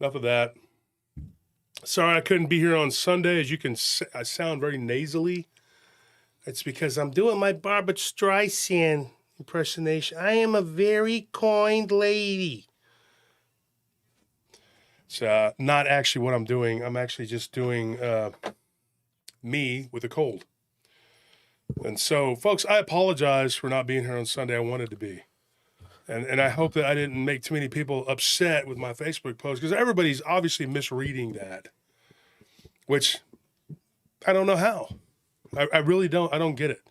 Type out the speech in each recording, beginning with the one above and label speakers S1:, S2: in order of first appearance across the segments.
S1: enough of that. Sorry I couldn't be here on Sunday. As you can I sound very nasally. It's because I'm doing my Barbara Streisand impersonation. I am a very kind lady. It's not actually what I'm doing. I'm actually just doing me with a cold. And so, folks, I apologize for not being here on Sunday. I wanted to be. And I hope that I didn't make too many people upset with my Facebook post, because everybody's obviously misreading that, which I don't know how. I really don't. I don't get it.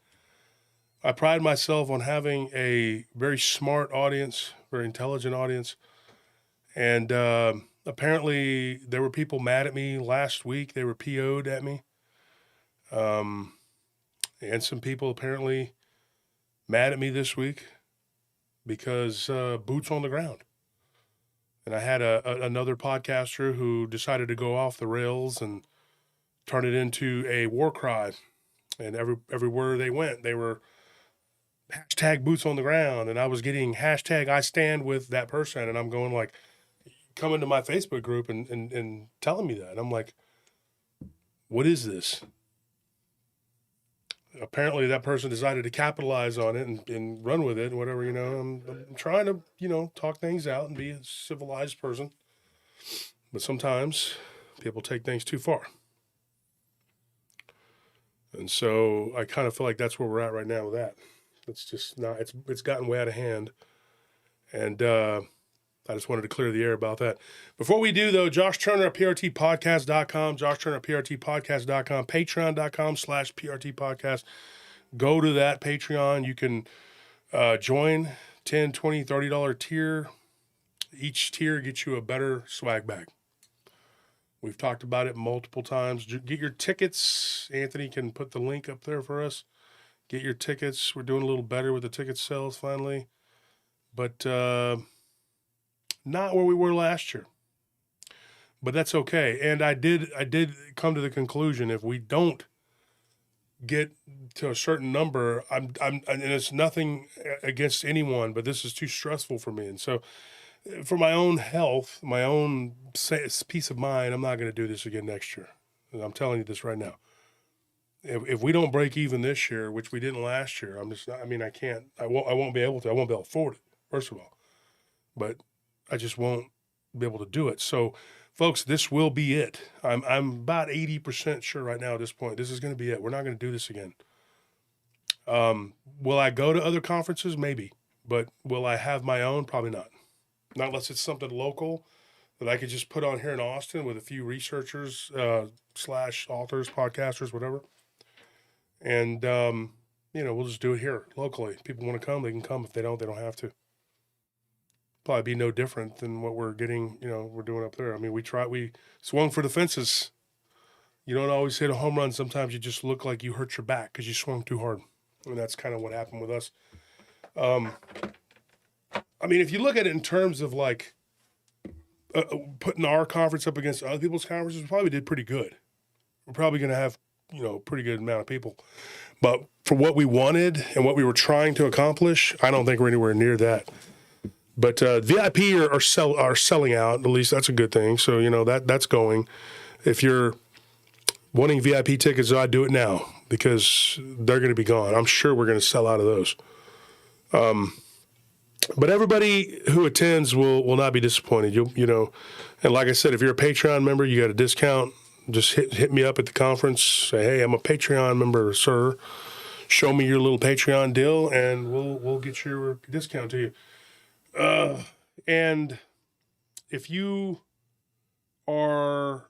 S1: I pride myself on having a very smart audience, very intelligent audience. And apparently there were people mad at me last week. They were PO'd at me. And some people apparently mad at me this week because boots on the ground. And I had another podcaster who decided to go off the rails and turn it into a war cry. And everywhere they went, they were hashtag boots on the ground. And I was getting hashtag I stand with that person. And I'm going like, coming to my Facebook group and telling me that. And I'm like, what is this? Apparently that person decided to capitalize on it and run with it and whatever, I'm trying to, talk things out and be a civilized person. But sometimes people take things too far. And so I kind of feel like that's where we're at right now with that. It's just not, it's gotten way out of hand. And I just wanted to clear the air about that. Before we do, though, Josh Turner at PRTpodcast.com, Josh Turner at PRTpodcast.com, Patreon.com/PRTpodcast. Go to that Patreon. You can join $10, $20, $30 tier. Each tier gets you a better swag bag. We've talked about it multiple times. Get your tickets. Anthony can put the link up there for us. Get your tickets. We're doing a little better with the ticket sales finally. But not where we were last year, but that's okay. And I did come to the conclusion, if we don't get to a certain number, and it's nothing against anyone, but this is too stressful for me. And so for my own health, my own peace of mind, I'm not going to do this again next year. And I'm telling you this right now. If we don't break even this year, which we didn't last year, I'm just not, I won't be able to afford it, first of all, but I just won't be able to do it. So, folks, this will be it. I'm about 80% sure right now at this point. This is going to be it. We're not going to do this again. Will I go to other conferences? Maybe. But will I have my own? Probably not. Not unless it's something local that I could just put on here in Austin with a few researchers, / authors, podcasters, whatever. And, we'll just do it here locally. If people want to come, they can come. If they don't have to. Probably be no different than what we're getting, we're doing up there. I mean, we swung for the fences. You don't always hit a home run. Sometimes you just look like you hurt your back because you swung too hard. And that's kind of what happened with us. If you look at it in terms of like putting our conference up against other people's conferences, we probably did pretty good. We're probably going to have, a pretty good amount of people. But for what we wanted and what we were trying to accomplish, I don't think we're anywhere near that. But VIP are selling out. At least that's a good thing. So, that's going. If you're wanting VIP tickets, I'd do it now because they're going to be gone. I'm sure we're going to sell out of those. But everybody who attends will not be disappointed. And like I said, if you're a Patreon member, you got a discount. Just hit me up at the conference. Say, hey, I'm a Patreon member, sir. Show me your little Patreon deal, and we'll get your discount to you. And if you are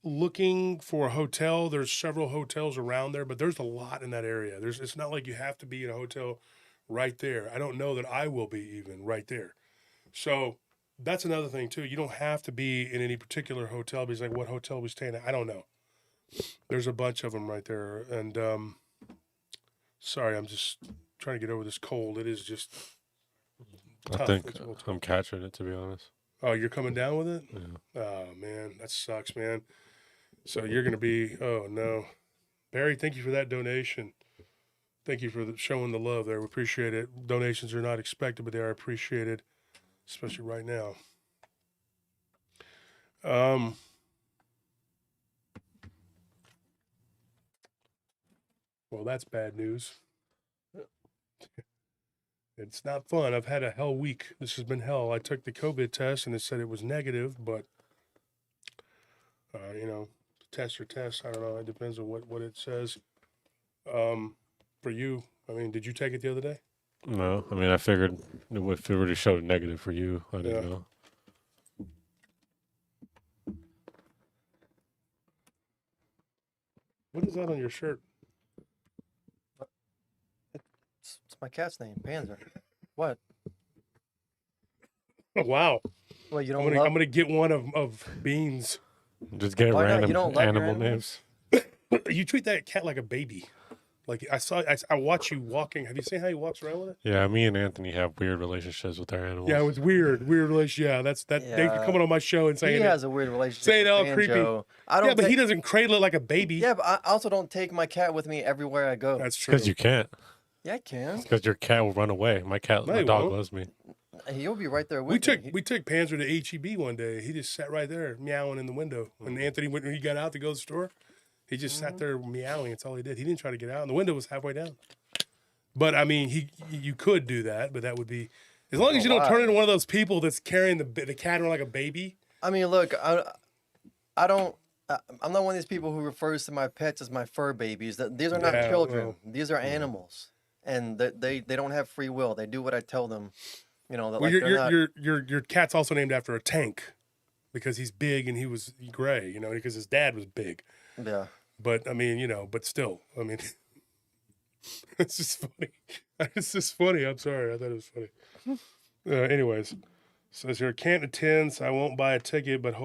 S1: looking for a hotel, there's several hotels around there, but there's a lot in that area. It's not like you have to be in a hotel right there. I don't know that I will be even right there. So that's another thing too. You don't have to be in any particular hotel because like what hotel we staying at, I don't know. There's a bunch of them right there. And sorry, I'm just trying to get over this cold. It is just tough.
S2: I think I'm catching it, to be honest.
S1: Oh, you're coming down with it?
S2: Yeah.
S1: Oh, man, that sucks, man. So you're going to be, oh, no. Barry, thank you for that donation. Thank you for showing the love there. We appreciate it. Donations are not expected, but they are appreciated, especially right now. Well, that's bad news. It's not fun. I've had a hell week. This has been hell. I took the COVID test and it said it was negative, but you know, test or test. I don't know. It depends on what it says. For you, I mean, did you take it the other day?
S2: No, I mean, I figured if it already showed negative for you, I didn't
S1: Yeah.
S2: know.
S1: What is that on your shirt?
S3: It's my cat's name, Panzer. What?
S1: Oh, wow.
S3: Well, you don't
S1: I'm
S3: love.
S1: gonna get one of Beans.
S2: Just get
S3: Why not?
S2: random
S3: You don't love your
S2: animal
S3: animals?
S2: names.
S1: You treat that cat like a baby. Like I watch you walking. Have you seen how he walks around with it?
S2: Yeah, me and Anthony have weird relationships with our animals.
S1: Yeah, it was weird relationship. Yeah, that's that. They
S3: Yeah.
S1: coming on my show and saying
S3: He
S1: it.
S3: has a weird relationship.
S1: Say it
S3: with
S1: all
S3: Banjo.
S1: creepy.
S3: I don't.
S1: Yeah, but he
S3: take-
S1: doesn't cradle it like a baby.
S3: Yeah, but I also don't take my cat with me everywhere I go.
S1: That's true.
S2: Because you can't.
S3: Yeah, I can.
S2: Because your cat will run away. My
S1: No,
S2: my
S1: he
S2: dog
S1: won't.
S2: loves me.
S3: He'll be right there with me.
S1: we took Panzer to HEB one day. He just sat right there meowing in the window. When Anthony when he got out to go to the store, he just sat there meowing. That's all he did. He didn't try to get out. And the window was halfway down. But I mean, you could do that, but that would be as long as you don't turn into one of those people that's carrying the cat around like a baby.
S3: I mean, look, I don't. I'm not one of these people who refers to my pets as my fur babies. These are not
S1: Yeah,
S3: children.
S1: well,
S3: These are animals, and they don't have free will. They do what I tell them. You know, that
S1: Well,
S3: like they're not.
S1: your cat's also named after a tank because he's big and he was gray. You know, because his dad was big.
S3: Yeah.
S1: But I mean, you know, but still, I mean, it's just funny. It's just funny. I'm sorry. I thought it was funny. Anyways, says here, can't attend, so I won't buy a ticket, but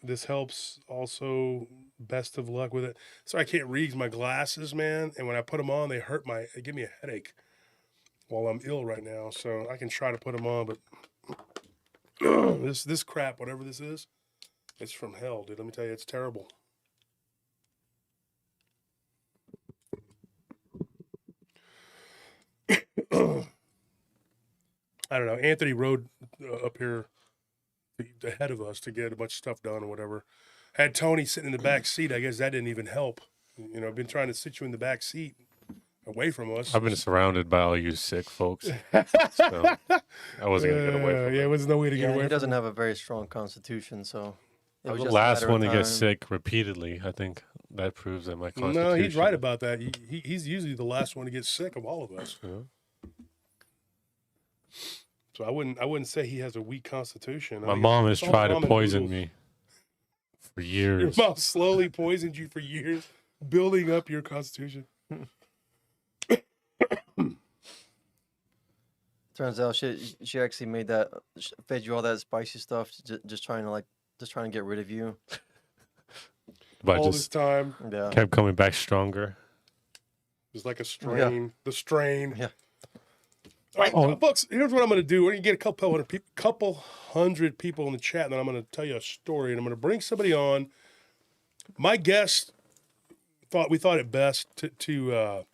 S1: this helps. Also, best of luck with it. So I can't read my glasses, man. And when I put them on, they give me a headache while I'm ill right now. So I can try to put them on, but this crap, whatever this is, it's from hell, dude. Let me tell you, it's terrible. I don't know. Anthony rode up here ahead of us to get a bunch of stuff done or whatever. Had Tony sitting in the back seat. I guess that didn't even help. You know, I've been trying to sit you in the back seat away from us.
S2: I've been surrounded by all you sick folks. So I wasn't going to get away from
S1: Yeah,
S2: it.
S1: there was no way to get
S3: Yeah,
S1: away
S3: he
S1: from
S3: doesn't have a very strong constitution, so. It
S2: I was
S3: was
S2: the
S3: just a
S2: last
S3: matter of
S2: one to get
S3: time.
S2: sick repeatedly. I think that proves that my constitution.
S1: No, he's right about that. He's usually the last one to get sick of all of us.
S2: Yeah.
S1: So I wouldn't say he has a weak constitution.
S2: My mom has
S1: it's all
S2: tried to
S1: ramen
S2: poison
S1: noodles.
S2: me for
S1: Your
S2: years.
S1: mom slowly poisoned you for years, building up your constitution.
S3: Turns out she actually made that, fed you all that spicy stuff, just trying to get rid of you.
S2: But I
S1: All this
S2: just
S1: time,
S3: Yeah.
S2: kept coming back stronger.
S1: it's like a strain. The strain.
S3: Yeah.
S1: All right, folks. Here's what I'm going to do. We're going to get a couple hundred people in the chat, and then I'm going to tell you a story, and I'm going to bring somebody on. My guest thought it best to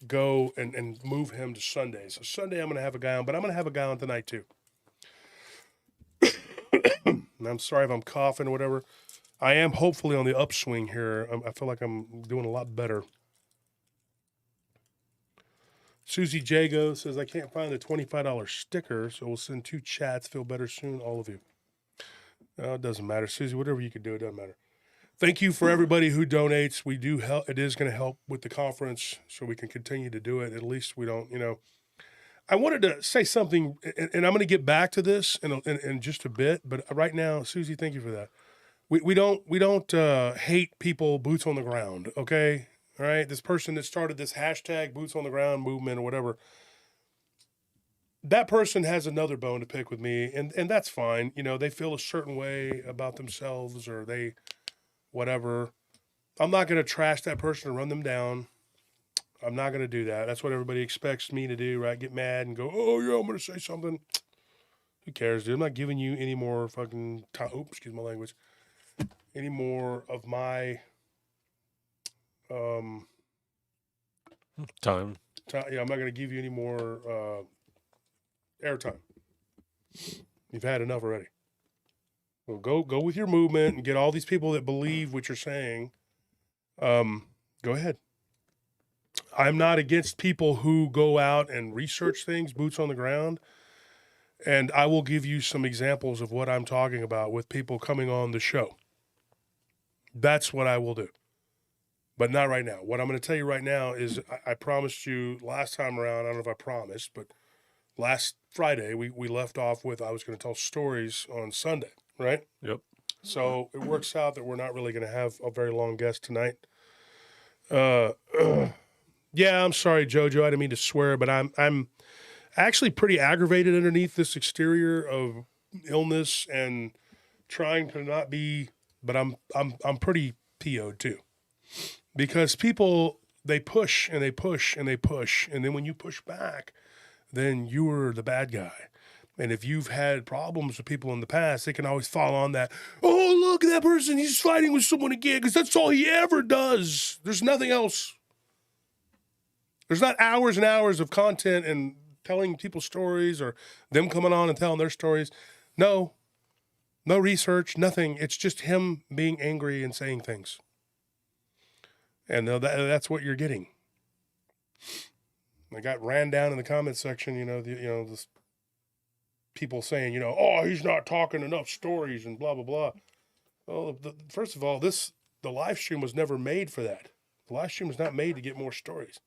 S1: go and move him to Sunday. So Sunday I'm going to have a guy on, but I'm going to have a guy on tonight too. And I'm sorry if I'm coughing or whatever. I am hopefully on the upswing here. I feel like I'm doing a lot better. Susie Jago says, I can't find the $25 sticker, so we'll send 2 chats. Feel better soon, all of you. No, it doesn't matter. Susie, whatever you can do, it doesn't matter. Thank you for everybody who donates. We do help. It is going to help with the conference so we can continue to do it. At least we don't, I wanted to say something, and I'm going to get back to this in just a bit, but right now, Susie, thank you for that. We don't hate people boots on the ground, okay? All right, this person that started this hashtag boots on the ground movement or whatever, that person has another bone to pick with me, and that's fine. They feel a certain way about themselves or they whatever. I'm not going to trash that person and run them down. I'm not going to do that. That's what everybody expects me to do, right? Get mad and go, oh, yeah, I'm going to say something. Who cares, dude? I'm not giving you any more fucking time. Oops, excuse my language. Any more of my
S2: Time.
S1: yeah, I'm not going to give you any more airtime. You've had enough already. Well, go with your movement and get all these people that believe what you're saying. Go ahead. I'm not against people who go out and research things, boots on the ground. And I will give you some examples of what I'm talking about with people coming on the show. That's what I will do. But not right now. What I'm going to tell you right now is I promised you last time around, I don't know if I promised, but last Friday we left off with I was going to tell stories on Sunday, right?
S2: Yep.
S1: So it works out that we're not really going to have a very long guest tonight. Yeah, I'm sorry, JoJo. I didn't mean to swear, but I'm actually pretty aggravated underneath this exterior of illness and trying to not be, but I'm pretty PO'd too. Because people, they push and they push and they push, and then when you push back, then you were the bad guy. And if you've had problems with people in the past, they can always fall on that, oh, look at that person, he's fighting with someone again, because that's all he ever does. There's nothing else. There's not hours and hours of content and telling people stories or them coming on and telling their stories. No research, nothing. It's just him being angry and saying things. And that's what you're getting. I got ran down in the comment section, this people saying, oh, he's not talking enough stories and blah, blah, blah. Well, first of all, the live stream was never made for that. The live stream was not made to get more stories.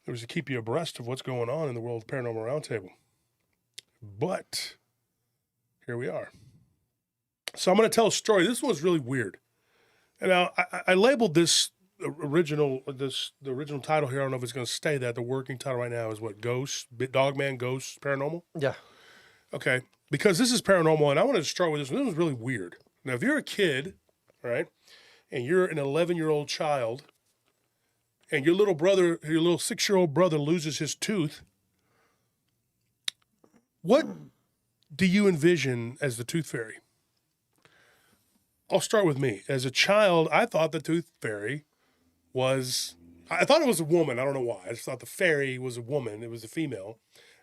S1: It was to keep you abreast of what's going on in the world of Paranormal Roundtable. But here we are. So I'm going to tell a story. This one's really weird. And now I labeled the original title here. I don't know if it's going to stay that. The working title right now is what? Ghosts? Dogman, Ghosts, Paranormal?
S3: Yeah.
S1: Okay. Because this is paranormal, and I wanted to start with this one. This was really weird. Now, if you're a kid, right, and you're an 11-year-old child, and your little 6-year-old brother loses his tooth, what do you envision as the tooth fairy? I'll start with me. As a child, I thought the tooth fairy I thought it was a woman. I don't know why. I just thought the fairy was a woman. It was a female.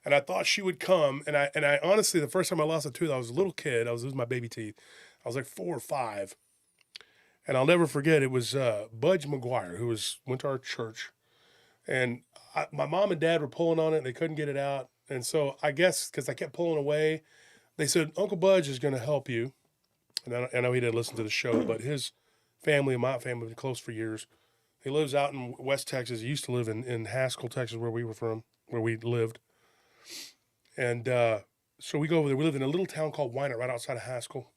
S1: And I thought she would come. And I honestly, the first time I lost a tooth, I was a little kid. I was losing my baby teeth. I was like 4 or 5. And I'll never forget, it was Budge McGuire, who went to our church. And my mom and dad were pulling on it, and they couldn't get it out. And so I guess because I kept pulling away, they said, Uncle Budge is going to help you. And I know he didn't listen to the show, but his family and my family have been close for years. He lives out in West Texas. He used to live in Haskell, Texas, where we lived. And so we go over there. We lived in a little town called Wynot, right outside of Haskell.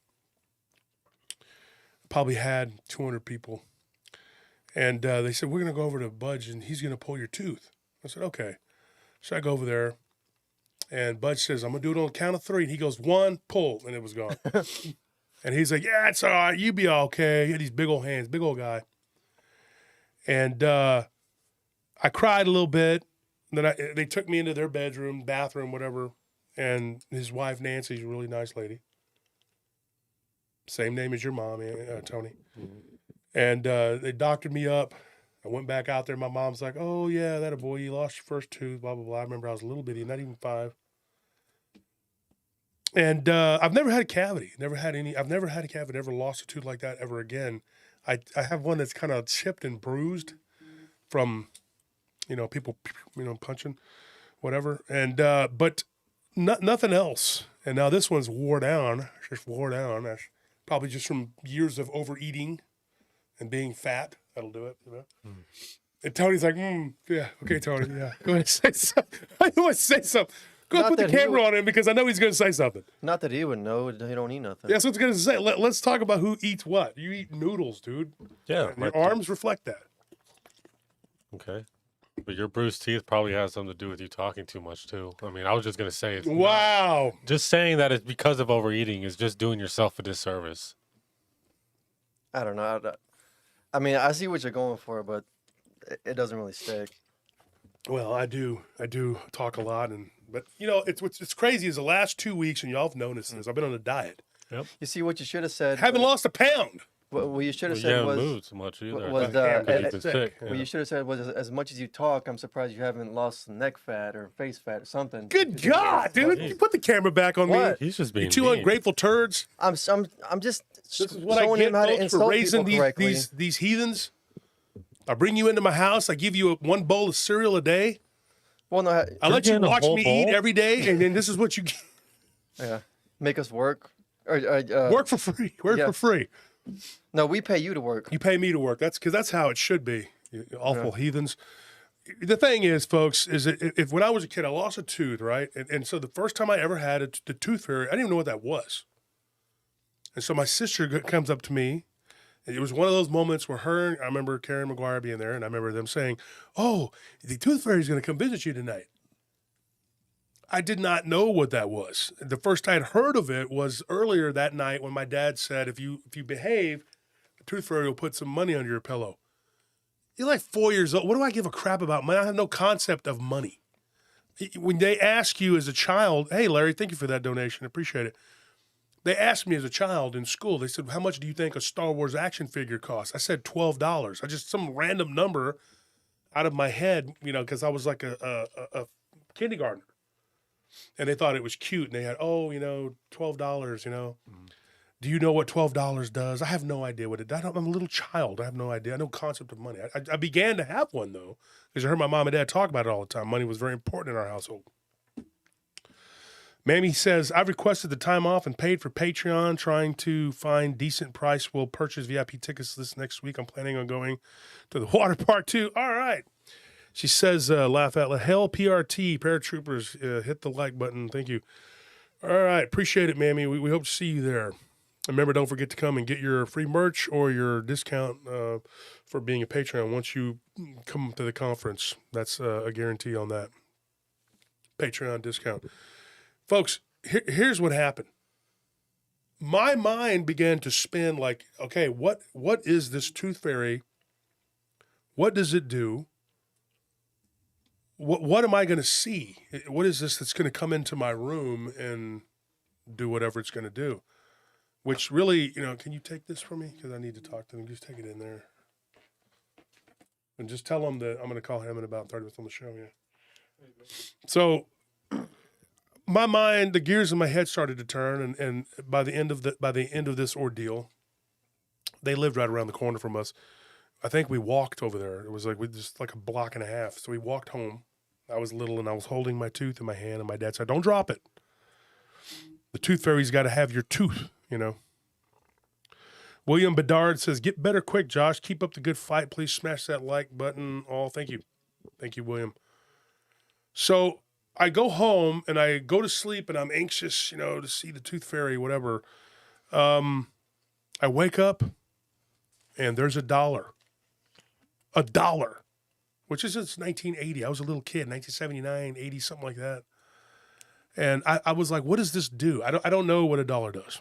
S1: Probably had 200 people. And they said, we're going to go over to Budge, and he's going to pull your tooth. I said, okay. So I go over there, and Budge says, I'm going to do it on the count of 3. And he goes, 1, pull, and it was gone. And he's like, yeah, it's all right. You be okay. He had these big old hands, big old guy. And I cried a little bit. And then they took me into their bathroom, whatever. And his wife, Nancy's a really nice lady. Same name as your mom, Tony. And they doctored me up. I went back out there. My mom's like, oh, yeah, that a boy. You lost your first tooth, blah, blah, blah. I remember I was a little bitty, not even 5. And I've never had a cavity. I've never had a cavity, never lost a tooth like that ever again. I have one that's kind of chipped and bruised from, people, punching, whatever. And but nothing else. And now this one's wore down. Just wore down. That's probably just from years of overeating and being fat. That'll do it. And Tony's like, yeah, okay, Tony, yeah. Go ahead and say something. I want to say something. Go ahead, put the camera on him because I know he's going to say something.
S3: Not that he would know. He don't eat nothing.
S1: That's what I was going to say. Let's talk about who eats what. You eat noodles, dude.
S2: Yeah.
S1: And your arms reflect that.
S2: Okay. But your bruised teeth probably has something to do with you talking too much, too. I mean, I was just going to say it's
S1: wow.
S2: Just saying that it's because of overeating is just doing yourself a disservice.
S3: I don't know. I mean, I see what you're going for, but it doesn't really stick.
S1: Well, I do talk a lot, but what's crazy is the last 2 weeks, and y'all have noticed this. I've been on a diet.
S2: Yep.
S3: You see what you should have said.
S1: Haven't lost a pound.
S3: What you should
S2: Well,
S3: have
S2: you
S3: said
S2: haven't
S3: was
S2: moved so much either.
S3: was
S2: I think,
S3: the
S2: 'cause
S1: Get
S2: you've been
S1: sick.
S2: sick.
S3: what
S2: Yeah.
S3: you should have said was as much as you talk, I'm surprised you haven't lost neck fat or face fat or something.
S1: Good
S3: because it's-
S1: God, dude!
S2: Jeez.
S1: You put the camera back on
S3: What?
S1: me.
S2: He's just
S1: You
S2: being
S1: two
S2: mean.
S1: ungrateful turds.
S3: I'm just
S1: This is what I
S3: showing
S1: get,
S3: him how to
S1: folks, for
S3: insult
S1: raising
S3: people correctly.
S1: these heathens. I bring you into my house. I give you one bowl of cereal a day.
S3: Well, no,
S1: I let you
S2: getting a
S1: watch
S2: whole
S1: me eat
S2: bowl?
S1: every day, and then this is what you get.
S3: yeah, make us work. Or,
S1: Work for free. Work
S3: yeah.
S1: for free.
S3: No, we pay you to work.
S1: You pay me to work. That's because that's how it should be. You awful heathens. The thing is, folks, is that if when I was a kid, I lost a tooth, right? And so the first time I ever had the tooth fairy, I didn't even know what that was. And so my sister comes up to me. And it was one of those moments where I remember Karen McGuire being there, and I remember them saying, "Oh, the tooth fairy is going to come visit you tonight." I did not know what that was. The first I had heard of it was earlier that night when my dad said, if you behave, the tooth fairy will put some money under your pillow. You're like 4 years old. What do I give a crap about money? I have no concept of money. When they ask you as a child, hey, Larry, thank you for that donation. I appreciate it. They asked me as a child in school, they said, how much do you think a Star Wars action figure costs? I said $12. I just, some random number out of my head, because I was like a kindergartner. And they thought it was cute. And they had, $12, Do you know what $12 does? I have no idea what it does. I'm a little child. I have no idea. I have no concept of money. I began to have one, though, because I heard my mom and dad talk about it all the time. Money was very important in our household. Mammy says, I've requested the time off and paid for Patreon, trying to find decent price. We'll purchase VIP tickets this next week. I'm planning on going to the water park, too. All right. She says, laugh out loud. Hell, PRT, paratroopers, hit the like button. Thank you. All right. Appreciate it, Mammy. We hope to see you there. Remember, don't forget to come and get your free merch or your discount for being a Patreon once you come to the conference. That's a guarantee on that. Patreon discount. Folks, here's what happened. My mind began to spin like, okay, what is this tooth fairy? What does it do? What am I going to see? What is this that's going to come into my room and do whatever it's going to do? Which really, can you take this for me? Because I need to talk to them. Just take it in there. And just tell them that I'm going to call him in about 30 minutes on the show, yeah. So my mind, the gears in my head started to turn, and by the end of this ordeal, they lived right around the corner from us. I think we walked over there. It was just like a block and a half. So we walked home. I was little, and I was holding my tooth in my hand, and my dad said, "Don't drop it. The tooth fairy's got to have your tooth, William Bedard says, get better quick, Josh. Keep up the good fight. Please smash that like button. Thank you. Thank you, William. So I go home and I go to sleep and I'm anxious, to see the tooth fairy, whatever. I wake up and there's $1. $1, which is since 1980. I was a little kid, 1979, 80, something like that. And I was like, what does this do? I don't know what $1 does.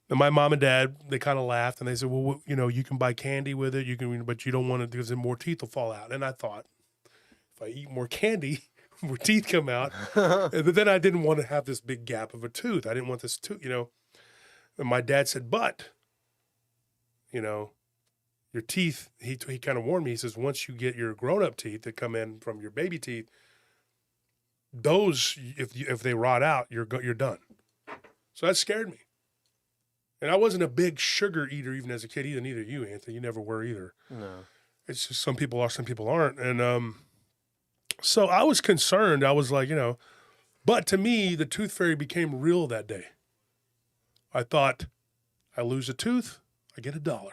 S1: And my mom and dad, they kind of laughed and they said, well, you can buy candy with it. But you don't want it because then more teeth will fall out. And I thought, if I eat more candy, more teeth come out. But then I didn't want to have this big gap of a tooth. I didn't want this tooth, And my dad said, but, your teeth, he kind of warned me. He says, once you get your grown-up teeth that come in from your baby teeth, those, if they rot out, you're done. So that scared me. And I wasn't a big sugar eater even as a kid either. Neither you, Anthony. You never were either.
S3: No.
S1: It's just some people are, some people aren't. And so I was concerned. I was like, but to me, the tooth fairy became real that day. I thought, I lose a tooth, I get $1.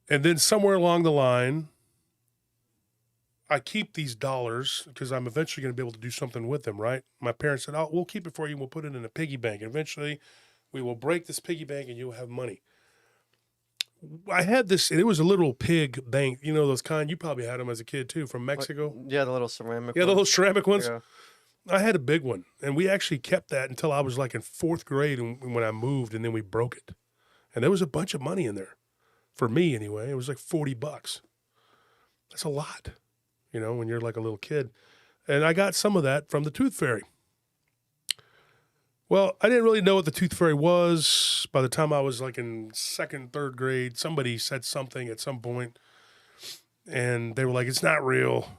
S1: And then somewhere along the line, I keep these dollars because I'm eventually going to be able to do something with them, right? My parents said, we'll keep it for you and we'll put it in a piggy bank. And eventually, we will break this piggy bank and you'll have money. I had this, and it was a little pig bank. Those kind, you probably had them as a kid too, from Mexico.
S3: Yeah, the little ceramic
S1: Yeah, the little ceramic ones.
S3: Yeah.
S1: I had a big one, and we actually kept that until I was like in 4th grade when I moved, and then we broke it. And there was a bunch of money in there. For me, anyway. It was like $40. That's a lot, when you're like a little kid. And I got some of that from the tooth fairy. Well, I didn't really know what the tooth fairy was. By the time I was like in second, third grade, somebody said something at some point, and they were like, "It's not real.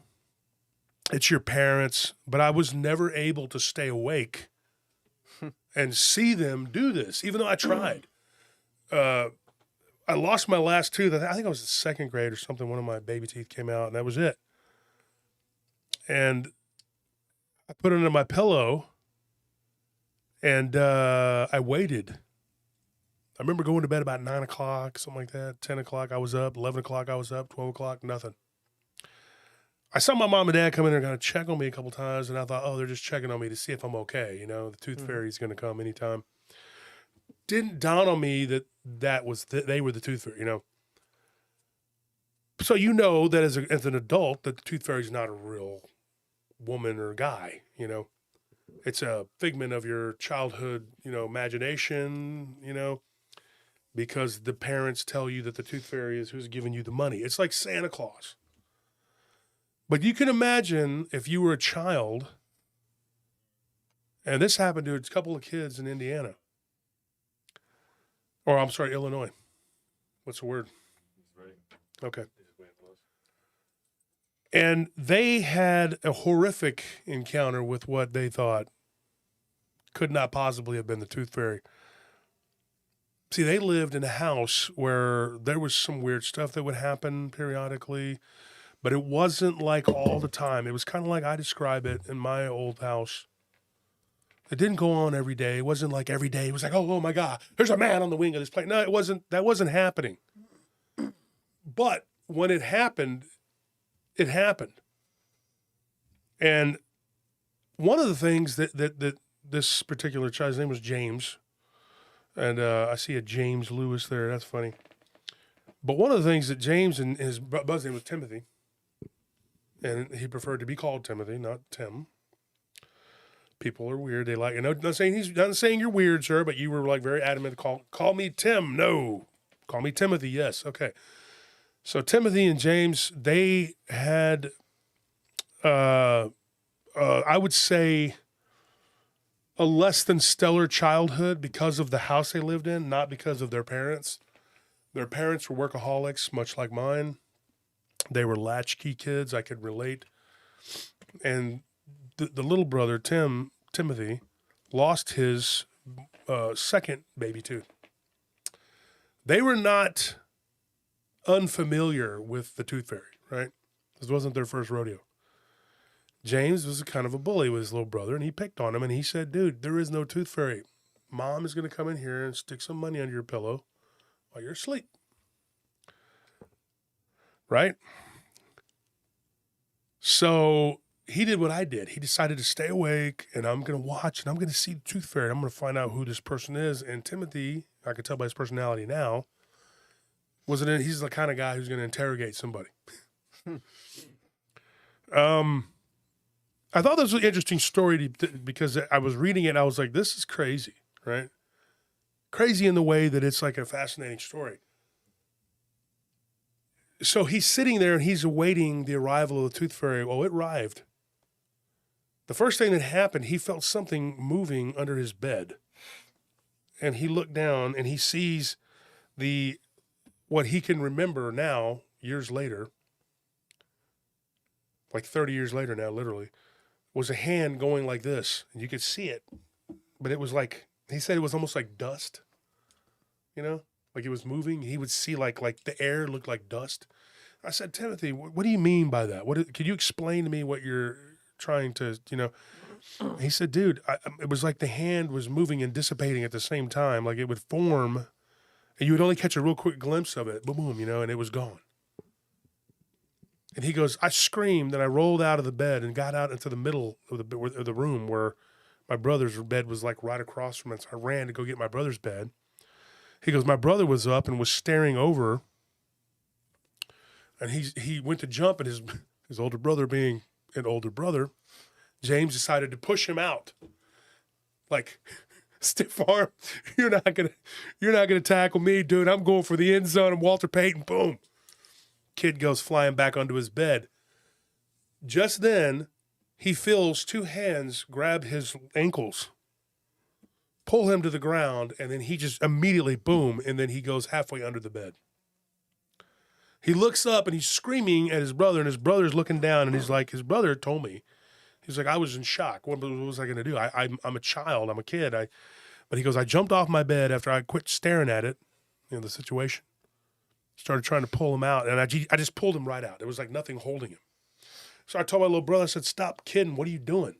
S1: It's your parents." But I was never able to stay awake and see them do this, even though I tried. I lost my last tooth. I think I was in second grade or something. One of my baby teeth came out, and that was it. And I put it under my pillow, and I waited. I remember going to bed about 9 o'clock, something like that. 10 o'clock, I was up. 11 o'clock, I was up. 12 o'clock, nothing. I saw my mom and dad come in there and kind of check on me a couple times, and I thought, oh, they're just checking on me to see if I'm okay. You know, the tooth fairy's going to come anytime. Didn't dawn on me that they were the tooth fairy, you know. So you know that as an adult that the tooth fairy's not a real woman or guy, you know. It's a figment of your childhood, you know, imagination, you know, because the parents tell you that the tooth fairy is who's giving you the money. It's like Santa Claus. But you can imagine if you were a child, and this happened to a couple of kids in Indiana. Or, I'm sorry, Illinois. What's the word? Okay. And they had a horrific encounter with what they thought could not possibly have been the tooth fairy. See, they lived in a house where there was some weird stuff that would happen periodically, but it wasn't like all the time. It was kind of like I describe it in my old house. It didn't go on every day. It wasn't like every day. It was like, oh my God, there's a man on the wing of this plane. No, it wasn't. That wasn't happening. But when it happened, it happened. And one of the things that this particular child's name was James, and I see a James Lewis there. That's funny. But one of the things that James and his brother's name was Timothy, and he preferred to be called Timothy, not Tim. People are weird. They like, not saying you're weird, sir, but you were like very adamant to call me Tim. No, call me Timothy. Yes, okay. So Timothy and James, they had, I would say, a less than stellar childhood because of the house they lived in, not because of their parents. Their parents were workaholics, much like mine. They were latchkey kids. I could relate. And the little brother, Timothy, lost his second baby tooth. They were not unfamiliar with the tooth fairy, right? This wasn't their first rodeo. James was kind of a bully with his little brother, and he picked on him, and he said, dude, there is no tooth fairy. Mom is going to come in here and stick some money under your pillow while you're asleep. Right? So he did what I did. He decided to stay awake, and I'm going to watch, and I'm going to see the tooth fairy. I'm going to find out who this person is. And Timothy, I can tell by his personality now, he's the kind of guy who's going to interrogate somebody. I thought this was an interesting story because I was reading it and I was like, this is crazy, right? Crazy in the way that it's like a fascinating story. So he's sitting there and he's awaiting the arrival of the tooth fairy. Well, it arrived. The first thing that happened, he felt something moving under his bed. And he looked down and he sees what he can remember now, years later, like 30 years later now, literally, was a hand going like this. And you could see it. But it was like, he said it was almost like dust, you know, like it was moving. He would see like the air looked like dust. I said, Timothy, what do you mean by that? Could you explain to me what you're trying to, you know? He said, dude, it was like the hand was moving and dissipating at the same time. Like it would form and you would only catch a real quick glimpse of it. Boom, boom, you know, and it was gone. And he goes, I screamed and I rolled out of the bed and got out into the middle of the room where my brother's bed was like right across from it. So I ran to go get my brother's bed. He goes, my brother was up and was staring over. And he went to jump, and his older brother, being an older brother, James decided to push him out. Like, stiff arm, you're not gonna tackle me, dude. I'm going for the end zone. I'm Walter Payton. Boom. Kid goes flying back onto his bed. Just then, he feels two hands grab his ankles pull him to the ground, and then he just immediately, boom, and then he goes halfway under the bed. He looks up, and he's screaming at his brother, and his brother's looking down, and he's like, his brother told me, he's like, I was in shock. What was I going to do? I'm a child. I'm a kid. But he goes, I jumped off my bed after I quit staring at it, the situation. Started trying to pull him out, and I just pulled him right out. There was like nothing holding him. So I told my little brother, I said, stop kidding. What are you doing?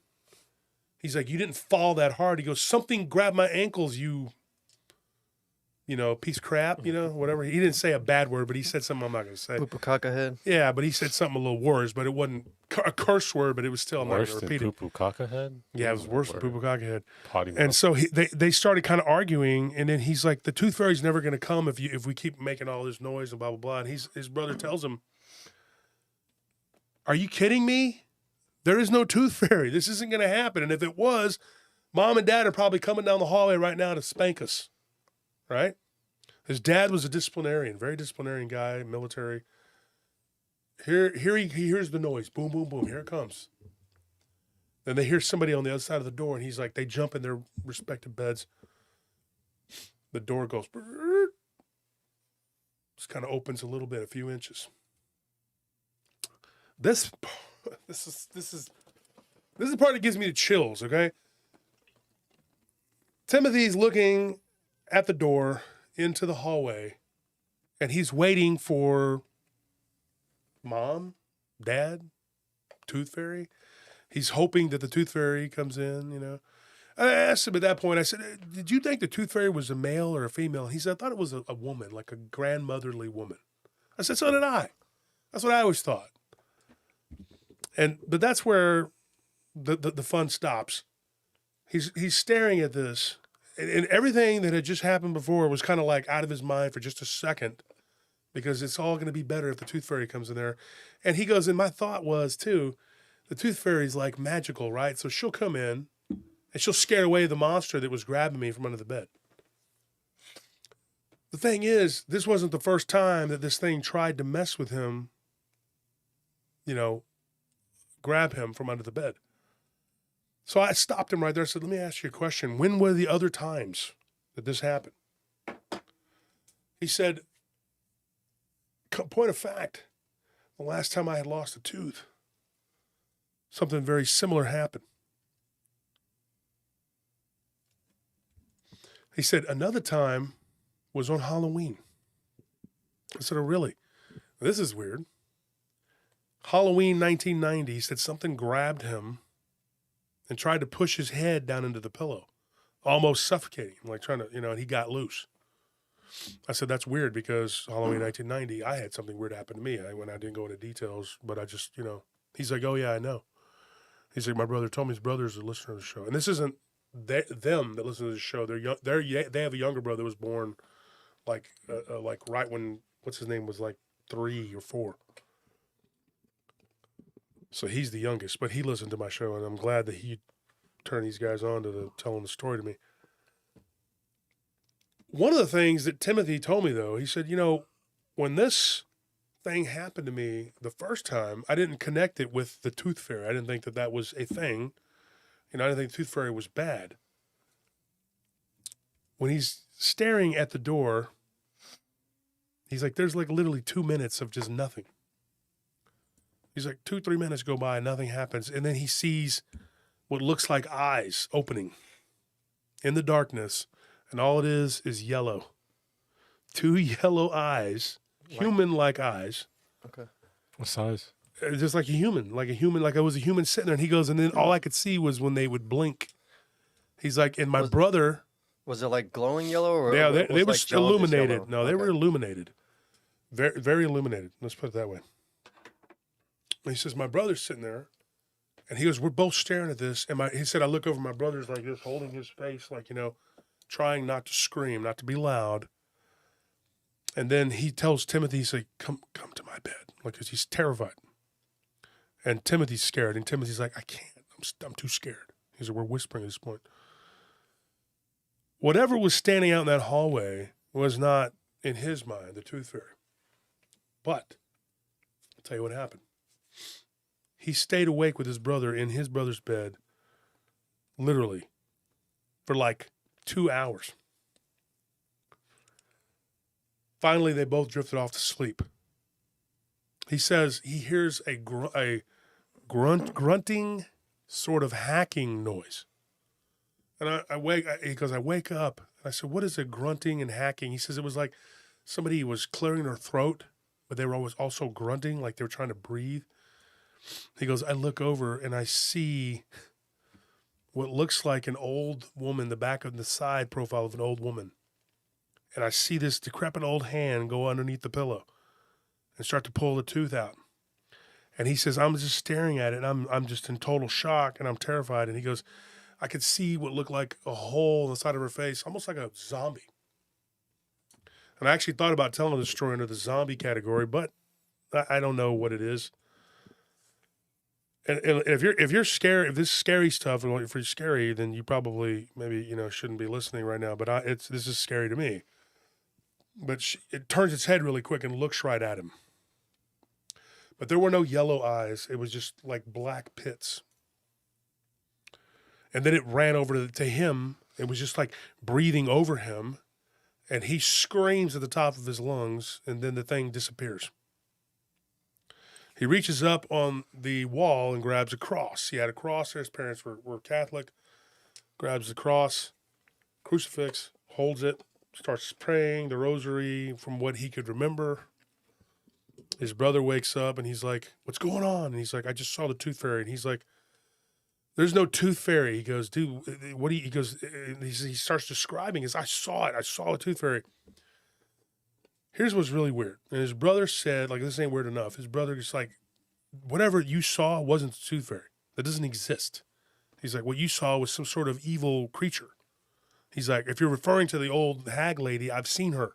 S1: He's like, you didn't fall that hard. He goes, something grabbed my ankles, you piece of crap, whatever. He didn't say a bad word, but he said something I'm not going to say.
S3: Poo-poo-caca head.
S1: Yeah, but he said something a little worse, but it wasn't a curse word, but it was still, I'm not going
S2: Worse
S1: to
S2: than
S1: repeat it.
S2: poo-poo caca head?
S1: Yeah, it was worse than poo-poo caca head.
S2: Potty
S1: And
S2: mouth.
S1: so they started kind of arguing, and then he's like, the tooth fairy's never going to come if we keep making all this noise and blah, blah, blah. And his brother tells him, are you kidding me? There is no tooth fairy. This isn't going to happen. And if it was, Mom and Dad are probably coming down the hallway right now to spank us, right? His dad was a disciplinarian, very disciplinarian guy, military. Here he hears the noise, boom, boom, boom. Here it comes. Then they hear somebody on the other side of the door, and he's like, they jump in their respective beds. The door goes, just kind of opens a little bit, a few inches. This is the part that gives me the chills. Okay. Timothy's looking at the door into the hallway, and he's waiting for Mom, Dad, Tooth Fairy. He's hoping that the Tooth Fairy comes in, I asked him at that point, I said, did you think the Tooth Fairy was a male or a female? He said, I thought it was a woman, like a grandmotherly woman. I said, so did I. That's what I always thought. But that's where the fun stops. He's staring at this, and everything that had just happened before was kind of like out of his mind for just a second, because it's all going to be better if the Tooth Fairy comes in there. And he goes, and my thought was too, the Tooth Fairy's like magical, right? So she'll come in, and she'll scare away the monster that was grabbing me from under the bed. The thing is, this wasn't the first time that this thing tried to mess with him, grab him from under the bed. So I stopped him right there. I said, let me ask you a question. When were the other times that this happened? He said, point of fact, the last time I had lost a tooth, something very similar happened. He said, another time was on Halloween. I said, oh, really? This is weird. Halloween 1990, he said something grabbed him and tried to push his head down into the pillow, almost suffocating him, like trying to, and he got loose. I said, that's weird because Halloween 1990, I had something weird happen to me when I didn't go into details, but I just, he's like, oh, yeah, I know. He's like, my brother told me his brother's a listener to the show. And this isn't them that listen to the show. They're young. They have a younger brother that was born like right when, what's his name, was like 3 or 4. So he's the youngest, but he listened to my show, and I'm glad that he turned these guys on to telling the story to me. One of the things that Timothy told me, though, he said, when this thing happened to me the first time, I didn't connect it with the Tooth Fairy. I didn't think that was a thing. I didn't think the Tooth Fairy was bad. When he's staring at the door, he's like, there's like literally 2 minutes of just nothing. He's like, 2-3 minutes go by, nothing happens. And then he sees what looks like eyes opening in the darkness. And all it is yellow. 2 yellow eyes, human-like eyes.
S3: Okay.
S2: What size?
S1: Just like a human, like I was a human sitting there. And he goes, and then all I could see was when they would blink. He's like, and my brother.
S3: Was it like glowing yellow? Or
S1: Yeah, they were
S3: like
S1: illuminated.
S3: yellow?
S1: No, they were illuminated. Very, very illuminated. Let's put it that way. And he says, my brother's sitting there, and he goes, we're both staring at this. And he said, I look over, my brother's like this, holding his face, like, trying not to scream, not to be loud. And then he tells Timothy, he's like, come to my bed, like, because he's terrified. And Timothy's scared, and Timothy's like, I can't, I'm too scared. He said, we're whispering at this point. Whatever was standing out in that hallway was not, in his mind, the Tooth Fairy. But I'll tell you what happened. He stayed awake with his brother in his brother's bed, literally, for like 2 hours. Finally, they both drifted off to sleep. He says he hears a grunting sort of hacking noise. And he goes, I wake up and I said, what is a grunting and hacking? He says it was like somebody was clearing their throat, but they were always also grunting, like they were trying to breathe. He goes, I look over and I see what looks like an old woman, the back of the side profile of an old woman. And I see this decrepit old hand go underneath the pillow and start to pull the tooth out. And he says, I'm just staring at it, and I'm just in total shock, and I'm terrified. And he goes, I could see what looked like a hole in the side of her face, almost like a zombie. And I actually thought about telling the story under the zombie category, but I don't know what it is. And if you're scared, if this is scary stuff, and if you're scary, then you probably maybe shouldn't be listening right now. But this is scary to me. But it turns its head really quick and looks right at him. But there were no yellow eyes. It was just like black pits. And then it ran over to him. It was just like breathing over him. And he screams at the top of his lungs, and then the thing disappears. He reaches up on the wall and grabs a cross. He had a cross there. His parents were Catholic. Grabs the cross, crucifix, holds it, starts praying the rosary from what he could remember. His brother wakes up and he's like, what's going on? And he's like, I just saw the tooth fairy. And he's like, there's no tooth fairy. He goes, dude, what do you, he goes, he starts describing I saw it. I saw a tooth fairy. Here's what's really weird. And his brother said, like, this ain't weird enough. His brother is like, whatever you saw wasn't the tooth fairy. That doesn't exist. He's like, what you saw was some sort of evil creature. He's like, if you're referring to the old hag lady, I've seen her.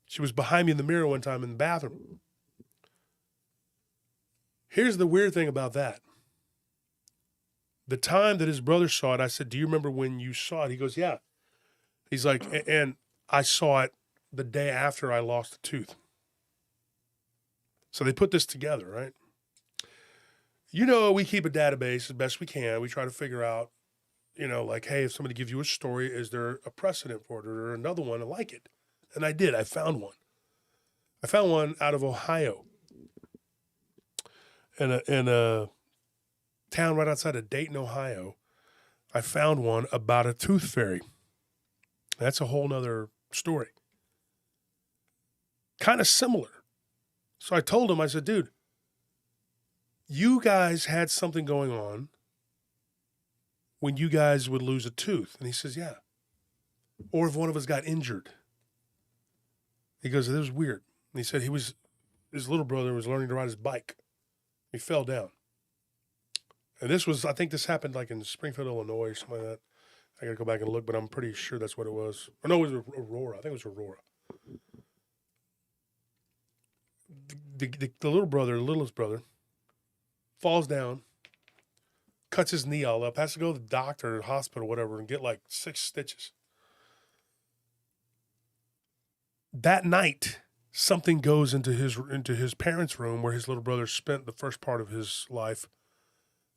S1: She was behind me in the mirror one time in the bathroom. Here's the weird thing about that. The time that his brother saw it, I said, do you remember when you saw it? He goes, yeah. He's like, and I saw it the day after I lost a tooth. So they put this together, right? We keep a database as best we can. We try to figure out, like, hey, if somebody gives you a story, is there a precedent for it or another one like it? And I did. I found one. I found one out of Ohio. In a town right outside of Dayton, Ohio. I found one about a tooth fairy. That's a whole nother story. Kind of similar. So I told him, I said, dude, you guys had something going on when you guys would lose a tooth. And he says, yeah. Or if one of us got injured. He goes, it was weird. And he said his little brother was learning to ride his bike. He fell down. And I think this happened like in Springfield, Illinois or something like that. I got to go back and look, but I'm pretty sure that's what it was. Or no, it was Aurora. I think it was Aurora. The little brother, the littlest brother, falls down, cuts his knee all up, has to go to the doctor or the hospital or whatever and get like 6 stitches. That night, something goes into his parents' room where his little brother spent the first part of his life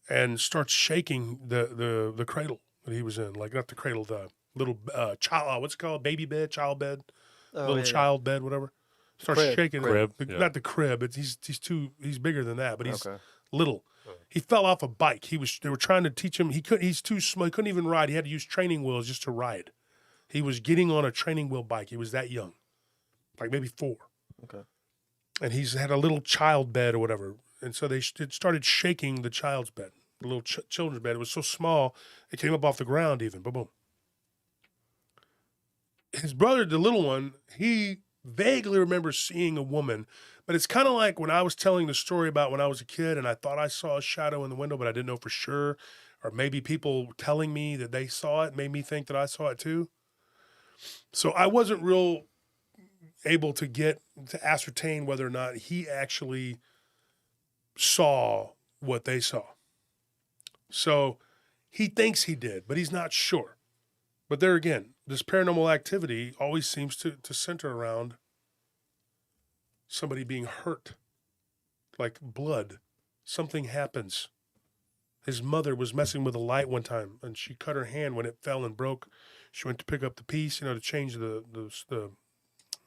S1: and starts shaking the cradle that he was in. Like, not the cradle, the little child, what's it called? Baby bed, child bed, child bed, whatever. Starts shaking.
S2: Crib.
S1: Not the crib. He's bigger than that, but he's little. He fell off a bike. They were trying to teach him. He's too small. He couldn't even ride. He had to use training wheels just to ride. He was getting on a training wheel bike. He was that young, like maybe 4.
S3: Okay. And
S1: he's had a little child bed or whatever. And so they started shaking the child's bed, the little children's bed. It was so small, it came up off the ground even. Boom, boom. His brother, the little one, he vaguely remembers seeing a woman, but it's kind of like when I was telling the story about when I was a kid and I thought I saw a shadow in the window, but I didn't know for sure. Or maybe people telling me that they saw it made me think that I saw it too. So I wasn't real able to ascertain whether or not he actually saw what they saw. So he thinks he did, but he's not sure. But there again, this paranormal activity always seems to center around somebody being hurt, like blood. Something happens. his mother was messing with a light one time, and she cut her hand when it fell and broke. She went to pick up the piece, to change the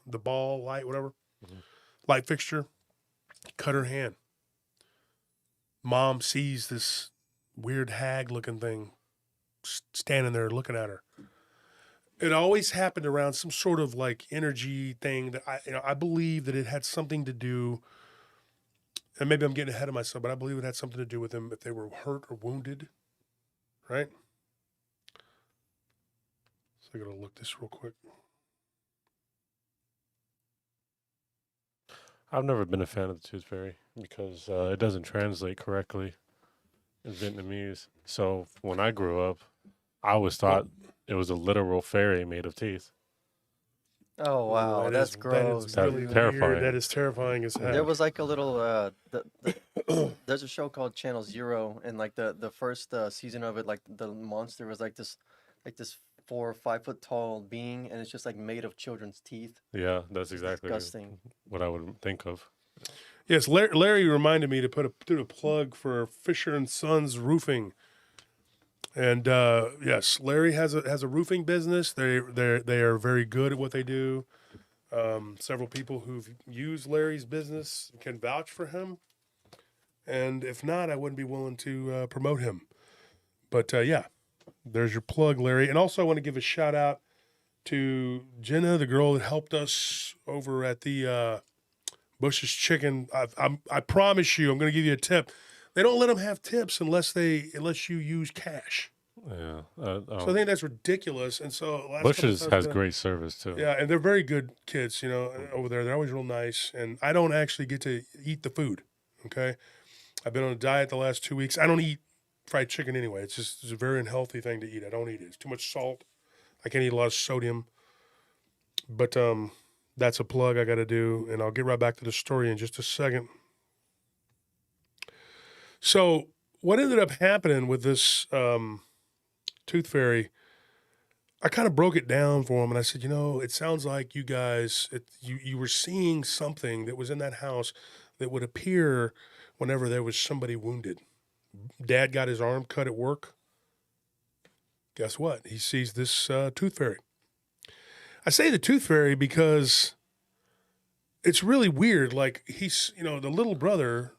S1: ball light, whatever, light fixture. Cut her hand. Mom sees this weird hag-looking thing standing there looking at her. It always happened around some sort of like energy thing that I believe that it had something to do. And maybe I'm getting ahead of myself, but I believe it had something to do with them if they were hurt or wounded, right? So I gotta look this real quick.
S2: I've never been a fan of the Tooth Fairy because it doesn't translate correctly in Vietnamese. So when I grew up, I always thought it was a literal fairy made of teeth.
S3: Oh wow,
S1: That
S3: that's
S1: is-
S3: gross.
S1: That is really
S2: terrifying.
S1: weird. That is terrifying as heck.
S3: There was like a little there's a show called Channel Zero, and like the first season of it, like the monster was like this 4 or 5 foot tall being, and it's just like made of children's teeth.
S2: Yeah, that's exactly
S3: Disgusting.
S2: what I would think of.
S1: Yes, Larry reminded me to put a plug for Fisher and Sons Roofing. And yes, Larry has a roofing business. They are very good at what they do. Several people who've used Larry's business can vouch for him. And if not, I wouldn't be willing to promote him. But yeah, there's your plug, Larry. And also, I want to give a shout out to Jenna, the girl that helped us over at the Bush's Chicken. I promise you, I'm going to give you a tip. They don't let them have tips unless you use cash.
S2: Yeah.
S1: So I think that's ridiculous. And so
S2: Bush's has great service too.
S1: Yeah, and they're very good kids, over there. They're always real nice. And I don't actually get to eat the food. Okay, I've been on a diet the last 2 weeks. I don't eat fried chicken anyway. It's a very unhealthy thing to eat. I don't eat it. It's too much salt. I can't eat a lot of sodium. But that's a plug I got to do, and I'll get right back to the story in just a second. So what ended up happening with this Tooth Fairy, I kind of broke it down for him, and I said, it sounds like you guys, you were seeing something that was in that house that would appear whenever there was somebody wounded. Dad got his arm cut at work. Guess what? He sees this Tooth Fairy. I say the Tooth Fairy because it's really weird. Like he's, the little brother,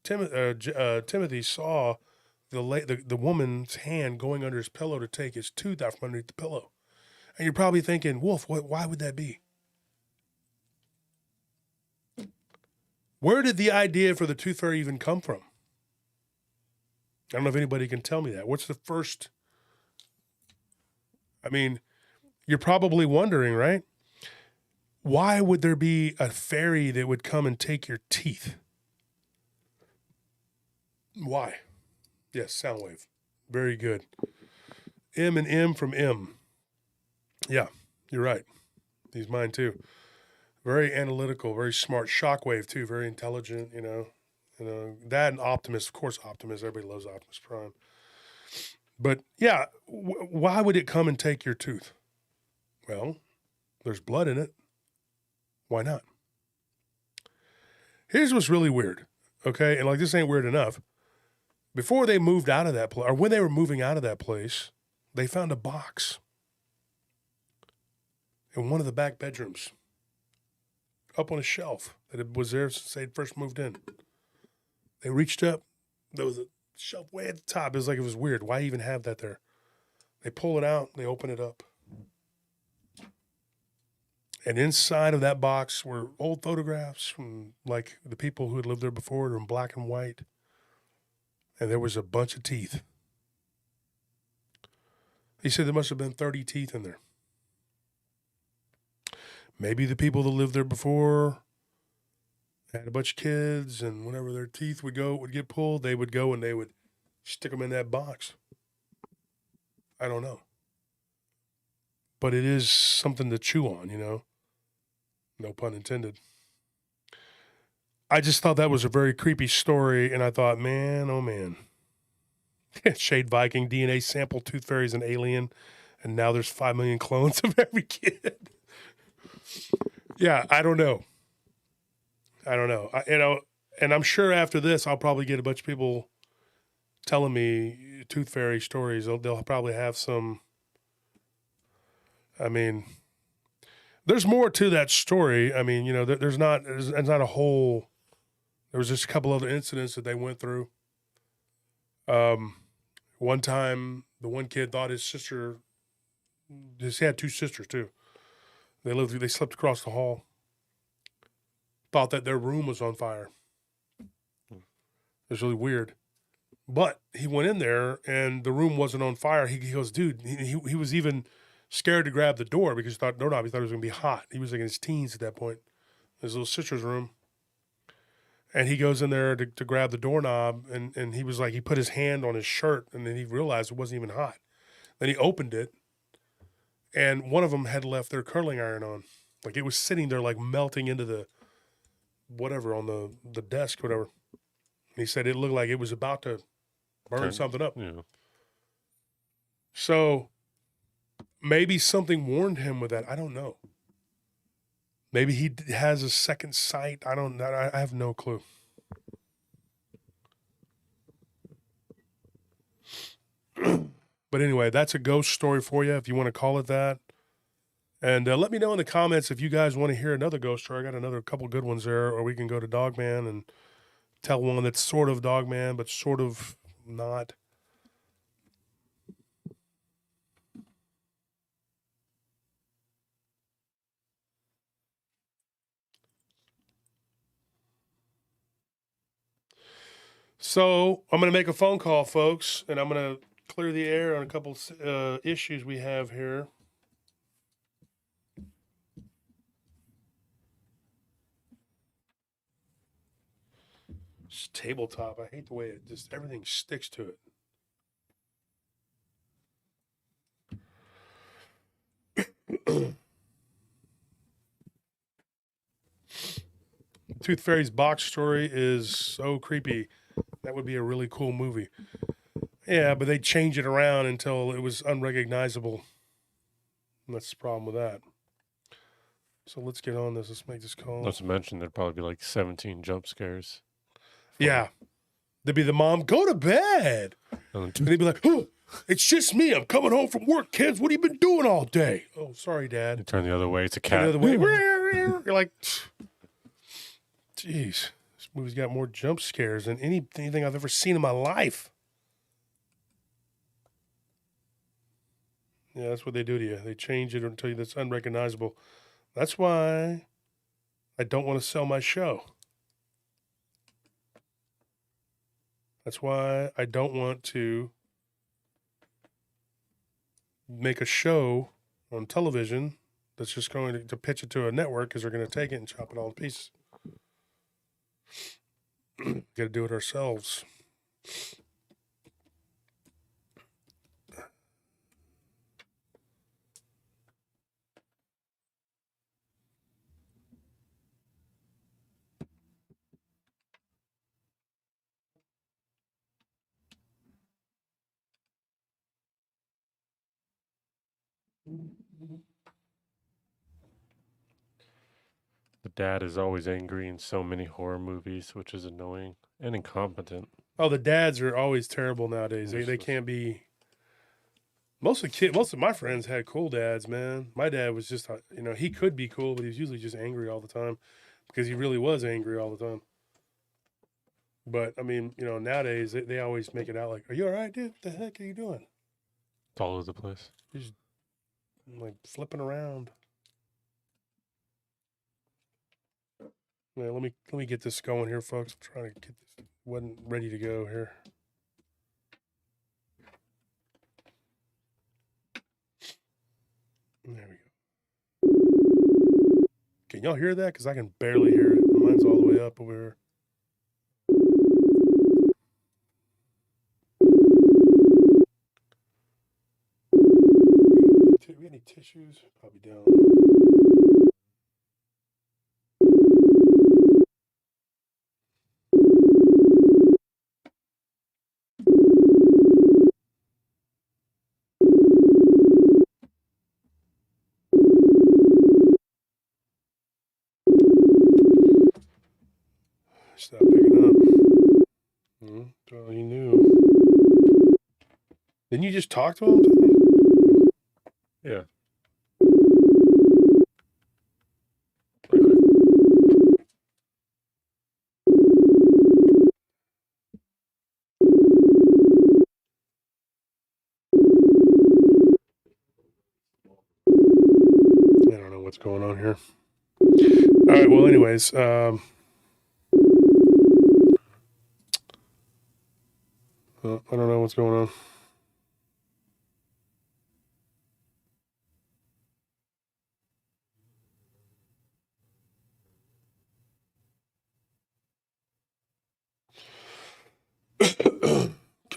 S1: Timothy saw the woman's hand going under his pillow to take his tooth out from underneath the pillow. And you're probably thinking, Wolf, why would that be? Where did the idea for the Tooth Fairy even come from? I don't know if anybody can tell me that. What's the first? I mean, you're probably wondering, right? Why would there be a fairy that would come and take your teeth? Why? Yes, sound wave. Very good. M and M from M. Yeah, you're right. He's mine too. Very analytical, very smart. Shockwave too, very intelligent, that and Optimus, of course, Optimus. Everybody loves Optimus Prime. But yeah, why would it come and take your tooth? Well, there's blood in it. Why not? Here's what's really weird, okay? And this ain't weird enough. Before they moved out of that place, or when they were moving out of that place, they found a box in one of the back bedrooms, up on a shelf that it was there since they first moved in. They reached up. There was a shelf way at the top. It was like it was weird. Why even have that there? They pull it out. They open it up. And inside of that box were old photographs from the people who had lived there before. They were in black and white. And there was a bunch of teeth. He said there must have been 30 teeth in there. Maybe the people that lived there before had a bunch of kids, and whenever their teeth would get pulled, they would go and they would stick them in that box. I don't know. But it is something to chew on, No pun intended. I just thought that was a very creepy story, and I thought, man, oh man. Shade Viking, DNA sample, Tooth Fairy's an alien, and now there's 5 million clones of every kid. Yeah, I don't know. And I'm sure after this, I'll probably get a bunch of people telling me tooth fairy stories. They'll probably have some. I mean, there's more to that story. I mean, you know, there's not a whole. There was just a couple other incidents that they went through. One time, the one kid thought his sister. He had two sisters too. They slept across the hall. Thought that their room was on fire. It was really weird. But he went in there and the room wasn't on fire. He goes, dude, he was even scared to grab the door because he thought it was going to be hot. He was like in his teens at that point. His little sister's room. And he goes in there to grab the doorknob and he was like, he put his hand on his shirt and then he realized it wasn't even hot. Then he opened it and one of them had left their curling iron on. Like it was sitting there like melting into the whatever on the desk, whatever. And he said it looked like it was about to burn something up.
S2: Yeah.
S1: So maybe something warned him with that. I don't know. Maybe he has a second sight. I have no clue. But anyway, that's a ghost story for you, if you want to call it that. And let me know in the comments if you guys want to hear another ghost story. I got another couple good ones there, or we can go to Dogman and tell one that's sort of Dogman, but sort of not. So I'm going to make a phone call, folks, and I'm going to clear the air on a couple issues we have here. It's tabletop. I hate the way it just everything sticks to it. Tooth Fairy's box story is so creepy. That would be a really cool movie. Yeah, but they change it around until it was unrecognizable. And that's the problem with that. So let's get on this. Let's make this call.
S2: Not to mention there'd probably be like 17 jump scares.
S1: Yeah. There'd be the mom, go to bed. And they'd be like, oh, it's just me. I'm coming home from work, kids. What have you been doing all day? Oh, sorry, Dad.
S2: You turn the other way. It's a cat.
S1: Turn the other way. You're like, jeez, this movie's got more jump scares than anything I've ever seen in my life. Yeah, that's what they do to you. They change it until it's unrecognizable. That's why I don't want to sell my show. That's why I don't want to make a show on television that's just going to pitch it to a network because they're going to take it and chop it all to pieces. Got to do it ourselves.
S2: The dad is always angry in so many horror movies, which is annoying and incompetent.
S1: Oh, the dads are always terrible nowadays. They can't be. Most of my friends had cool dads, man. My dad was just, he could be cool, but he was usually just angry all the time because he really was angry all the time. But I mean, nowadays they always make it out like, "Are you all right, dude? What the heck are you doing?"
S2: It's all over the place.
S1: You're just like flipping around. Yeah, let me get this going here, folks. I'm trying to get this. Wasn't ready to go here. There we go. Can y'all hear that? Because I can barely hear it. Mine's all the way up over here. We got any tissues? Probably down. Stop picking up. That's all you knew. Didn't you just talk to him?
S2: Yeah.
S1: I don't know what's going on here. All right. Well, anyways, I don't know what's going on.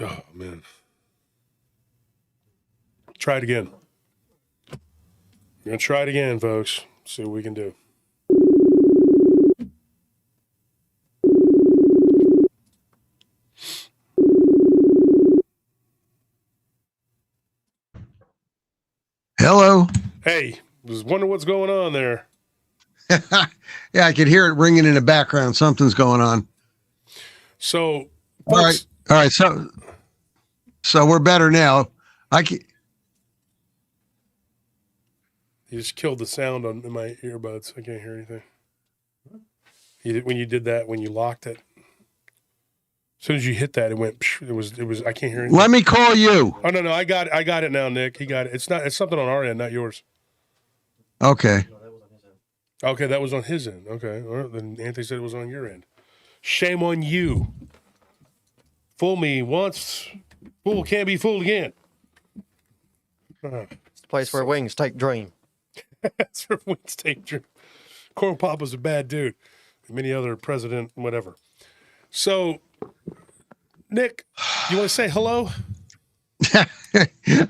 S1: Oh, man. Try it again. We're going to try it again, folks. See what we can do.
S4: Hello.
S1: Hey, was wondering what's going on there.
S4: Yeah, I could hear it ringing in the background. Something's going on.
S1: So,
S4: All right. So we're better now.
S1: You just killed the sound in my earbuds. I can't hear anything. When you did that, when you locked it, as soon as you hit that, it went. It was. I can't hear anything.
S4: Let me call you.
S1: Oh no, I got it now, Nick. He got it. It's something on our end, not yours.
S4: Okay.
S1: Okay, that was on his end. Okay, all right, then Anthony said it was on your end. Shame on you. Fool me once, fool can't be fooled again.
S3: It's the place where wings take dream.
S1: That's where wings take dream. Corn Pop was a bad dude. Many other president, whatever. So, Nick, you want to say hello?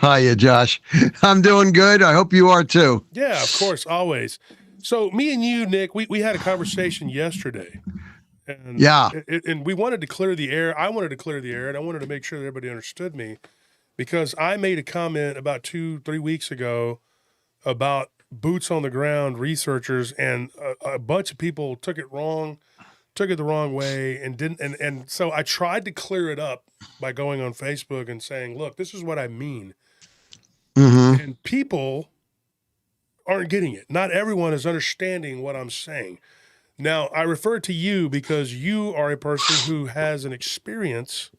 S4: Hiya, Josh. I'm doing good. I hope you are too.
S1: Yeah, of course, always. So, me and you, Nick, we had a conversation yesterday. And,
S4: Yeah.
S1: And we wanted to clear the air. I wanted to clear the air, and I wanted to make sure that everybody understood me because I made a comment about 2-3 weeks ago about boots on the ground researchers, and a bunch of people took it the wrong way, and didn't. And so I tried to clear it up by going on Facebook and saying, look, this is what I mean.
S4: Mm-hmm.
S1: And people aren't getting it. Not everyone is understanding what I'm saying. Now, I refer to you because you are a person who has an experience,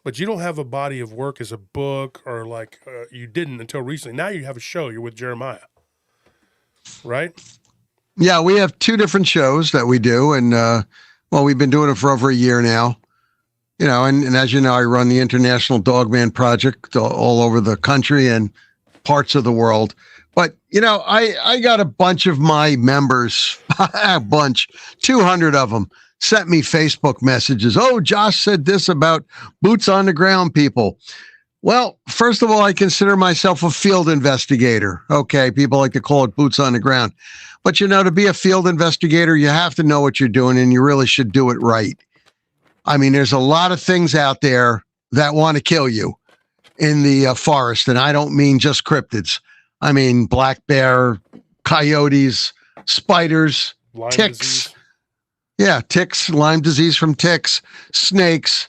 S1: but you don't have a body of work as a book or like you didn't until recently. Now you have a show. You're with Jeremiah, right?
S4: Yeah, we have 2 different shows that we do. And, we've been doing it for over a year now. You know, and as you know, I run the International Dogman Project all over the country and parts of the world. But, you know, I got a bunch of my members, 200 of them, sent me Facebook messages. Oh, Josh said this about boots on the ground people. Well, first of all, I consider myself a field investigator. Okay, people like to call it boots on the ground. But, you know, to be a field investigator, you have to know what you're doing, and you really should do it right. I mean, there's a lot of things out there that want to kill you in the forest, and I don't mean just cryptids. I mean, black bear, coyotes, spiders,
S1: Lyme
S4: ticks.
S1: disease.
S4: Yeah, ticks, Lyme disease from ticks, snakes,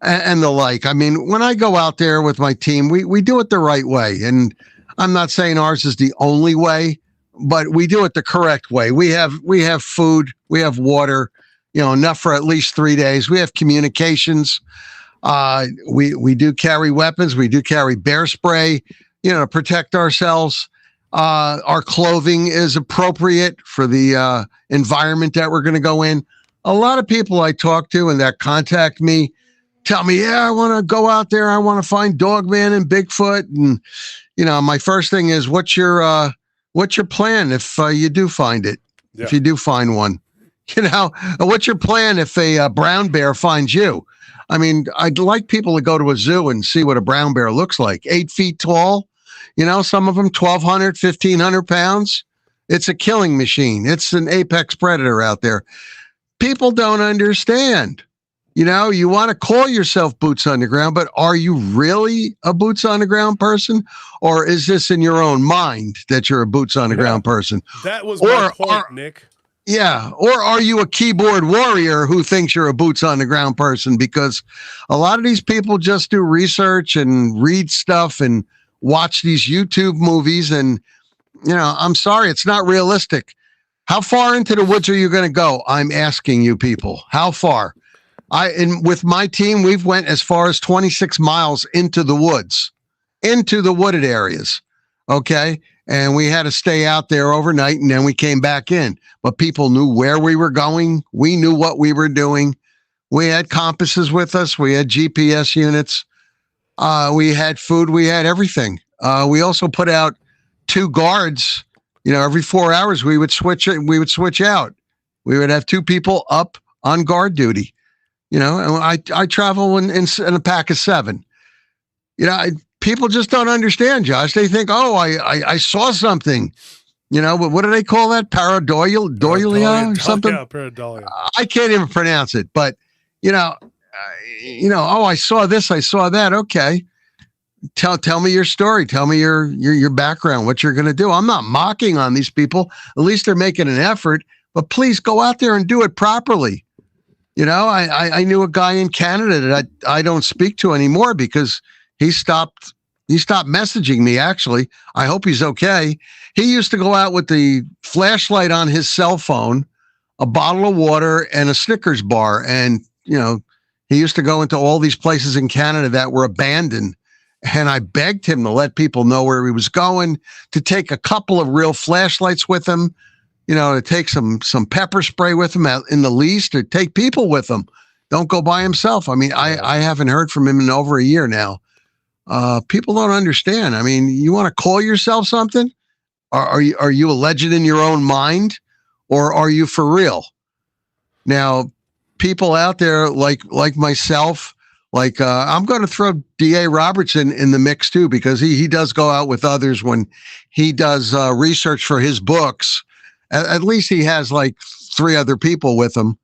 S4: and the like. I mean, when I go out there with my team, we do it the right way. And I'm not saying ours is the only way, but we do it the correct way. We have food, we have water, you know, enough for at least 3 days. We have communications. We do carry weapons. We do carry bear spray, you know, to protect ourselves. Our clothing is appropriate for the environment that we're going to go in. A lot of people I talk to and that contact me tell me, yeah, I want to go out there. I want to find Dogman and Bigfoot. And, you know, my first thing is, what's your plan if you do find it?
S1: Yeah.
S4: If you do find one, you know, what's your plan if a brown bear finds you? I mean, I'd like people to go to a zoo and see what a brown bear looks like. 8 feet tall, you know, some of them 1,200, 1,500 pounds. It's a killing machine. It's an apex predator out there. People don't understand. You know, you want to call yourself boots on the ground, but are you really a boots on the ground person? Or is this in your own mind that you're a boots on the ground person?
S1: That was my point, Nick.
S4: Yeah. Or are you a keyboard warrior who thinks you're a boots on the ground person? Because a lot of these people just do research and read stuff and watch these YouTube movies. And, I'm sorry, it's not realistic. How far into the woods are you going to go? I'm asking you people, how far? With my team, we've went as far as 26 miles into the woods, into the wooded areas. Okay. And we had to stay out there overnight and then we came back in. But people knew where we were going. We knew what we were doing. We had compasses with us. We had GPS units. We had food. We had everything. We also put out 2 guards. Every 4 hours we would switch it. We would switch out. We would have 2 people up on guard duty. And I travel in a pack of 7. People just don't understand, Josh. They think, oh, I saw something. But what do they call that? Pareidolia or something?
S1: Yeah, pareidolia.
S4: I can't even pronounce it. But oh, I saw this, I saw that. Okay, tell me your story. Tell me your background. What you're going to do. I'm not mocking on these people. At least they're making an effort. But please go out there and do it properly. I knew a guy in Canada that I don't speak to anymore because he stopped messaging me, actually. I hope he's okay. He used to go out with the flashlight on his cell phone, a bottle of water, and a Snickers bar. And, he used to go into all these places in Canada that were abandoned. And I begged him to let people know where he was going, to take a couple of real flashlights with him, to take some pepper spray with him in the least, or take people with him. Don't go by himself. I mean, I haven't heard from him in over a year now. People don't understand. I mean, you want to call yourself something? Are you a legend in your own mind, or are you for real? Now, people out there like myself, I'm going to throw D.A. Robertson in the mix too, because he does go out with others when he does research for his books. At least he has 3 other people with him,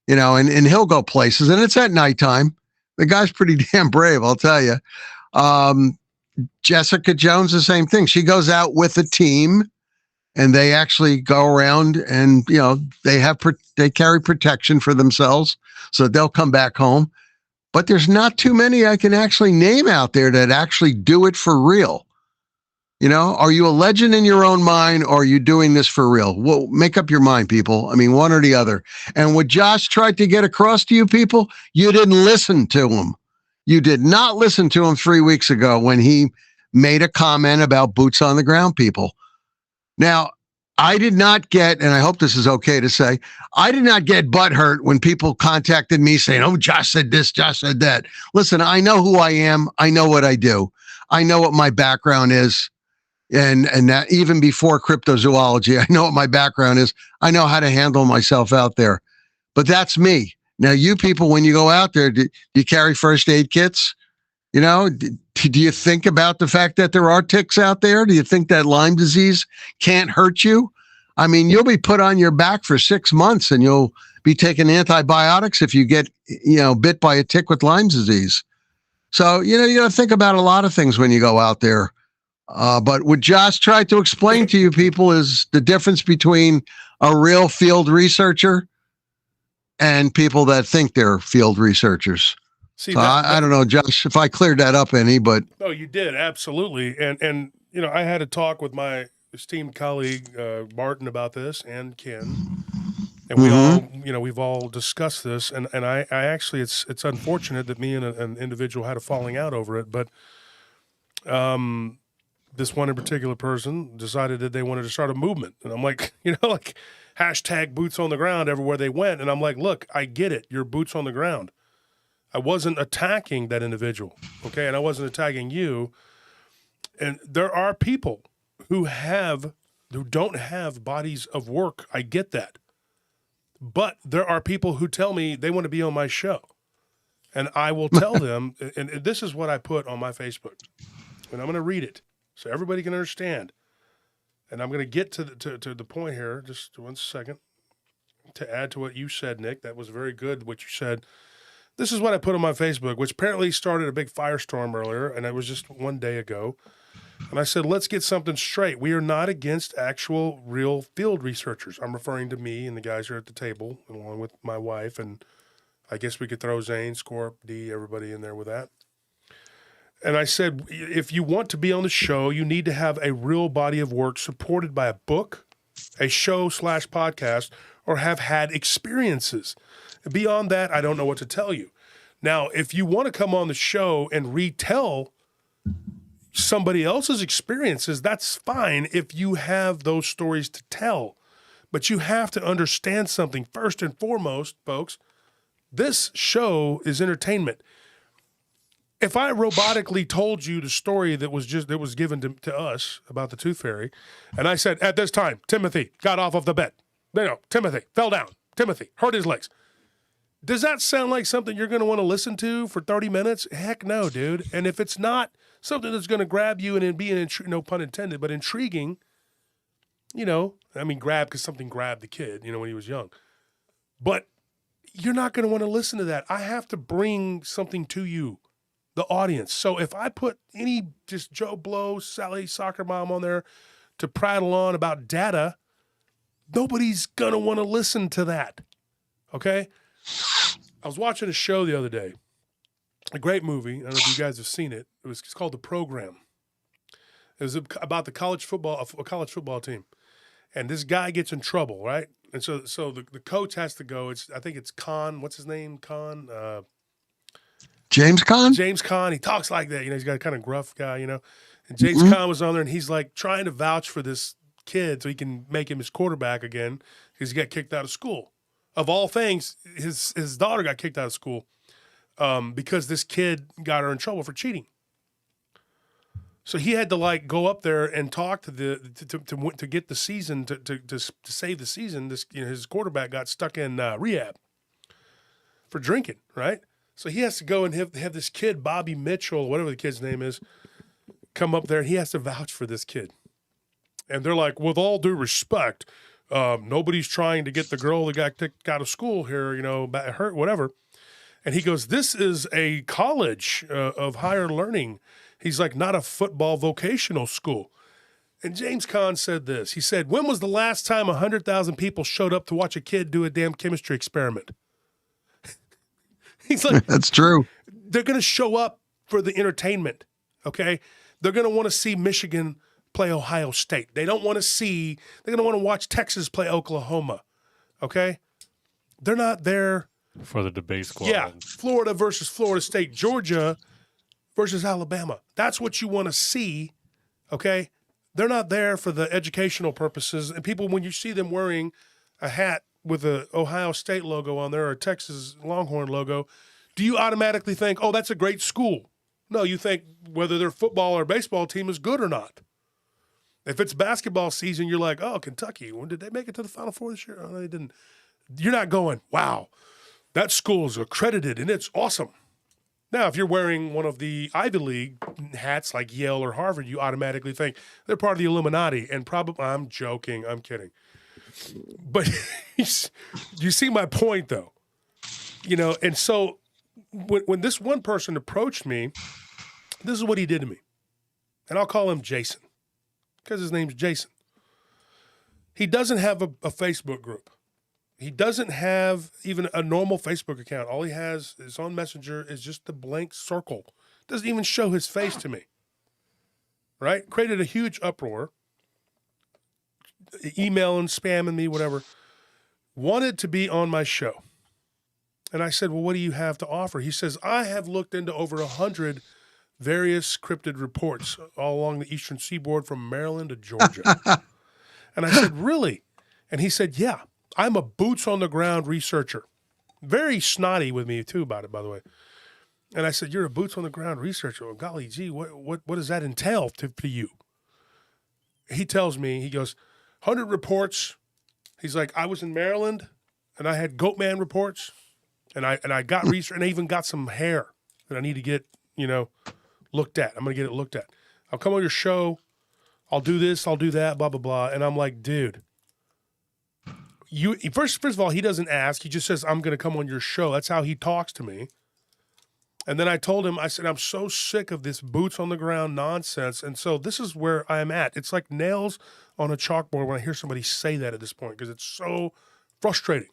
S4: and he'll go places, and it's at nighttime. The guy's pretty damn brave, I'll tell you. Jessica Jones, the same thing. She goes out with a team, and they actually go around, and they carry protection for themselves, so they'll come back home. But there's not too many I can actually name out there that actually do it for real. Are you a legend in your own mind, or are you doing this for real? Well, make up your mind, people. I mean, one or the other. And what Josh tried to get across to you people, you didn't listen to him. You did not listen to him 3 weeks ago when he made a comment about boots on the ground people. Now, I did not get, and I hope this is okay to say, I did not get butthurt when people contacted me saying, oh, Josh said this, Josh said that. Listen, I know who I am. I know what I do. I know what my background is. And that even before cryptozoology, I know what my background is. I know how to handle myself out there. But that's me. Now, you people, when you go out there, do you carry first aid kits? Do you think about the fact that there are ticks out there? Do you think that Lyme disease can't hurt you? I mean, you'll be put on your back for 6 months and you'll be taking antibiotics if you get, bit by a tick with Lyme disease. So, you got to think about a lot of things when you go out there. But what Josh tried to explain to you people is the difference between a real field researcher and people that think they're field researchers.
S1: See,
S4: so I don't know, Josh, if I cleared that up any, but
S1: no, you did absolutely. And I had a talk with my esteemed colleague Martin about this, and Ken, and we all, we've all discussed this. And I actually, it's unfortunate that me and an individual had a falling out over it, but this one in particular person decided that they wanted to start a movement, and I'm like, hashtag boots on the ground everywhere they went. And I'm like, look, I get it. You're boots on the ground. I wasn't attacking that individual, okay? And I wasn't attacking you. And there are people who don't have bodies of work. I get that. But there are people who tell me they want to be on my show. And I will tell them, and this is what I put on my Facebook. And I'm going to read it so everybody can understand. And I'm going to get to the point here, just 1 second, to add to what you said, Nick. That was very good, what you said. This is what I put on my Facebook, which apparently started a big firestorm earlier, and it was just 1 day ago. And I said, let's get something straight. We are not against actual real field researchers. I'm referring to me and the guys here at the table, along with my wife. And I guess we could throw Zane, Scorp, D, everybody in there with that. And I said, if you want to be on the show, you need to have a real body of work supported by a book, a show/podcast, or have had experiences. Beyond that, I don't know what to tell you. Now, if you want to come on the show and retell somebody else's experiences, that's fine if you have those stories to tell. But you have to understand something first and foremost, folks. This show is entertainment. If I robotically told you the story that was given to us about the Tooth Fairy, and I said, at this time, Timothy got off of the bed. No, Timothy fell down. Timothy hurt his legs. Does that sound like something you're going to want to listen to for 30 minutes? Heck no, dude. And if it's not something that's going to grab you and be, no pun intended, but intriguing, grab because something grabbed the kid, when he was young. But you're not going to want to listen to that. I have to bring something to you, the audience. So if I put any just Joe Blow, Sally Soccer Mom on there to prattle on about data, nobody's going to want to listen to that. Okay? I was watching a show the other day, a great movie. I don't know if you guys have seen it. It's called The Program. It was about a college football team. And this guy gets in trouble, right? And so the coach has to go. I think it's Khan. What's his name? Khan?
S4: James Caan?
S1: James Caan. He talks like that. He's got a kind of gruff guy, And James Caan was on there, and he's like trying to vouch for this kid so he can make him his quarterback again because he got kicked out of school. Of all things, his daughter got kicked out of school because this kid got her in trouble for cheating. So he had to go up there and talk to to get the season to save the season. His quarterback got stuck in rehab for drinking, right? So he has to go and have this kid, Bobby Mitchell, whatever the kid's name is, come up there, and he has to vouch for this kid. And they're like, with all due respect, nobody's trying to get the girl that got kicked out of school here, hurt, whatever. And he goes, this is a college of higher learning. He's like, not a football vocational school. And James Caan said this. He said, when was the last time 100,000 people showed up to watch a kid do a damn chemistry experiment? He's like,
S4: that's true.
S1: They're going to show up for the entertainment, okay? They're going to want to see Michigan play Ohio State. They're going to want to watch Texas play Oklahoma, okay? They're not there
S2: for the debate squad.
S1: Yeah, Florida versus Florida State, Georgia versus Alabama. That's what you want to see, okay? They're not there for the educational purposes. And people, when you see them wearing a hat with a Ohio State logo on there or a Texas Longhorn logo, do you automatically think, oh, that's a great school? No, you think whether their football or baseball team is good or not. If it's basketball season, you're like, oh, Kentucky, when did they make it to the Final Four this year? Oh, they didn't. You're not going, wow, that school is accredited and it's awesome. Now, if you're wearing one of the Ivy League hats like Yale or Harvard, you automatically think they're part of the Illuminati. And probably, I'm joking, I'm kidding. But you see my point, though. And so when this one person approached me, this is what he did to me. And I'll call him Jason because his name's Jason. He doesn't have a Facebook group. He doesn't have even a normal Facebook account. All he has is on Messenger is just a blank circle. Doesn't even show his face to me. Right? Created a huge uproar. Emailing, spamming me, whatever. Wanted to be on my show. And I said, well, what do you have to offer? He says, I have looked into over 100 various scripted reports all along the eastern seaboard from Maryland to Georgia. And I said, really? And he said, yeah, I'm a boots-on-the-ground researcher. Very snotty with me, too, about it, by the way. And I said, you're a boots-on-the-ground researcher. Well, golly gee, what does that entail to you? He tells me, he goes, 100 reports. He's like, I was in Maryland, and I had Goatman reports, and I got research, and I even got some hair that I need to get, looked at. I'm going to get it looked at. I'll come on your show. I'll do this. I'll do that, blah, blah, blah. And I'm like, dude, first of all, he doesn't ask. He just says, I'm going to come on your show. That's how he talks to me. And then I told him, I said, I'm so sick of this boots on the ground nonsense. And so this is where I'm at. It's like nails on a chalkboard when I hear somebody say that at this point, because it's so frustrating.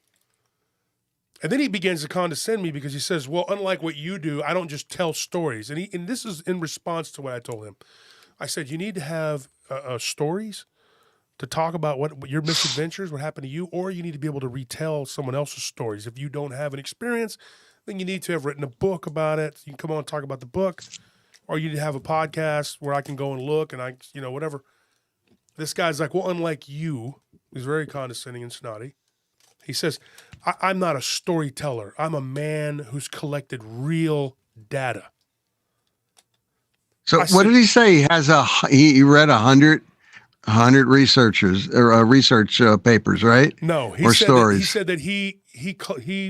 S1: And then he begins to condescend me because he says, well, unlike what you do, I don't just tell stories. And this is in response to what I told him. I said, you need to have stories to talk about what your misadventures, what happened to you, or you need to be able to retell someone else's stories. If you don't have an experience, then you need to have written a book about it. You can come on and talk about the book, or you need to have a podcast where I can go and look and whatever. This guy's like, well, unlike you, he's very condescending and snotty. He says, I'm not a storyteller. I'm a man who's collected real data.
S4: So what did he say? He has he read 100 researchers or research papers, right?
S1: No,
S4: or stories.
S1: He said that he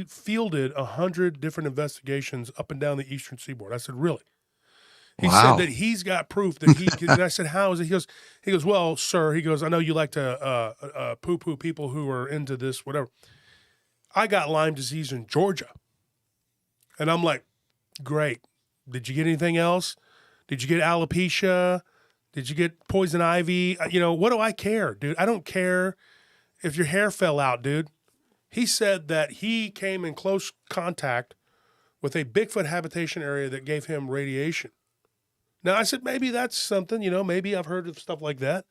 S1: fielded 100 different investigations up and down the Eastern Seaboard. I said, really? He said that he's got proof that he can. And I said, how is it? He goes, well, sir, he goes, I know you like to poo-poo people who are into this, whatever. I got Lyme disease in Georgia. And I'm like, great. Did you get anything else? Did you get alopecia? Did you get poison ivy? What do I care, dude? I don't care if your hair fell out, dude. He said that he came in close contact with a Bigfoot habitation area that gave him radiation. Now, I said, maybe that's something, maybe I've heard of stuff like that.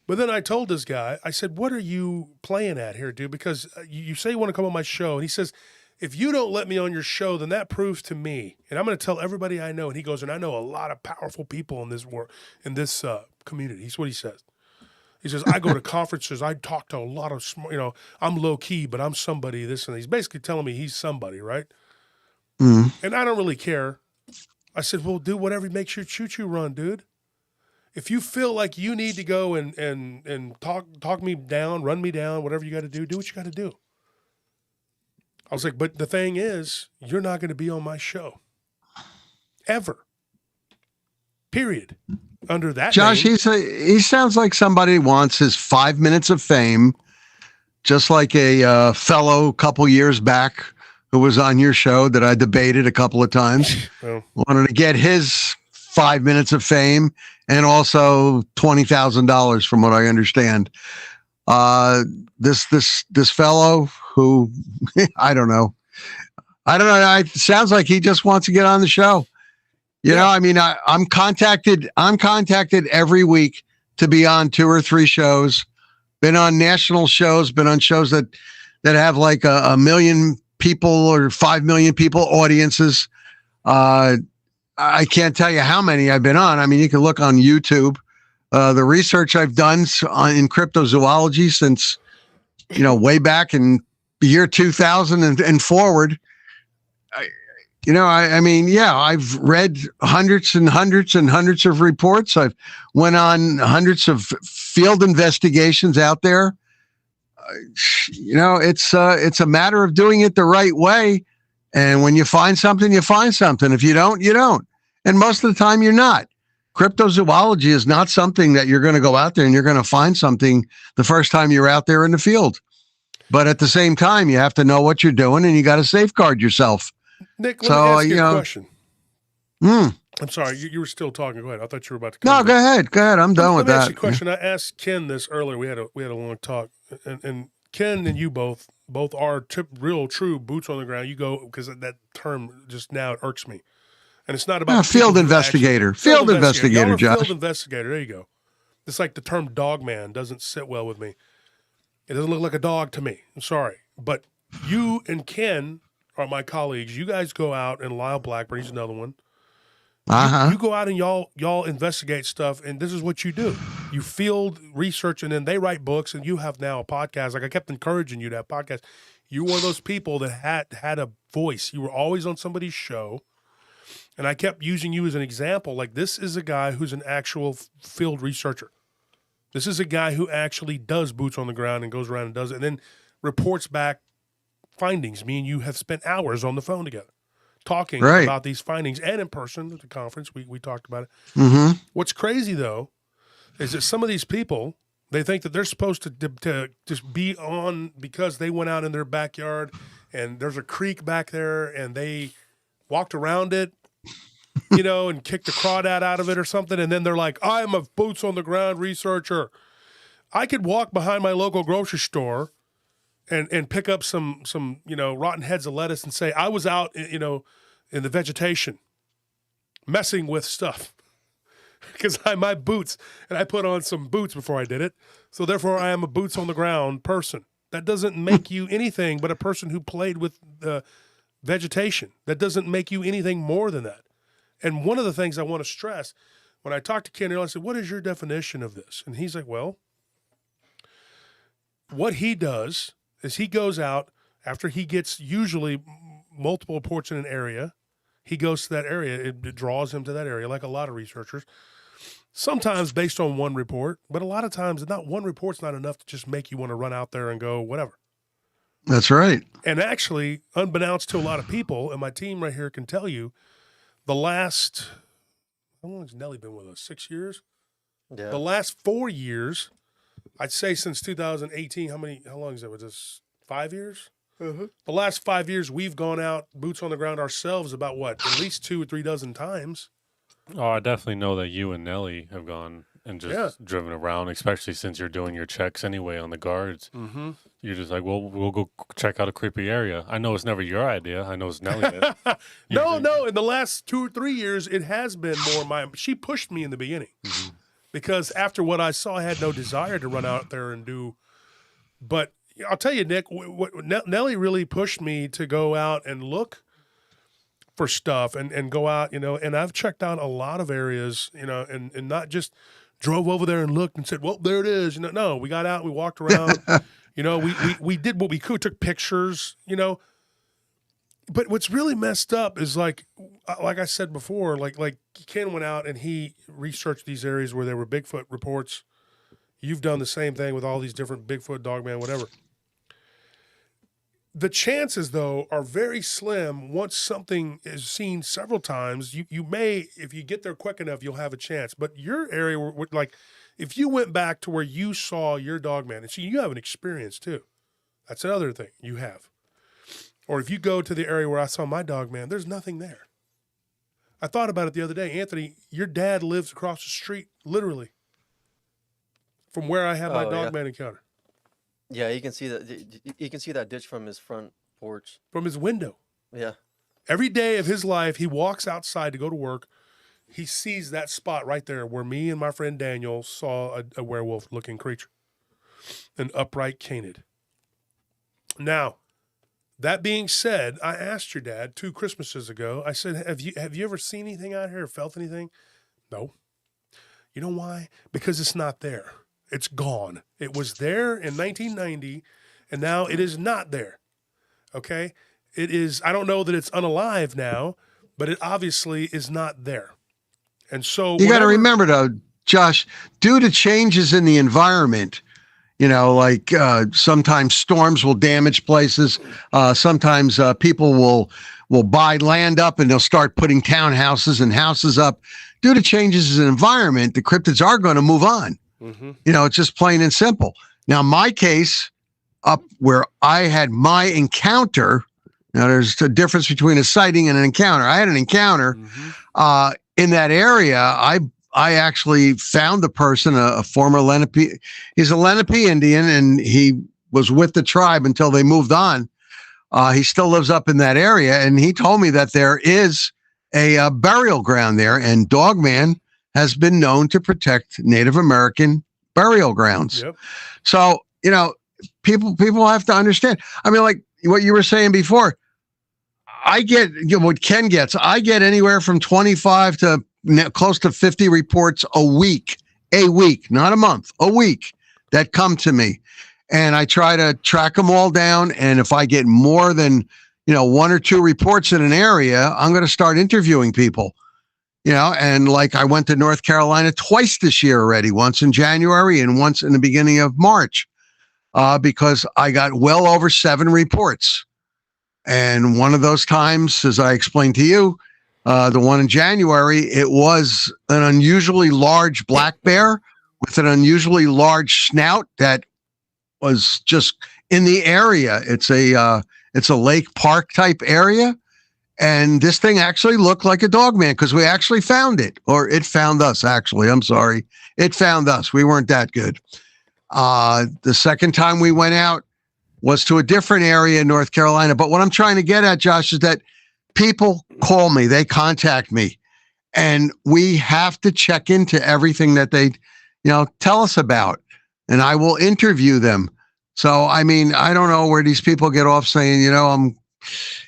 S1: But then I told this guy, I said, what are you playing at here, dude? Because you say you want to come on my show. And he says, if you don't let me on your show, then that proves to me, and I'm going to tell everybody I know. And he goes, and I know a lot of powerful people in this world, in this community. He's what he says. He says, I go to conferences. I talk to a lot of smart, I'm low key, but I'm somebody, this and that. He's basically telling me he's somebody, right? Mm. And I don't really care. I said, well, do whatever makes your choo-choo run, dude. If you feel like you need to go and talk me down, run me down, whatever you got to do what you got to do. I was like, but the thing is, you're not going to be on my show. Ever. Period. Under that
S4: Josh,
S1: name.
S4: he sounds like somebody wants his 5 minutes of fame, just like a fellow couple years back who was on your show that I debated a couple of times. Well, wanted to get his 5 minutes of fame and also $20,000 from what I understand. This fellow who I don't know. It sounds like he just wants to get on the show. You know, I mean, I'm contacted every week to be on 2 or 3 shows, been on national shows, been on shows that have like a million people or 5 million people audiences. I can't tell you how many I've been on. I mean, you can look on YouTube. The research I've done in cryptozoology since, way back in the year 2000 and forward. I've read hundreds and hundreds and hundreds of reports. I've went on hundreds of field investigations out there. It's a matter of doing it the right way. And when you find something, you find something. If you don't, you don't. And most of the time you're not. Cryptozoology is not something that you're going to go out there and you're going to find something the first time you're out there in the field. But at the same time, you have to know what you're doing and you got to safeguard yourself.
S1: Nick, let me ask you a question. I'm sorry, you were still talking. Go ahead. I thought you were about to come.
S4: No, go ahead. I'm done with that.
S1: Let me ask you a question. I asked Ken this earlier. We had a long talk, and Ken and you both are real true boots on the ground. You go, because that term just now it irks me, and it's not about
S4: field investigator. Field investigator, Josh.
S1: Field investigator. There you go. It's like the term Dogman doesn't sit well with me. It doesn't look like a dog to me. I'm sorry, but you and Ken are my colleagues. You guys go out, and Lyle Blackburn, he's another one. You go out and y'all investigate stuff, and this is what you do. You field research, and then they write books, and you have now a podcast. Like I kept encouraging you to have podcasts. You're one of those people that had a voice. You were always on somebody's show, and I kept using you as an example. Like this is a guy who's an actual field researcher. This is a guy who actually does boots on the ground and goes around and does it, and then reports back findings. Me and you have spent hours on the phone together talking about these findings, and in person at the conference, we talked about it. Mm-hmm. What's crazy, though, is that some of these people, they think that they're supposed to just be on because they went out in their backyard and there's a creek back there and they walked around it, you know, and kicked the crawdad out of it or something. And then they're like, I'm a boots on the ground researcher. I could walk behind my local grocery store and pick up some, you know, rotten heads of lettuce and say, I was out, you know, in the vegetation messing with stuff because I my boots and I put on some boots before I did it. So therefore I am a boots on the ground person. That doesn't make you anything but a person who played with the vegetation. That doesn't make you anything more than that. And one of the things I want to stress when I talked to Ken, I said, what is your definition of this? And he's like, well, what he does is he goes out after he gets usually multiple reports in an area. He goes to that area. It draws him to that area, like a lot of researchers. Sometimes based on one report, but a lot of times not one report's not enough to just make you want to run out there and go whatever.
S4: That's right.
S1: And actually, unbeknownst to a lot of people, and my team right here can tell you, the last, how long has Nelly been with us? 6 years?
S3: Yeah.
S1: The last 4 years, I'd say since 2018, how long is that with us? 5 years?
S3: Mm-hmm.
S1: The last 5 years, we've gone out, boots on the ground ourselves about what? At least 2 or 3 dozen times.
S2: Oh, I definitely know that you and Nelly have gone and just driven around, especially since you're doing your checks anyway on the guards.
S1: Mm-hmm.
S2: You're just like, well, we'll go check out a creepy area. I know it's never your idea. I know it's Nelly's.
S1: No. In the last 2 or 3 years, it has been more she pushed me in the beginning.
S2: Mm-hmm.
S1: Because after what I saw, I had no desire to run out there and do. But I'll tell you, Nick, Nelly really pushed me to go out and look for stuff and go out, you know, and I've checked out a lot of areas, you know, and not just drove over there and looked and said, well, there it is. You know, no, we got out, we walked around, you know, we did what we could, took pictures, you know. But what's really messed up is like I said before, like Ken went out and he researched these areas where there were Bigfoot reports. You've done the same thing with all these different Bigfoot, Dogman, whatever. The chances, though, are very slim. Once something is seen several times, you may, if you get there quick enough, you'll have a chance. But your area, like, if you went back to where you saw your Dogman, and see, you have an experience too. That's another thing you have. Or if you go to the area where I saw my Dogman, there's nothing there. I thought about it the other day. Anthony, your dad lives across the street, literally, from where I had my Dogman encounter.
S3: Yeah, you can see that. You can see that ditch from his front porch.
S1: From his window.
S3: Yeah.
S1: Every day of his life, he walks outside to go to work. He sees that spot right there where me and my friend Daniel saw a werewolf-looking creature, an upright canid. Now, that being said, I asked your dad 2 Christmases ago. I said, "Have you ever seen anything out here or felt anything?" No. You know why? Because it's not there. It's gone. It was there in 1990, and now it is not there. Okay? It is, I don't know that it's unalive now, but it obviously is not there. And so
S4: you got to remember, though, Josh, due to changes in the environment, you know, like sometimes storms will damage places. Sometimes people will buy land up and they'll start putting townhouses and houses up. Due to changes in environment, the cryptids are going to move on.
S1: Mm-hmm.
S4: You know, it's just plain and simple. Now, my case, up where I had my encounter, now there's a difference between a sighting and an encounter. I had an encounter in that area. I actually found the person, a former Lenape. He's a Lenape Indian, and he was with the tribe until they moved on. He still lives up in that area, and he told me that there is a burial ground there, and Dogman has been known to protect Native American burial grounds.
S1: Yep.
S4: So, you know, people have to understand. I mean, like what you were saying before, I get, you know, what Ken gets. I get anywhere from 25 to close to 50 reports a week, not a month, a week, that come to me. And I try to track them all down. And if I get more than, you know, 1 or 2 reports in an area, I'm going to start interviewing people. You know, and like I went to North Carolina twice this year already, once in January and once in the beginning of March, because I got well over 7 reports. And one of those times, as I explained to you, the one in January, it was an unusually large black bear with an unusually large snout that was just in the area. It's a lake park type area. And this thing actually looked like a Dogman because we actually found it, or it found us, actually. I'm sorry. It found us. We weren't that good. The second time we went out was to a different area in North Carolina. But what I'm trying to get at, Josh, is that people call me, they contact me, and we have to check into everything that they, tell us about, and I will interview them. So, I mean, I don't know where these people get off saying, I'm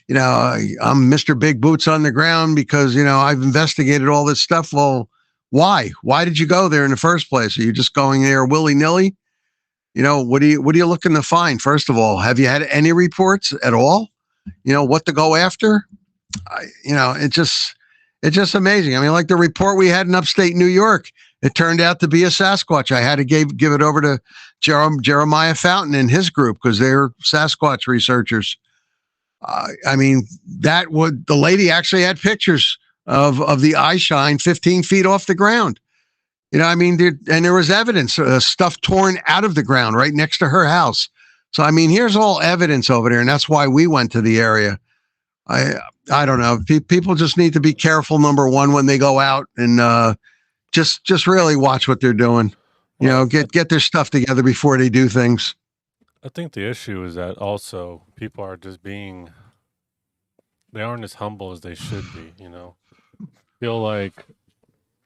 S4: Mr. Big Boots on the ground because, I've investigated all this stuff. Well, why? Why did you go there in the first place? Are you just going there willy-nilly? What are you looking to find? First of all, have you had any reports at all? What to go after? It's just amazing. I mean, like the report we had in upstate New York, it turned out to be a Sasquatch. I had to give it over to Jeremiah Fountain and his group because they're Sasquatch researchers. I mean, the lady actually had pictures of the eye shine 15 feet off the ground. There was evidence, stuff torn out of the ground right next to her house. So, I mean, here's all evidence over there, and that's why we went to the area. I don't know. People just need to be careful, number one, when they go out, and just really watch what they're doing. Get their stuff together before they do things.
S2: I think the issue is that also people are just they aren't as humble as they should be, Feel like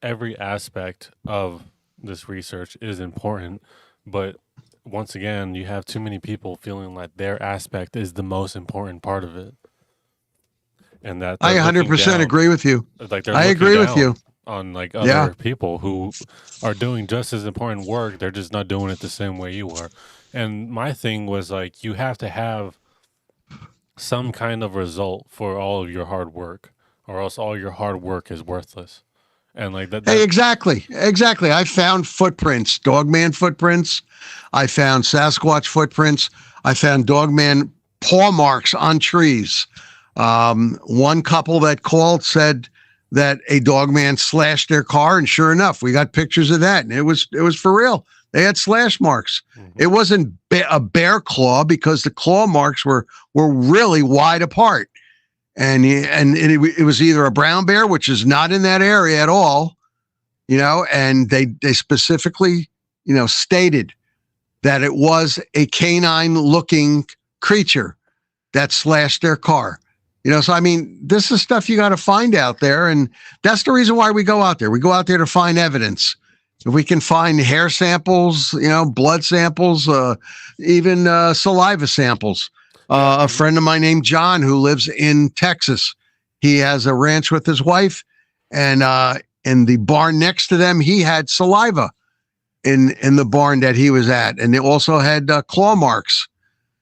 S2: every aspect of this research is important, but once again, you have too many people feeling like their aspect is the most important part of it. And that
S4: I 100% agree with you.
S2: Like
S4: I agree with you
S2: on like other people who are doing just as important work. They're just not doing it the same way you are. And my thing was like, you have to have some kind of result for all of your hard work, or else all your hard work is worthless. And like that.
S4: Hey, exactly. I found footprints, Dogman footprints. I found Sasquatch footprints. I found Dogman paw marks on trees. One couple that called said that a Dogman slashed their car, and sure enough, we got pictures of that, and it was for real. They had slash marks. Mm-hmm. It wasn't a bear claw because the claw marks were really wide apart. And it was either a brown bear, which is not in that area at all, and they specifically, stated that it was a canine looking creature that slashed their car. So I mean, this is stuff you got to find out there. And that's the reason why we go out there. We go out there to find evidence. If we can find hair samples, blood samples, even saliva samples. A friend of mine named John, who lives in Texas, he has a ranch with his wife, and in the barn next to them, he had saliva in the barn that he was at, and they also had claw marks.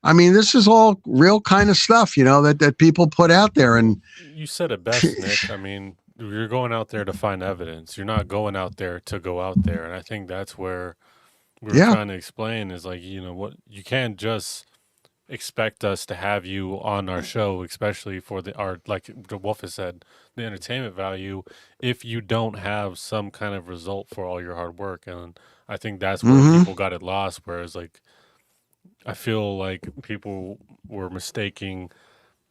S4: I mean, this is all real kind of stuff, that people put out there. And
S2: you said it best, Nick. I mean, you're going out there to find evidence. You're not going out there to go out there, and I think that's where we're trying to explain is like, what you can't just expect us to have you on our show, especially for like the Wolf has said, the entertainment value, if you don't have some kind of result for all your hard work. And I think that's where people got it lost. Whereas like, I feel like people were mistaking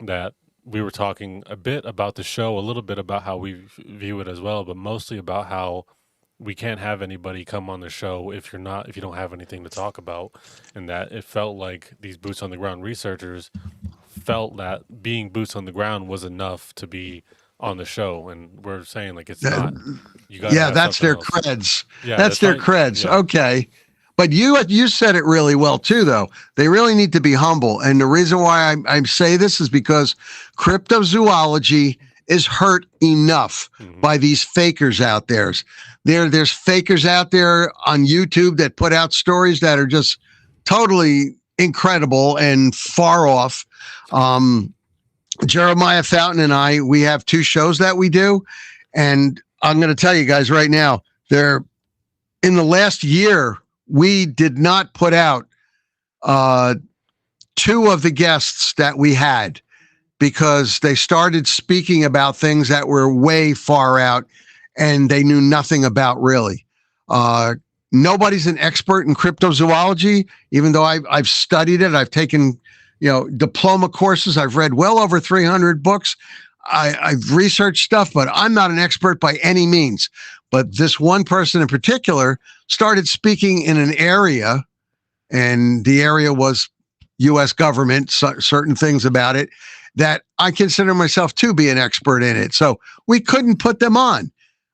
S2: that we were talking a bit about the show, a little bit about how we view it as well, but mostly about how we can't have anybody come on the show if you don't have anything to talk about. And that it felt like these boots on the ground researchers felt that being boots on the ground was enough to be on the show. And we're saying like, it's not. You gotta
S4: that's their
S2: else.
S4: creds.
S2: Yeah,
S4: that's their creds.
S2: Yeah.
S4: Okay. But you said it really well too, though. They really need to be humble. And the reason why I say this is because cryptozoology is hurt enough by these fakers out there. There's fakers out there on YouTube that put out stories that are just totally incredible and far off. Jeremiah Fountain and I, we have 2 shows that we do. And I'm going to tell you guys right now, in the last year, we did not put out 2 of the guests that we had because they started speaking about things that were way far out and they knew nothing about really. Nobody's an expert in cryptozoology, even though I've studied it. I've taken, diploma courses. I've read well over 300 books. I've researched stuff, but I'm not an expert by any means. But this one person in particular started speaking in an area, and the area was U.S. government, certain things about it that I consider myself to be an expert in it. So we couldn't put them on.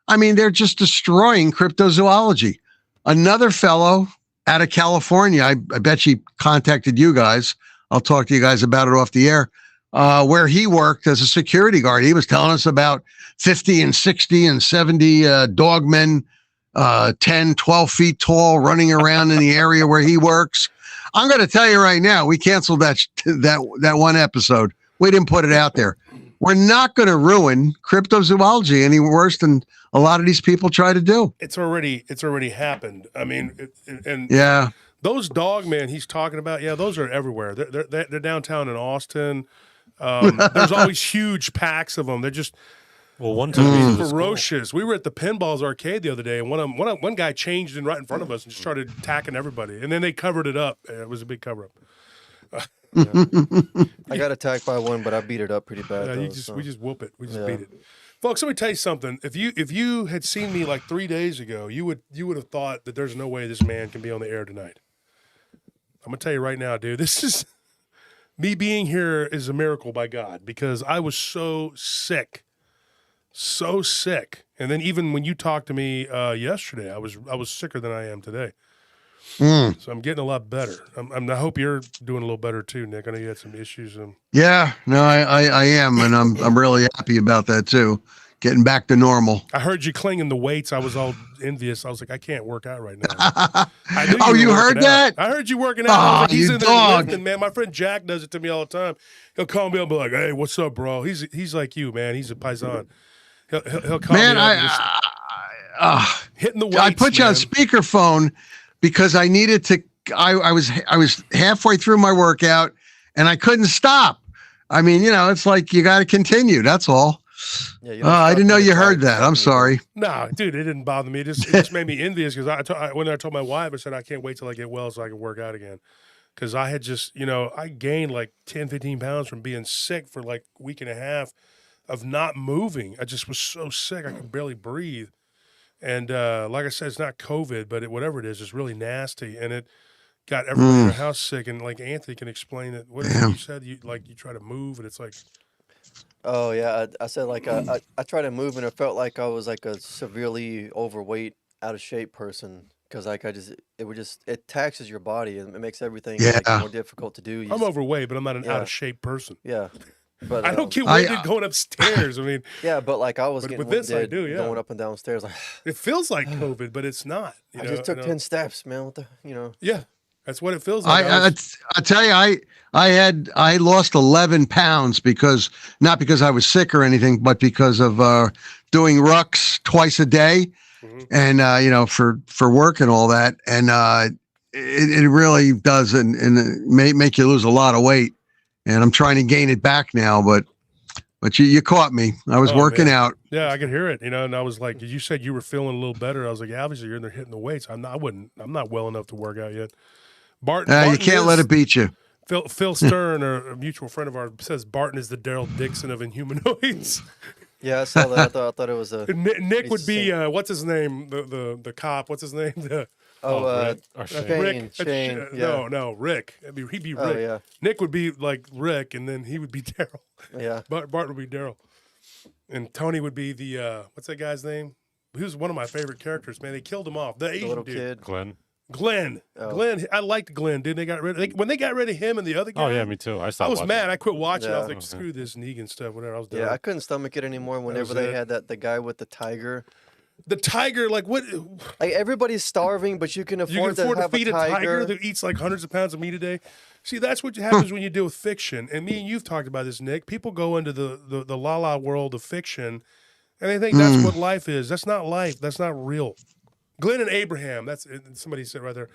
S4: I mean, they're just destroying cryptozoology. Another fellow out of California, I bet she contacted you guys. I'll talk to you guys about it off the air. Where he worked as a security guard. He was telling us about 50 and 60 and 70 dogmen, 10, 12 feet tall, running around in the area where he works. I'm going to tell you right now, we canceled that one episode. We didn't put it out there. We're not going to ruin cryptozoology any worse than a lot of these people try to do.
S1: It's already happened. I mean, and
S4: yeah,
S1: those dogmen he's talking about, yeah, those are everywhere. They're downtown in Austin. There's always huge packs of them. They're just
S2: one time
S1: ferocious. We were at the Pinballs arcade the other day, and one guy changed right in front of us and just started attacking everybody. And then they covered it up. It was a big cover up.
S3: I got attacked by one, but I beat it up pretty bad.
S1: Yeah,
S3: though,
S1: we just whoop it. We just beat it. Folks, let me tell you something. If you had seen me like 3 days ago, you would have thought that there's no way this man can be on the air tonight. I'm gonna tell you right now, dude. This is me being here is a miracle by God, because I was so sick. And then even when you talked to me yesterday, I was sicker than I am today. So I'm getting a lot better. I hope you're doing a little better too, Nick. I know you had some issues.
S4: Yeah, no, I am, and I'm really happy about that too. Getting back to normal.
S1: I heard you clinging the weights. I was all envious. I was like, I can't work out right now.
S4: Oh, you heard that?
S1: I heard you working out. I was like, he's in there
S4: dog.
S1: lifting, man. My friend Jack does it to me all the time. He'll call me up and be like, hey, what's up, bro? He's like you, man. He's a paisan. He'll call me up hitting the weights.
S4: I put you on speakerphone because I needed to. I was halfway through my workout and I couldn't stop. I mean, it's like you got to continue. That's all. Yeah, I didn't know you heard that. I'm sorry.
S1: No, dude, it didn't bother me. It just made me envious because when I told my wife, I said, I can't wait till I get well so I can work out again. Because I had just, I gained like 10, 15 pounds from being sick for like a week and a half of not moving. I just was so sick. I could barely breathe. And like I said, it's not COVID, but whatever it is, it's really nasty. And it got everybody in the house sick. And like Anthony can explain it. What you said, you try to move and it's like.
S3: Oh yeah, I said like I tried to move and it felt like I was like a severely overweight, out of shape person because like it taxes your body and it makes everything like, more difficult to do.
S1: I'm overweight, but I'm not an out of shape person.
S3: Yeah, but
S1: I don't get weighted going upstairs. I mean,
S3: yeah, but like I was getting
S1: with this, I do. Yeah,
S3: going up and down stairs. Like
S1: it feels like COVID, but it's not.
S3: I just took 10 steps, man. What the,
S1: Yeah. That's what it feels like.
S4: I tell you, I lost 11 pounds not because I was sick or anything, but because of doing rucks twice a day, and for work and all that, and it really does, and it may make you lose a lot of weight. And I'm trying to gain it back now, but you caught me. I was working out.
S1: Yeah, I could hear it, and I was like, you said you were feeling a little better. I was like, yeah, obviously you're in there hitting the weights. I'm not well enough to work out yet. Barton
S4: you can't let it beat you.
S1: Phil Stern, or a mutual friend of ours, says Barton is the Daryl Dixon of Inhumanoids.
S3: Yeah, I saw that. I thought it was a
S1: Nick would be what's his name? The cop. What's his name?
S3: Shane.
S1: No, Rick. He'd be Rick.
S3: Oh, yeah.
S1: Nick would be like Rick, and then he would be Daryl.
S3: Yeah.
S1: Bart would be Daryl, and Tony would be the what's that guy's name? He was one of my favorite characters. Man, they killed him off. The Asian
S3: little
S1: dude.
S3: kid.
S1: Glenn. I liked Glenn, dude. When they got rid of him and the other guy.
S2: Oh yeah, me too. I was
S1: mad. I quit watching.
S3: Yeah.
S1: I was like, screw this Negan stuff. Whatever. I was done.
S3: Yeah, I couldn't stomach it anymore. Whenever they had the guy with the tiger.
S1: The tiger, like what?
S3: Like everybody's starving, but you can afford to
S1: feed a tiger that eats like hundreds of pounds of meat a day. See, that's what happens when you deal with fiction. And me and you've talked about this, Nick. People go into the la world of fiction, and they think that's what life is. That's not life. That's not real. Glenn and Abraham, that's somebody said right there.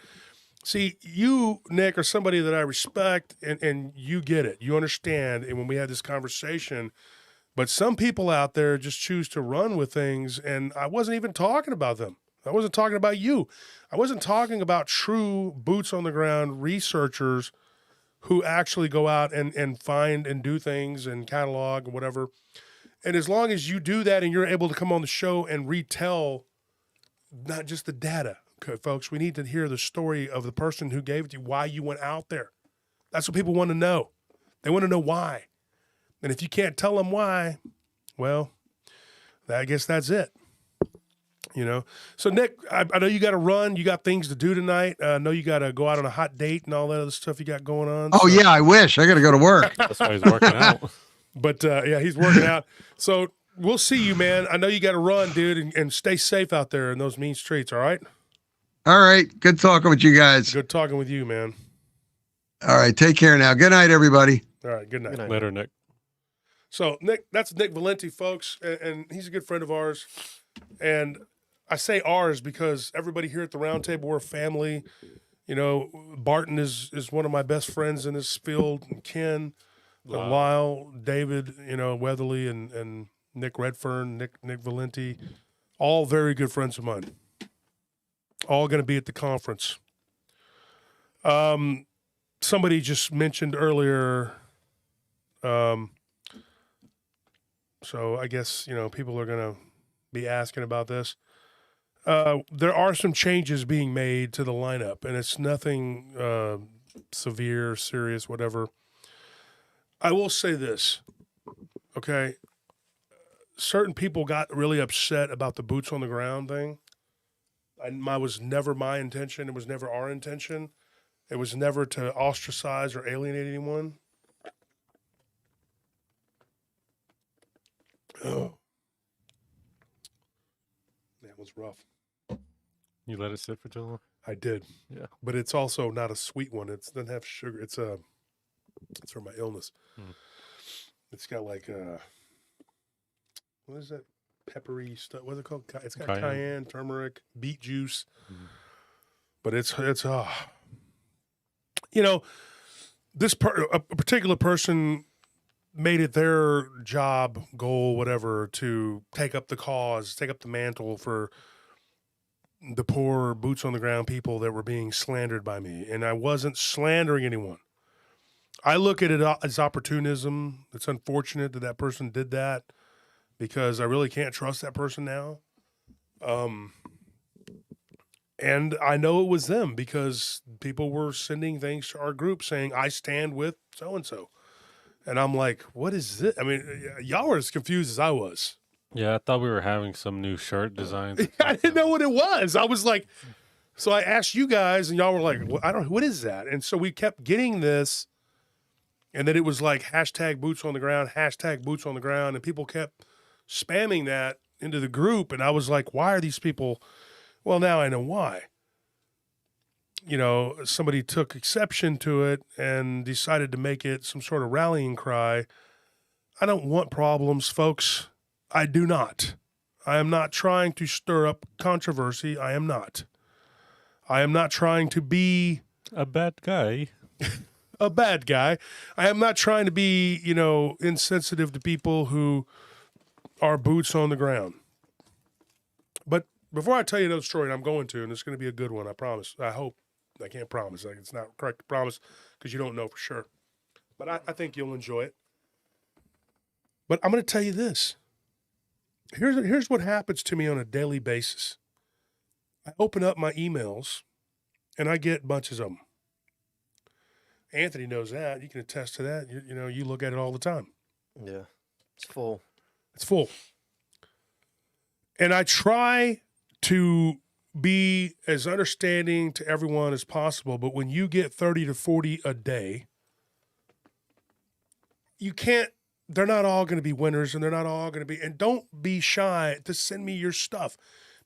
S1: See, you, Nick, are somebody that I respect, and you get it. You understand. And when we had this conversation, but some people out there just choose to run with things, and I wasn't even talking about them. I wasn't talking about you. I wasn't talking about true boots on the ground researchers who actually go out and find and do things and catalog and whatever. And as long as you do that and you're able to come on the show and retell not just the data, okay, folks, we need to hear the story of the person who gave it to you, why you went out there. That's what people want to know. They want to know why. And if you can't tell them why, well, I guess that's it. You know? So, Nick, I know you got to run. You got things to do tonight. I know you got to go out on a hot date and all that other stuff you got going on.
S4: Oh, yeah, I wish. I got to go to work.
S2: That's why he's working out.
S1: But, yeah, he's working out. So we'll see you, man. I know you got to run, dude, and stay safe out there in those mean streets, all right?
S4: All right. Good talking with you guys.
S1: Good talking with you, man.
S4: All right. Take care now. Good night, everybody.
S1: All right, good night.
S3: Good night.
S2: Later, Nick.
S1: So, Nick, that's Nick Valenti, folks, and he's a good friend of ours. And I say ours because everybody here at the round table, we're family. You know, Barton is one of my best friends in this field, and Ken, Lyle, David, you know, Weatherly, and Nick Redfern, Nick Valenti, all very good friends of mine. All going to be at the conference. Somebody just mentioned earlier, so I guess, you know, people are going to be asking about this. There are some changes being made to the lineup, and it's nothing severe, serious, whatever. I will say this, okay? Certain people got really upset about the boots on the ground thing. It was never my intention. It was never our intention. It was never to ostracize or alienate anyone. Oh. That was rough.
S2: You let it sit for too long?
S1: I did.
S2: Yeah.
S1: But it's also not a sweet one. It doesn't have sugar. It's for my illness. It's got like what is that? Peppery stuff. What's it called? It's got cayenne, turmeric, beet juice. But it's you know, a particular person made it their job, goal, whatever, to take up the cause, take up the mantle for the poor boots on the ground people that were being slandered by me. And I wasn't slandering anyone. I look at it as opportunism. It's unfortunate that person did that because I really can't trust that person now. And I know it was them because people were sending things to our group saying, I stand with so-and-so. And I'm like, what is this? I mean, y'all were as confused as I was.
S2: Yeah, I thought we were having some new shirt designs.
S1: I didn't know what it was. I was like, so I asked you guys and y'all were like, what is that? And so we kept getting this. And then it was like hashtag boots on the ground, hashtag boots on the ground. And people kept spamming that into the group. And I was like, why are these people? Well, now I know why. You know, somebody took exception to it and decided to make it some sort of rallying cry. I don't want problems, folks. I do not. I am not trying to stir up controversy. I am not. I am not trying to be
S2: A bad guy.
S1: a bad guy. I am not trying to be, you know, insensitive to people who are boots on the ground. But before I tell you another story, and I'm going to, and it's going to be a good one, I promise. I hope. I can't promise. Like, it's not correct to promise because you don't know for sure. But I think you'll enjoy it. But I'm going to tell you this. Here's what happens to me on a daily basis. I open up my emails, and I get bunches of them. Anthony knows that. You can attest to that. You know, you look at it all the time.
S3: Yeah, it's full.
S1: It's full. And I try to be as understanding to everyone as possible, but when you get 30 to 40 a day, you can't, they're not all going to be winners and they're not all going to be, and don't be shy to send me your stuff,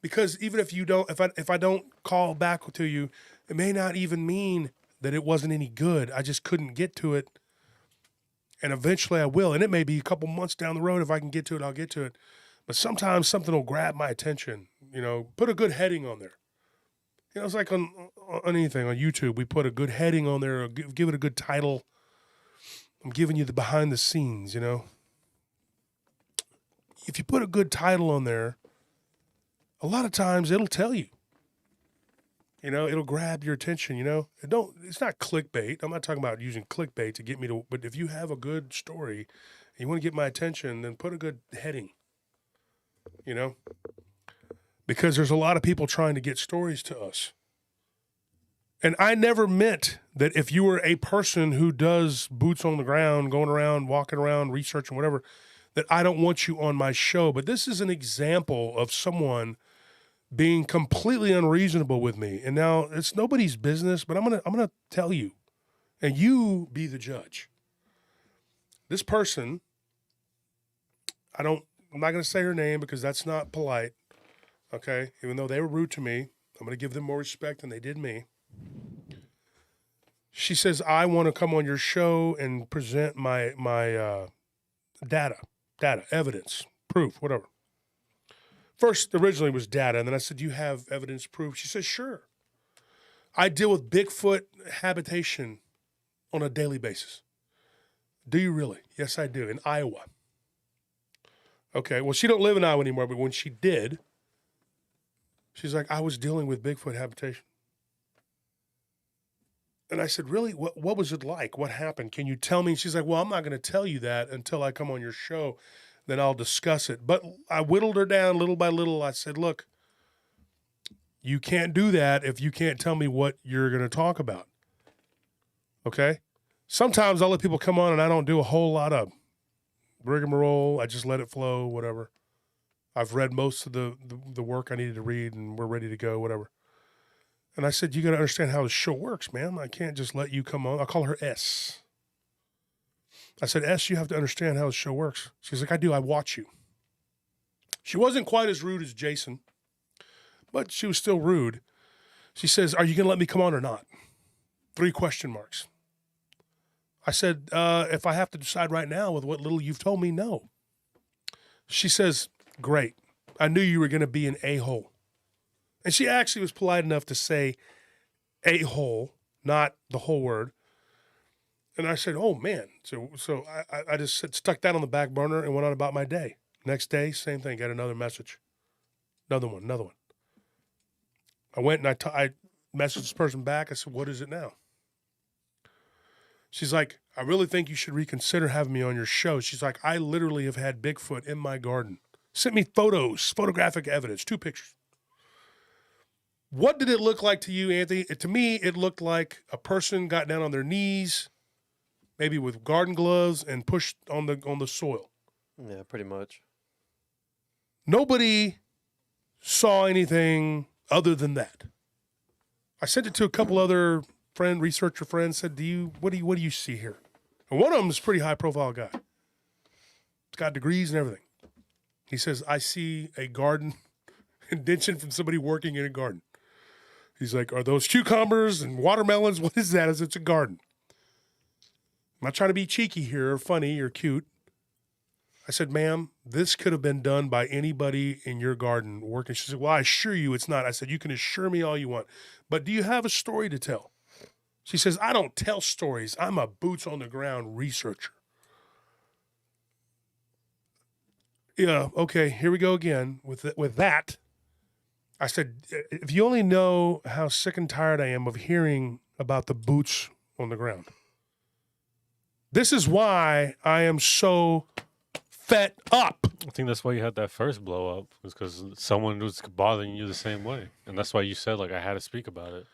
S1: because even if you don't, if I don't call back to you, it may not even mean that it wasn't any good. I just couldn't get to it. And eventually I will. And it may be a couple months down the road. If I can get to it, I'll get to it. But sometimes something will grab my attention. You know, put a good heading on there. You know, it's like on anything on YouTube. We put a good heading on there, or give it a good title. I'm giving you the behind the scenes, you know. If you put a good title on there, a lot of times it'll tell you. You know, it'll grab your attention, you know. It's not clickbait. I'm not talking about using clickbait to get me to, but if you have a good story you want to get my attention, then put a good heading, because there's a lot of people trying to get stories to us. And I never meant that if you were a person who does boots on the ground, going around, walking around, researching, whatever, that I don't want you on my show. But this is an example of someone being completely unreasonable with me. And now it's nobody's business, but I'm gonna tell you, and you be the judge. This person, I'm not gonna say her name because that's not polite. Okay, even though they were rude to me, I'm gonna give them more respect than they did me. She says, I want to come on your show and present my data, evidence, proof, whatever. First, originally was data, and then I said, do you have evidence, proof? She says, sure. I deal with Bigfoot habitation on a daily basis. Do you really? Yes, I do, in Iowa. Okay, well, she don't live in Iowa anymore, but when she did, she's like, I was dealing with Bigfoot habitation. And I said, really? What was it like? What happened? Can you tell me? She's like, well, I'm not going to tell you that until I come on your show. Then I'll discuss it. But I whittled her down little by little. I said, look, you can't do that if you can't tell me what you're going to talk about. Okay? Sometimes I'll let people come on and I don't do a whole lot of rigmarole. I just let it flow, whatever. I've read most of the work I needed to read and we're ready to go, whatever. And I said, you got to understand how the show works, man. I can't just let you come on. I'll call her S. I said, S, you have to understand how the show works. She's like, I do. I watch you. She wasn't quite as rude as Jason, but she was still rude. She says, are you going to let me come on or not? 3 question marks. I said, if I have to decide right now with what little you've told me, no. She says, great. I knew you were going to be an a-hole. And she actually was polite enough to say a-hole, not the whole word. And I said, oh, man. So I just stuck that on the back burner and went on about my day. Next day, same thing. Got another message. Another one. I went and I messaged this person back. I said, what is it now? She's like, I really think you should reconsider having me on your show. She's like, I literally have had Bigfoot in my garden. Sent me photos, photographic evidence, 2 pictures. What did it look like to you, Anthony? To me, it looked like a person got down on their knees, maybe with garden gloves, and pushed on the soil.
S3: Yeah, pretty much.
S1: Nobody saw anything other than that. I sent it to a couple other researcher friends. Said, what do you see here? And one of them is a pretty high profile guy. He's got degrees and everything. He says, I see a garden indention from somebody working in a garden. He's like, are those cucumbers and watermelons? What is that? It's a garden. I'm not trying to be cheeky here or funny or cute. I said, ma'am, this could have been done by anybody in your garden working. She said, well, I assure you it's not. I said, you can assure me all you want, but do you have a story to tell? She says, I don't tell stories. I'm a boots on the ground researcher. Yeah, okay, here we go again with that. I said, if you only know how sick and tired I am of hearing about the boots on the ground. This is why I am so fed up.
S2: I think that's why you had that first blow up, was because someone was bothering you the same way. And that's why you said, like, I had to speak about it.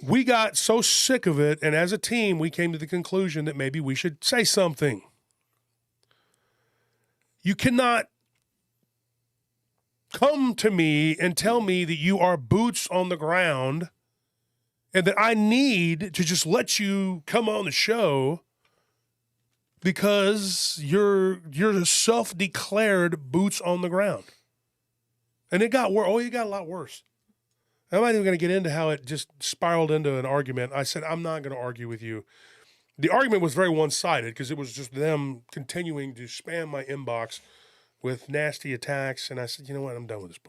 S1: We got so sick of it, and as a team, we came to the conclusion that maybe we should say something. You cannot come to me and tell me that you are boots on the ground and that I need to just let you come on the show because you're self-declared boots on the ground. And it got worse. Oh, it got a lot worse. I'm not even going to get into how it just spiraled into an argument. I said, I'm not going to argue with you. The argument was very one-sided because it was just them continuing to spam my inbox with nasty attacks. And I said, you know what? I'm done with this.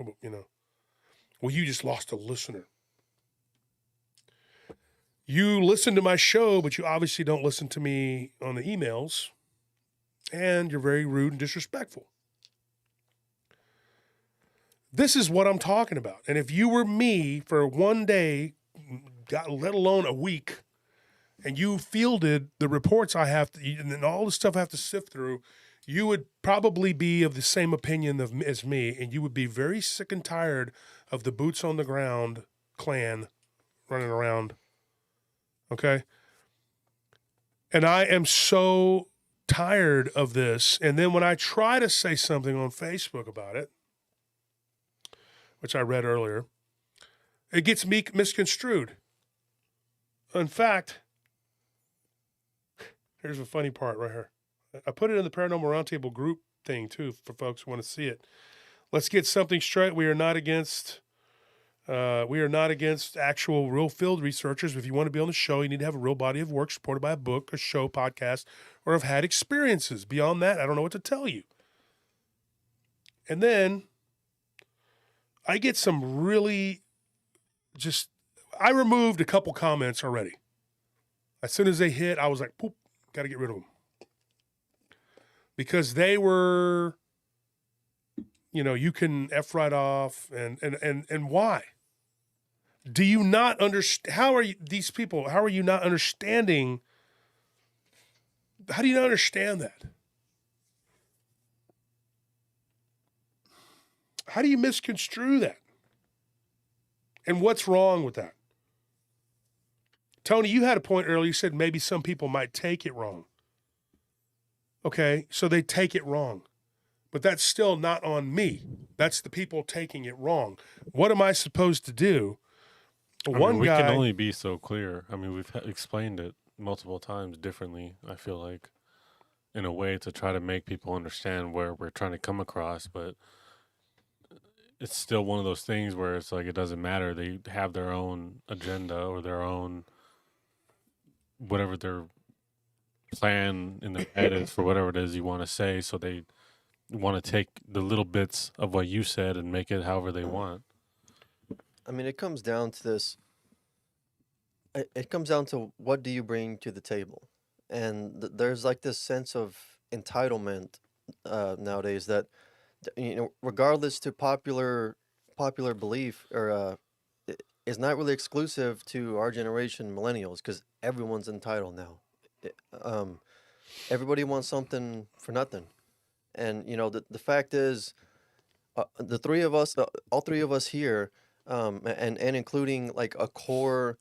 S1: Well, you just lost a listener. You listen to my show, but you obviously don't listen to me on the emails. And you're very rude and disrespectful. This is what I'm talking about. And if you were me for one day, let alone a week, and you fielded the reports I have to, and then all the stuff I have to sift through, you would probably be of the same opinion as me, and you would be very sick and tired of the boots on the ground clan running around. Okay? And I am so tired of this. And then when I try to say something on Facebook about it, which I read earlier, it gets misconstrued. In fact, here's the funny part right here. I put it in the Paranormal Roundtable group thing too for folks who want to see it. Let's get something straight. We are not against actual real field researchers. If you want to be on the show, you need to have a real body of work supported by a book, a show, podcast, or have had experiences. Beyond that, I don't know what to tell you. And then I get some really I removed a couple comments already. As soon as they hit, I was like, poop, got to get rid of them. Because they were, you can F right off, and why? Do you not understand? How are you not understanding? How do you not understand that? How do you misconstrue that? And what's wrong with that? Tony, you had a point earlier. You said maybe some people might take it wrong. Okay, so they take it wrong. But that's still not on me. That's the people taking it wrong. What am I supposed to do?
S2: We can only be so clear. I mean, we've explained it multiple times differently, I feel like, in a way to try to make people understand where we're trying to come across, but it's still one of those things where it's like it doesn't matter. They have their own agenda or their own whatever their plan in their head is for whatever it is you want to say. So they want to take the little bits of what you said and make it however they want.
S3: I mean, it comes down to this. It comes down to what do you bring to the table, and there's like this sense of entitlement nowadays that regardless to popular belief or is not really exclusive to our generation, millennials, because everyone's entitled now. Everybody wants something for nothing, and the fact is, the three of us, all three of us here, and including like a core,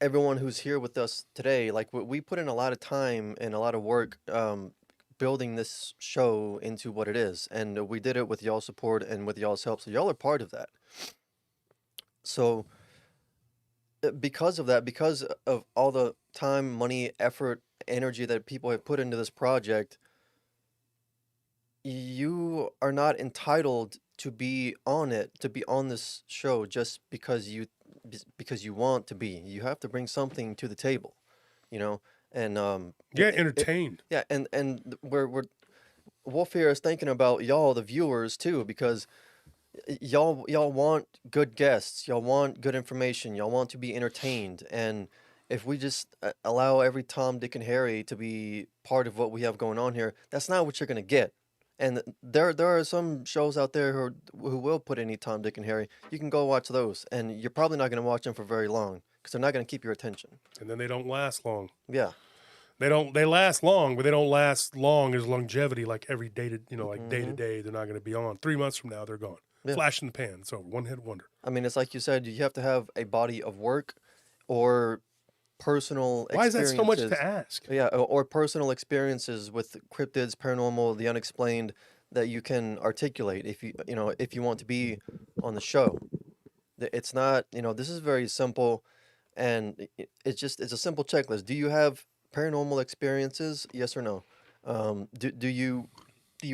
S3: everyone who's here with us today, like we put in a lot of time and a lot of work building this show into what it is, and we did it with y'all's support and with y'all's help. So y'all are part of that. So because of that, because of all the time, money, effort, energy that people have put into this project, you are not entitled to be on it, to be on this show just because you want to be. You have to bring something to the table, and
S1: entertained.
S3: And we're Wolf here is thinking about y'all, the viewers too, because y'all want good guests, y'all want good information, y'all want to be entertained, and if we just allow every Tom, Dick, and Harry to be part of what we have going on here, that's not what you're gonna get. And there are some shows out there who will put any Tom, Dick, and Harry. You can go watch those, and you're probably not going to watch them for very long because they're not going to keep your attention.
S1: And then they don't last long.
S3: Yeah,
S1: they last long, but they don't last long as longevity. Like every day to day to day, they're not going to be on. 3 months from now, they're gone. Yeah. Flash in the pan. It's over. One hit wonder.
S3: I mean, it's like you said, you have to have a body of work or personal
S1: Why is that so much to ask?
S3: Yeah, or personal experiences with cryptids, paranormal, the unexplained that you can articulate if you want to be on the show. It's not, this is very simple, and it's a simple checklist. Do you have paranormal experiences? Yes or no? Do you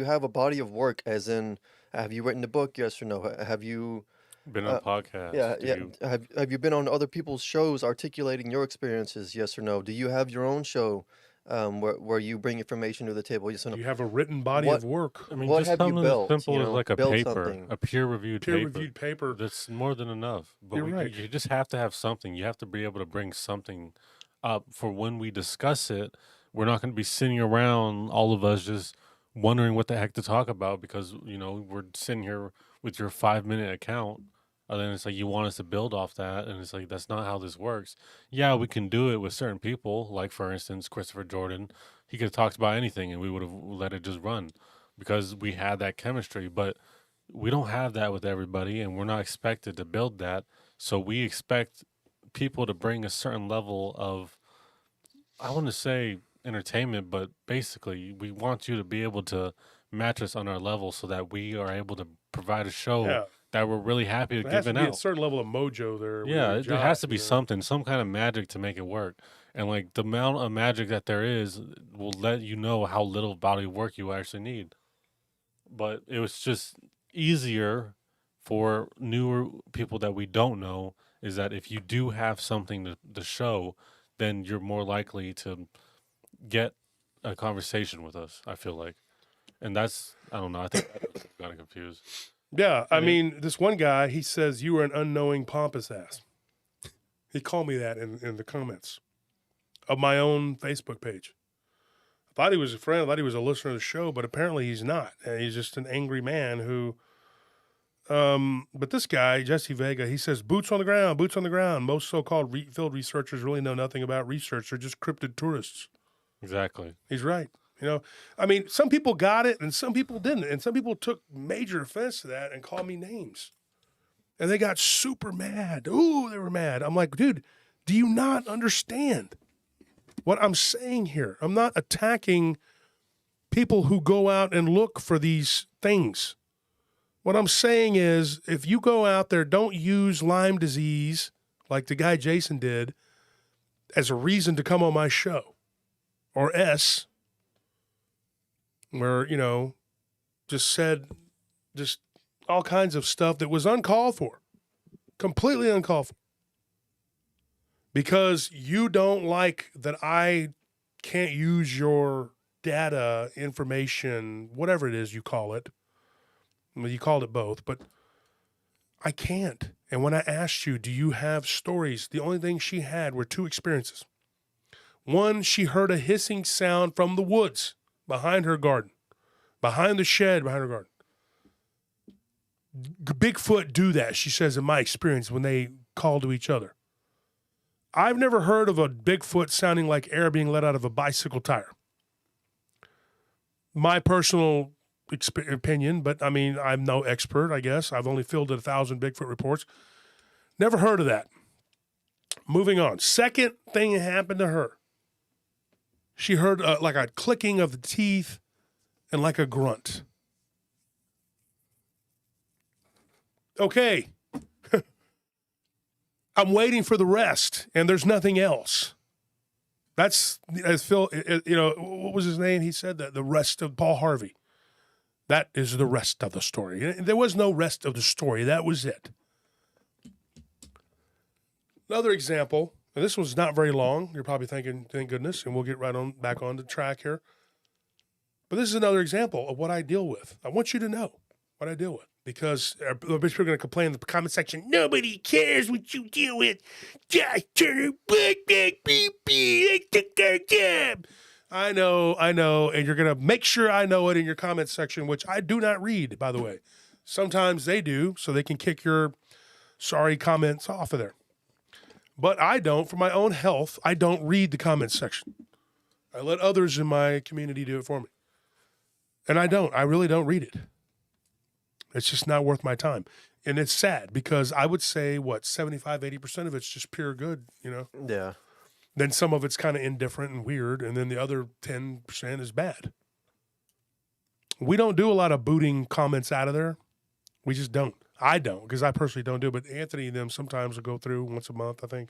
S3: have a body of work, as in have you written a book? Yes or no? Have you
S2: been on podcasts?
S3: Yeah. Have you been on other people's shows articulating your experiences? Yes or no? Do you have your own show where you bring information to the table? Yes or no?
S1: Do you have a written body of work?
S2: I mean,
S3: what
S2: just
S3: have you
S2: something
S3: built?
S2: as simple as like a
S3: build
S2: paper,
S3: something.
S2: a peer-reviewed
S1: paper.
S2: That's more than enough. But
S1: You're right.
S2: You just have to have something. You have to be able to bring something up for when we discuss it. We're not going to be sitting around, all of us, just wondering what the heck to talk about because, we're sitting here with your 5-minute account And then it's like you want us to build off that, and it's like that's not how this works. Yeah, we can do it with certain people, like for instance Christopher Jordan. He could have talked about anything, and we would have let it just run because we had that chemistry. But we don't have that with everybody, and we're not expected to build that. So we expect people to bring a certain level of, I want to say entertainment, but basically we want you to be able to match us on our level so that we are able to provide a show
S1: Yeah.
S2: that we're really happy to
S1: There has
S2: give
S1: to
S2: it
S1: be a
S2: out.
S1: certain level of mojo there.
S2: Yeah,
S1: with
S2: there has to be
S1: you know?
S2: something, some kind of magic to make it work. And like the amount of magic that there is will let you know how little body of work you actually need. But it was just easier for newer people that we don't know is that if you do have something to show, then you're more likely to get a conversation with us, I feel like. And that's, I don't know, I think I got confused.
S1: Yeah, I
S2: And
S1: mean, this one guy, he says you were an unknowing pompous ass. He called me that in the comments of my own Facebook page. I thought he was a friend. I thought he was a listener to the show, but apparently he's not. And he's just an angry man who. But this guy, Jesse Vega, he says boots on the ground, boots on the ground. Most so-called field researchers really know nothing about research. They're just cryptid tourists.
S2: Exactly.
S1: He's right. You know, I mean, some people got it and some people didn't. And some people took major offense to that and called me names. And they got super mad. Ooh, they were mad. I'm like, dude, do you not understand what I'm saying here? I'm not attacking people who go out and look for these things. What I'm saying is if you go out there, don't use Lyme disease like the guy Jason did as a reason to come on my show. Or S, where, you know, just said just all kinds of stuff that was uncalled for, completely uncalled for. Because you don't like that I can't use your data, information, whatever it is you call it. Well, you called it both, but I can't. And when I asked you, do you have stories? The only thing she had were two experiences. One, she heard a hissing sound from the woods behind her garden, behind the shed behind her garden. Bigfoot do that, she says, in my experience, when they call to each other. I've never heard of a Bigfoot sounding like air being let out of a bicycle tire. My personal opinion, but I mean, I'm no expert, I guess. I've only fielded 1,000 Bigfoot reports. Never heard of that. Moving on. Second thing that happened to her. She heard like a clicking of the teeth and like a grunt. Okay. I'm waiting for the rest, and there's nothing else. That's, as Phil, you know, what was his name? He said that the rest of Paul Harvey. That is the rest of the story. There was no rest of the story. That was it. Another example, and this was not very long. You're probably thinking, thank goodness, and we'll get right on back on the track here. But this is another example of what I deal with. I want you to know what I deal with, because people are going to complain in the comment section. Nobody cares what you deal with. Josh Turner, they took our job. I know, and you're going to make sure I know it in your comment section, which I do not read, by the way. Sometimes they do, so they can kick your sorry comments off of there. But I don't, for my own health, I don't read the comment section. I let others in my community do it for me. And I really don't read it. It's just not worth my time. And it's sad because I would say, 75, 80% of it's just pure good, you know?
S3: Yeah.
S1: Then some of it's kind of indifferent and weird, and then the other 10% is bad. We don't do a lot of booting comments out of there. We just don't. I don't, because I personally don't do it. But Anthony and them sometimes will go through once a month, I think.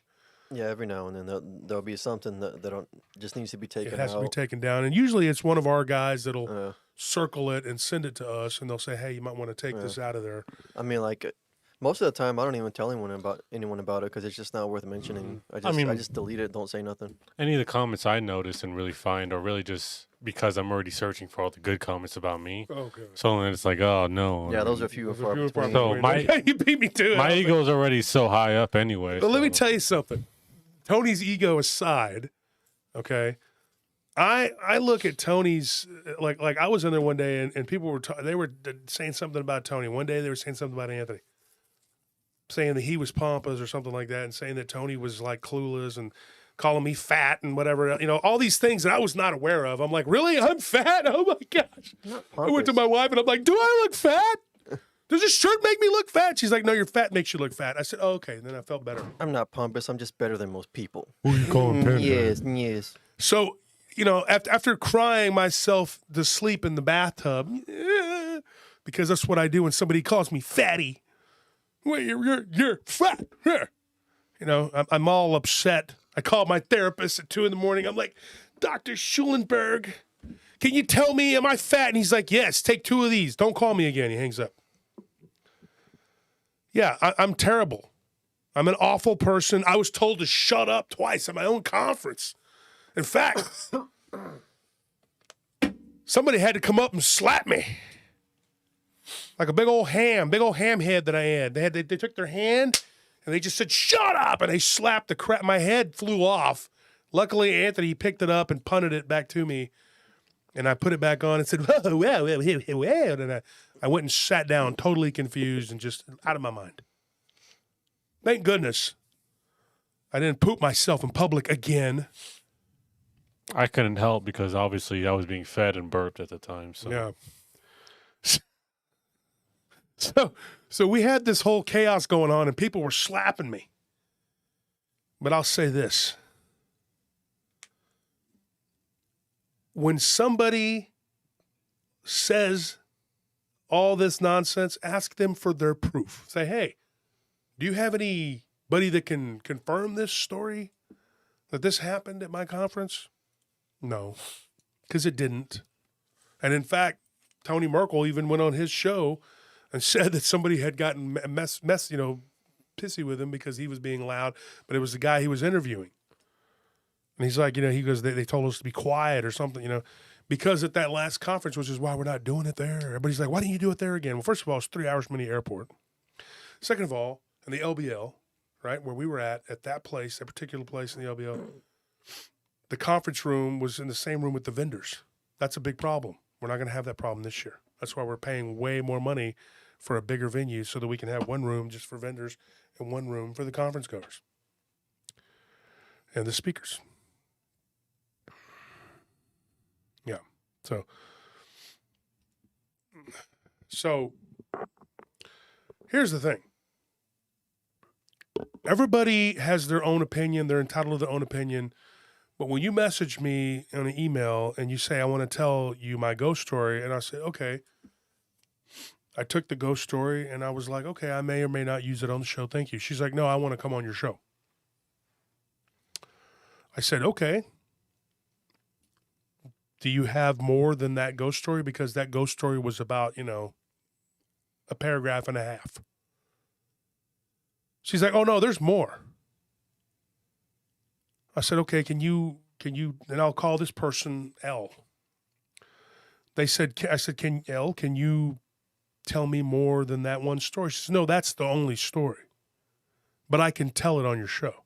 S3: Yeah, every now and then there'll be something that just needs to be taken out.
S1: It has to be taken down. And usually it's one of our guys that'll circle it and send it to us, and they'll say, hey, you might want to take this out of there.
S3: I mean, like, most of the time, I don't even tell anyone about it because it's just not worth mentioning. I just delete it, don't say nothing.
S2: Any of the comments I notice and really find are really just because I'm already searching for all the good comments about me.
S1: Okay.
S2: So then it's like, oh, no.
S3: Yeah, those are few and far
S1: Few and far
S3: between.
S2: So
S1: between. You beat me to it.
S2: My ego's already so high up anyway.
S1: But let me
S2: so-
S1: tell you something. Tony's ego aside, okay, I look at Tony's, like I was in there one day and people were they were saying something about Tony. One day they were saying something about Anthony. saying that he was pompous or something like that, and saying that Tony was like clueless and calling me fat and whatever. You know, all these things that I was not aware of. I'm like, really? I'm fat? Oh my gosh. I went to my wife and I'm like, do I look fat? Does this shirt make me look fat? She's like, no, your fat makes you look fat. I said, oh, okay. And then I felt better.
S3: I'm not pompous. I'm just better than most people.
S2: Who you calling Panda?
S3: Yes.
S1: So, you know, after crying myself to sleep in the bathtub, because that's what I do when somebody calls me fatty. Well, you're fat. You know, I'm all upset. I called my therapist at 2 a.m. I'm like, Dr. Schulenberg, can you tell me, am I fat? And he's like, yes, take 2 of these. Don't call me again. He hangs up. Yeah, I'm terrible. I'm an awful person. I was told to shut up twice at my own conference. In fact, somebody had to come up and slap me. Like a big old ham head that I had. They took their hand and they just said, shut up. And they slapped the crap. My head flew off. Luckily, Anthony picked it up and punted it back to me. And I put it back on and said, whoa, whoa, whoa, whoa. And I went and sat down totally confused and just out of my mind. Thank goodness I didn't poop myself in public again.
S2: I couldn't help because obviously I was being fed and burped at the time. So
S1: yeah. So we had this whole chaos going on and people were slapping me. But I'll say this. When somebody says all this nonsense, ask them for their proof. Say, hey, do you have anybody that can confirm this story, that this happened at my conference? No, because it didn't. And in fact, Tony Merkel even went on his show and said that somebody had gotten pissy with him because he was being loud, but it was the guy he was interviewing. And he's like, he goes, they told us to be quiet or something, because at that last conference, which is why we're not doing it there. Everybody's like, why didn't you do it there again? Well, first of all, it's 3 hours from the airport. Second of all, in the LBL, right, where we were at that place, that particular place in the LBL, the conference room was in the same room with the vendors. That's a big problem. We're not going to have that problem this year. That's why we're paying way more money for a bigger venue so that we can have one room just for vendors and one room for the conference goers and the speakers. Yeah. So here's the thing. Everybody has their own opinion. They're entitled to their own opinion. But when you message me on an email and you say, I want to tell you my ghost story, and I say, okay. I took the ghost story and I was like, okay, I may or may not use it on the show. Thank you. She's like, no, I want to come on your show. I said, okay. Do you have more than that ghost story? Because that ghost story was about, a paragraph and a half. She's like, oh no, there's more. I said, okay, can you, and I'll call this person L. I said, can you tell me more than that one story? She says, no, that's the only story, but I can tell it on your show.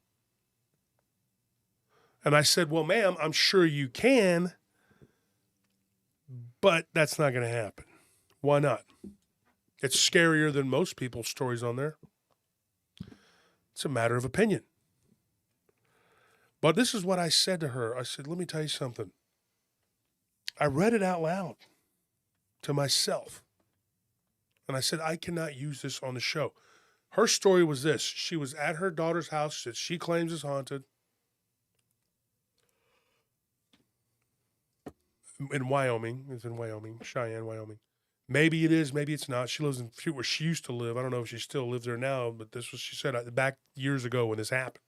S1: And I said, well, ma'am, I'm sure you can, but that's not going to happen. Why not? It's scarier than most people's stories on there. It's a matter of opinion. But this is what I said to her. I said, let me tell you something. I read it out loud to myself. And I said, I cannot use this on the show. Her story was this. She was at her daughter's house that she claims is haunted in Wyoming. It's in Wyoming, Cheyenne, Wyoming. Maybe it is, maybe it's not. She lives in where she used to live. I don't know if she still lives there now, but this was, she said, back years ago when this happened.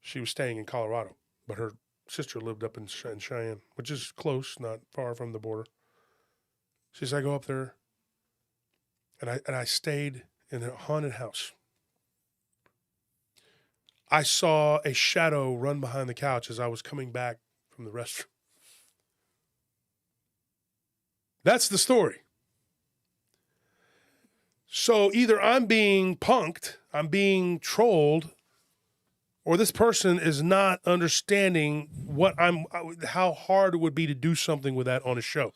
S1: She was staying in Colorado, but her sister lived up in Cheyenne, which is close, not far from the border. She said, I go up there, and I stayed in a haunted house. I saw a shadow run behind the couch as I was coming back from the restroom. That's the story. So either I'm being punked, I'm being trolled, or this person is not understanding how hard it would be to do something with that on a show.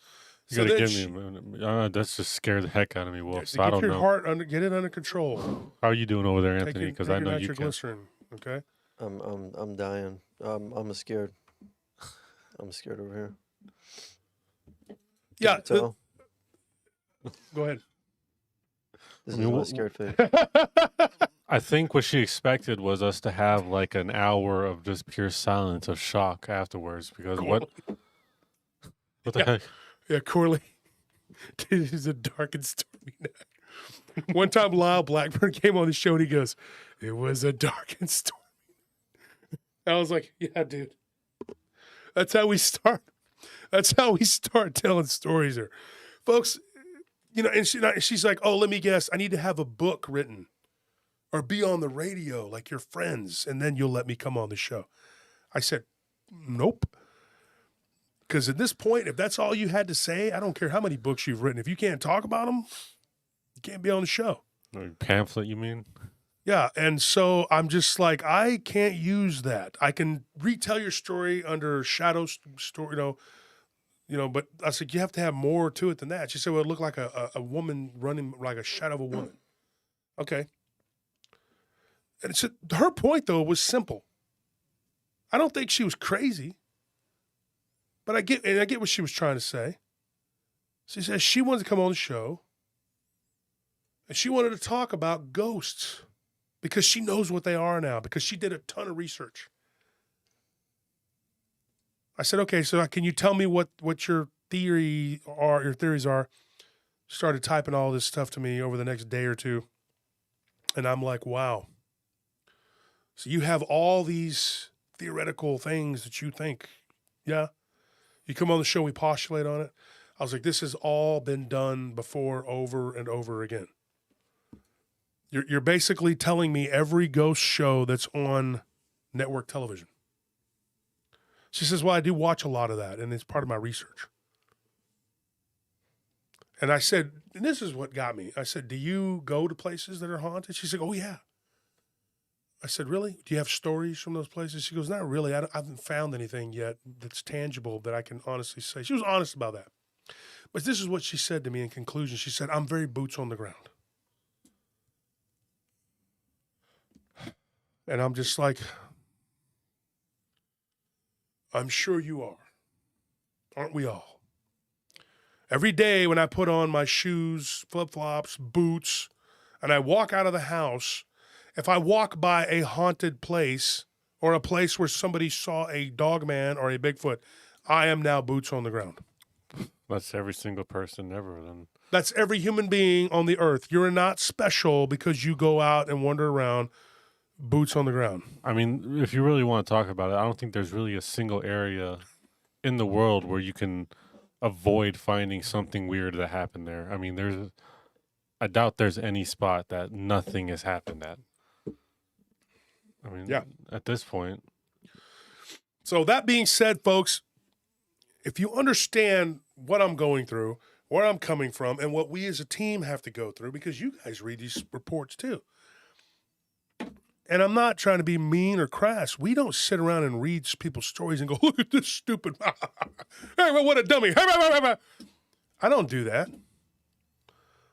S2: You
S1: So
S2: gotta
S1: then
S2: give me. That's just scared the heck out of me, Wolf. So
S1: get
S2: I don't
S1: your
S2: know.
S1: heart under, get it under control.
S2: How are you doing over there,
S1: Take
S2: Anthony?
S1: your,
S2: Because
S1: take
S2: I
S1: your
S2: know you can.
S1: nitroglycerin. Okay.
S3: I'm dying. I'm scared. I'm scared over here.
S1: Yeah.
S3: Can you tell?
S1: Go ahead.
S3: This
S2: I mean,
S3: is my
S2: what-
S3: scared face.
S2: I think what she expected was us to have like an hour of just pure silence of shock afterwards. Because what the
S1: Yeah.
S2: heck?
S1: Yeah, Corley. This is a dark and stormy night. One time, Lyle Blackburn came on the show and he goes, "It was a dark and stormy." I was like, "Yeah, dude. That's how we start. That's how we start telling stories here, folks." You know, and she's like, "Oh, let me guess. I need to have a book written, or be on the radio like your friends, and then you'll let me come on the show." I said, "Nope." Because at this point, if that's all you had to say, I don't care how many books you've written. If you can't talk about them, you can't be on the show.
S2: Pamphlet, you mean?
S1: Yeah. And so I'm just like, I can't use that. I can retell your story under shadow story, but I said, you have to have more to it than that. She said, well, it looked like a woman running like a shadow of a woman. Okay. And her point, though, was simple. I don't think she was crazy. But I get what she was trying to say. She says she wanted to come on the show, and she wanted to talk about ghosts because she knows what they are now, because she did a ton of research. I said, okay, so can you tell me what your theories are? Started typing all this stuff to me over the next day or two, and I'm like, wow. So you have all these theoretical things that you think, yeah. You come on the show, we postulate on it. I was like, this has all been done before, over and over again. You're basically telling me every ghost show that's on network television. She says, well, I do watch a lot of that, and it's part of my research. And I said, and this is what got me. I said, do you go to places that are haunted? She said, oh, yeah. I said, really? Do you have stories from those places? She goes, not really. I haven't found anything yet that's tangible that I can honestly say. She was honest about that. But this is what she said to me in conclusion. She said, I'm very boots on the ground. And I'm just like, I'm sure you are. Aren't we all? Every day when I put on my shoes, flip-flops, boots, and I walk out of the house, if I walk by a haunted place or a place where somebody saw a Dogman or a Bigfoot, I am now boots on the ground.
S2: That's every single person ever. Then
S1: That's every human being on the earth. You're not special because you go out and wander around boots on the ground.
S2: I mean, if you really want to talk about it, I don't think there's really a single area in the world where you can avoid finding something weird that happened there. I mean, I doubt there's any spot that nothing has happened at. I mean,
S1: Yeah.
S2: At this point.
S1: So that being said, folks, if you understand what I'm going through, where I'm coming from, and what we as a team have to go through, because you guys read these reports too. And I'm not trying to be mean or crass. We don't sit around and read people's stories and go, look at this stupid. Hey, what a dummy. I don't do that.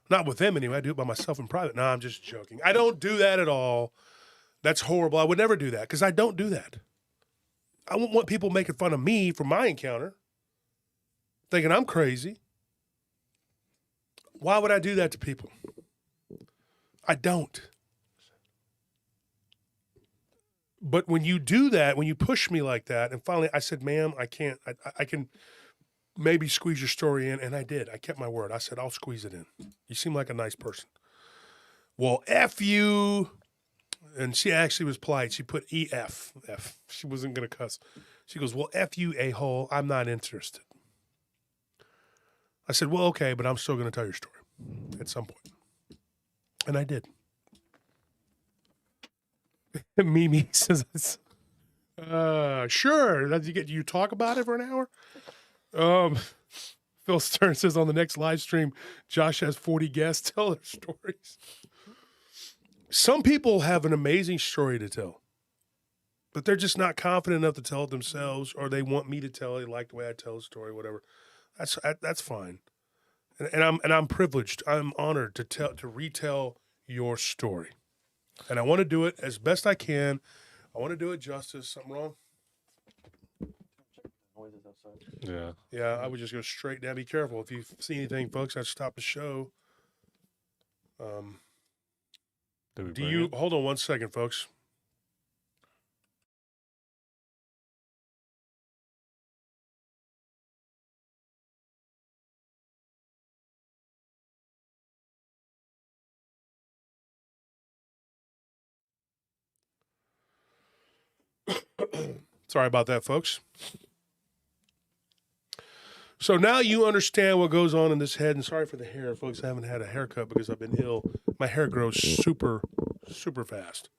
S1: Not with them anyway. I do it by myself in private. No, I'm just joking. I don't do that at all. That's horrible. I would never do that because I don't do that. I won't want people making fun of me for my encounter, thinking I'm crazy. Why would I do that to people? I don't. But when you do that, when you push me like that, and finally I said, ma'am, I can't, I can maybe squeeze your story in, and I did. I kept my word. I said, I'll squeeze it in. You seem like a nice person. Well, F you. And she actually was polite. She put EF. F. She wasn't going to cuss. She goes, well, F you, a-hole. I'm not interested. I said, well, okay, but I'm still going to tell your story at some point. And I did. Mimi says, sure. You talk about it for an hour? Phil Stern says on the next live stream, Josh has 40 guests tell their stories. Some people have an amazing story to tell, but they're just not confident enough to tell it themselves, or they want me to tell it, like the way I tell the story, whatever. That's fine, and I'm privileged. I'm honored to retell your story, and I want to do it as best I can. I want to do it justice. Something wrong?
S3: Noises outside.
S2: Yeah.
S1: Yeah, I would just go straight down. Be careful if you see anything, folks. I'd stop the show.
S2: Did we
S1: Do
S2: bring
S1: you
S2: it?
S1: hold on one second, folks? Sorry about that, folks. So now you understand what goes on in this head. And sorry for the hair, folks. I haven't had a haircut because I've been ill. My hair grows super, super fast.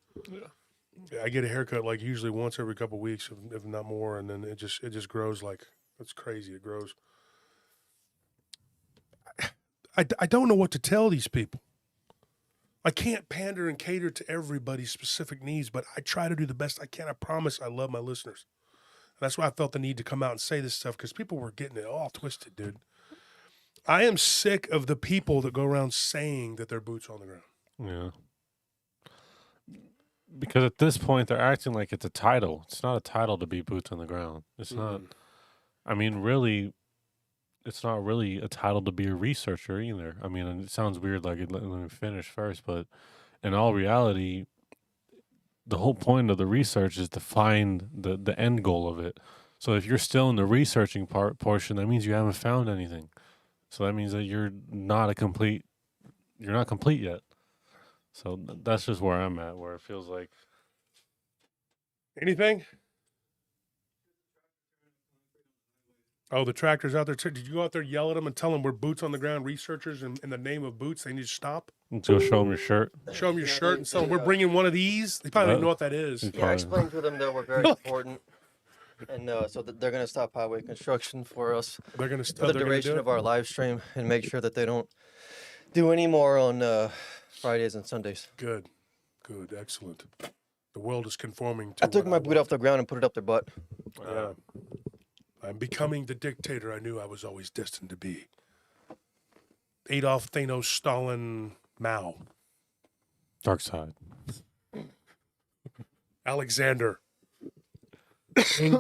S1: I get a haircut like usually once every couple of weeks, if not more, and then it just grows like it's crazy. It grows. I don't know what to tell these people. I can't pander and cater to everybody's specific needs, but I try to do the best I can. I promise I love my listeners. That's why I felt the need to come out and say this stuff, because people were getting it all twisted, dude. I am sick of the people that go around saying that they're boots on the ground.
S2: Yeah. Because at this point, they're acting like it's a title. It's not a title to be boots on the ground. It's not. I mean, really, it's not really a title to be a researcher either. I mean, and it sounds weird, like, let me finish first, but in all reality, the whole point of the research is to find the end goal of it. So if you're still in the researching portion, that means you haven't found anything. So that means that you're not complete yet. So that's just where I'm at, where it feels like.
S1: Anything? Oh, the tractor's out there too. Did you go out there yell at them and tell them we're boots on the ground researchers, and in the name of boots, they need to stop?
S2: Go show them your shirt.
S1: Show them your
S3: Yeah,
S1: shirt and tell them we're bringing one of these. They probably don't know what that is.
S2: Yeah.
S3: Yeah, I explained to them that we're very important, and so that they're going to stop highway construction for us
S1: They're going
S3: for the duration of our live stream and make sure that they don't do any more on Fridays and Sundays.
S1: Good, excellent. The world is conforming to.
S3: I took
S1: what
S3: my boot
S1: want.
S3: off the ground and put it up their butt.
S1: Yeah. I'm becoming the dictator I knew I was always destined to be. Adolf, Thanos, Stalin, Mao,
S2: Dark side.
S1: Alexander,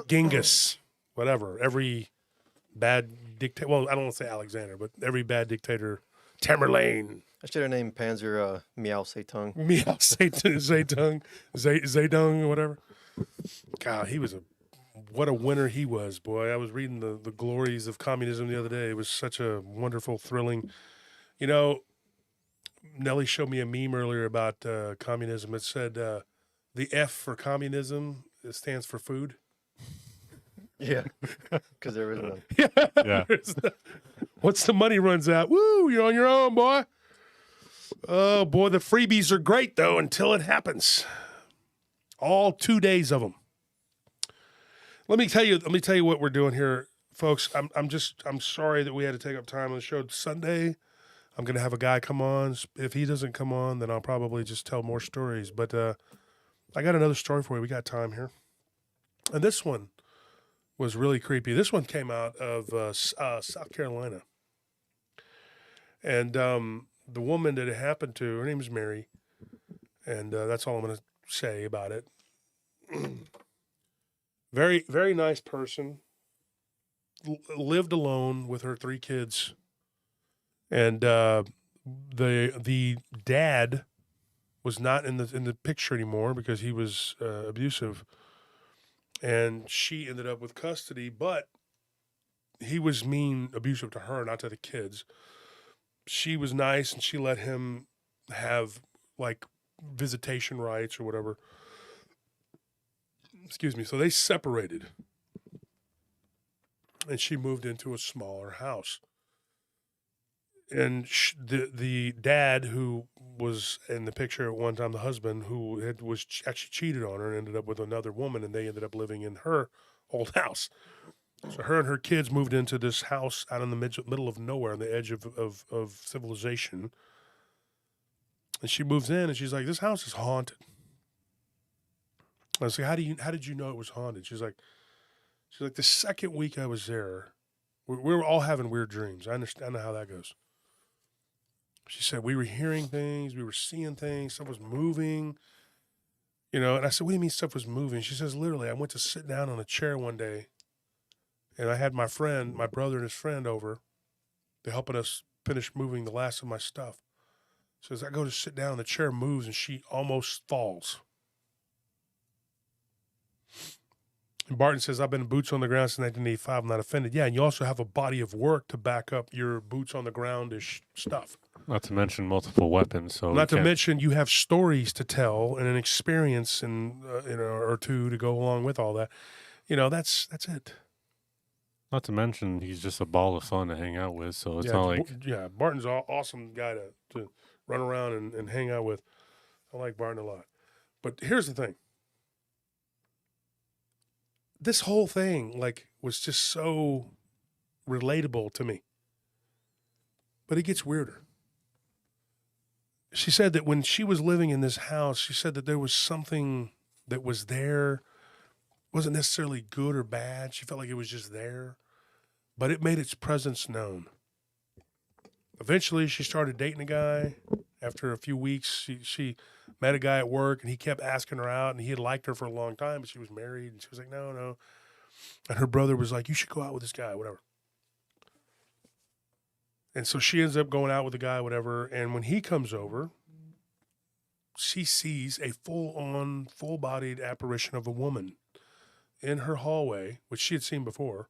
S1: Genghis, whatever. Every bad dictator. Well, I don't want to say Alexander, but every bad dictator. Parmer Ln.
S3: I should have named Panzer Meow Seitung.
S1: Meow, Zedong, Zedong, whatever. God, what a winner he was, boy. I was reading the glories of communism the other day. It was such a wonderful, thrilling. You know, Nellie showed me a meme earlier about communism. It said the F for communism, it stands for food.
S3: Yeah, because there is none.
S2: Yeah.
S1: Once the money runs out, woo, you're on your own, boy. Oh, boy, the freebies are great, though, until it happens. All 2 days of them. Let me tell you what we're doing here, folks. I'm sorry that we had to take up time on the show Sunday. I'm going to have a guy come on. If he doesn't come on, then I'll probably just tell more stories. But I got another story for you. We got time here. And this one was really creepy. This one came out of South Carolina. And the woman that it happened to, her name is Mary. And that's all I'm going to say about it. Very, very nice person. Lived alone with her 3 kids. And the dad was not in the picture anymore because he was abusive. And she ended up with custody, but he was abusive to her, not to the kids. She was nice, and she let him have, like, visitation rights or whatever. Excuse me. So they separated, and she moved into a smaller house. And the dad, who was in the picture at one time, the husband, who was actually cheated on her and ended up with another woman, and they ended up living in her old house. So her and her kids moved into this house out in the middle of nowhere on the edge of civilization. And she moves in, and she's like, "This house is haunted." I was like, how did you know it was haunted? She's like, the second week I was there, We were all having weird dreams. I understand. I know how that goes. She said we were hearing things, we were seeing things, stuff was moving, and I said, what do you mean stuff was moving? She says, literally, I went to sit down on a chair one day, and I had my brother and his friend over. They're helping us finish moving the last of my stuff. So as I go to sit down, the chair moves, and she almost falls. And Barton says, I've been boots on the ground since 1985. I'm not offended. Yeah, and you also have a body of work to back up your boots on the ground-ish stuff.
S2: Not to mention multiple weapons. So
S1: Not to mention you have stories to tell and an experience and or two to go along with all that. That's it.
S2: Not to mention he's just a ball of fun to hang out with. So it's not like
S1: Barton's an awesome guy to run around and hang out with. I like Barton a lot. But here's the thing. This whole thing was just so relatable to me. But it gets weirder. She said that when she was living in this house, she said that there was something that was there. It wasn't necessarily good or bad. She felt like it was just there, but it made its presence known. Eventually, she started dating a guy. After a few weeks, she met a guy at work, and he kept asking her out, and he had liked her for a long time, but she was married, and she was like, no. And her brother was like, you should go out with this guy, whatever. And so she ends up going out with the guy, whatever. And when he comes over, she sees a full-on, full-bodied apparition of a woman in her hallway, which she had seen before,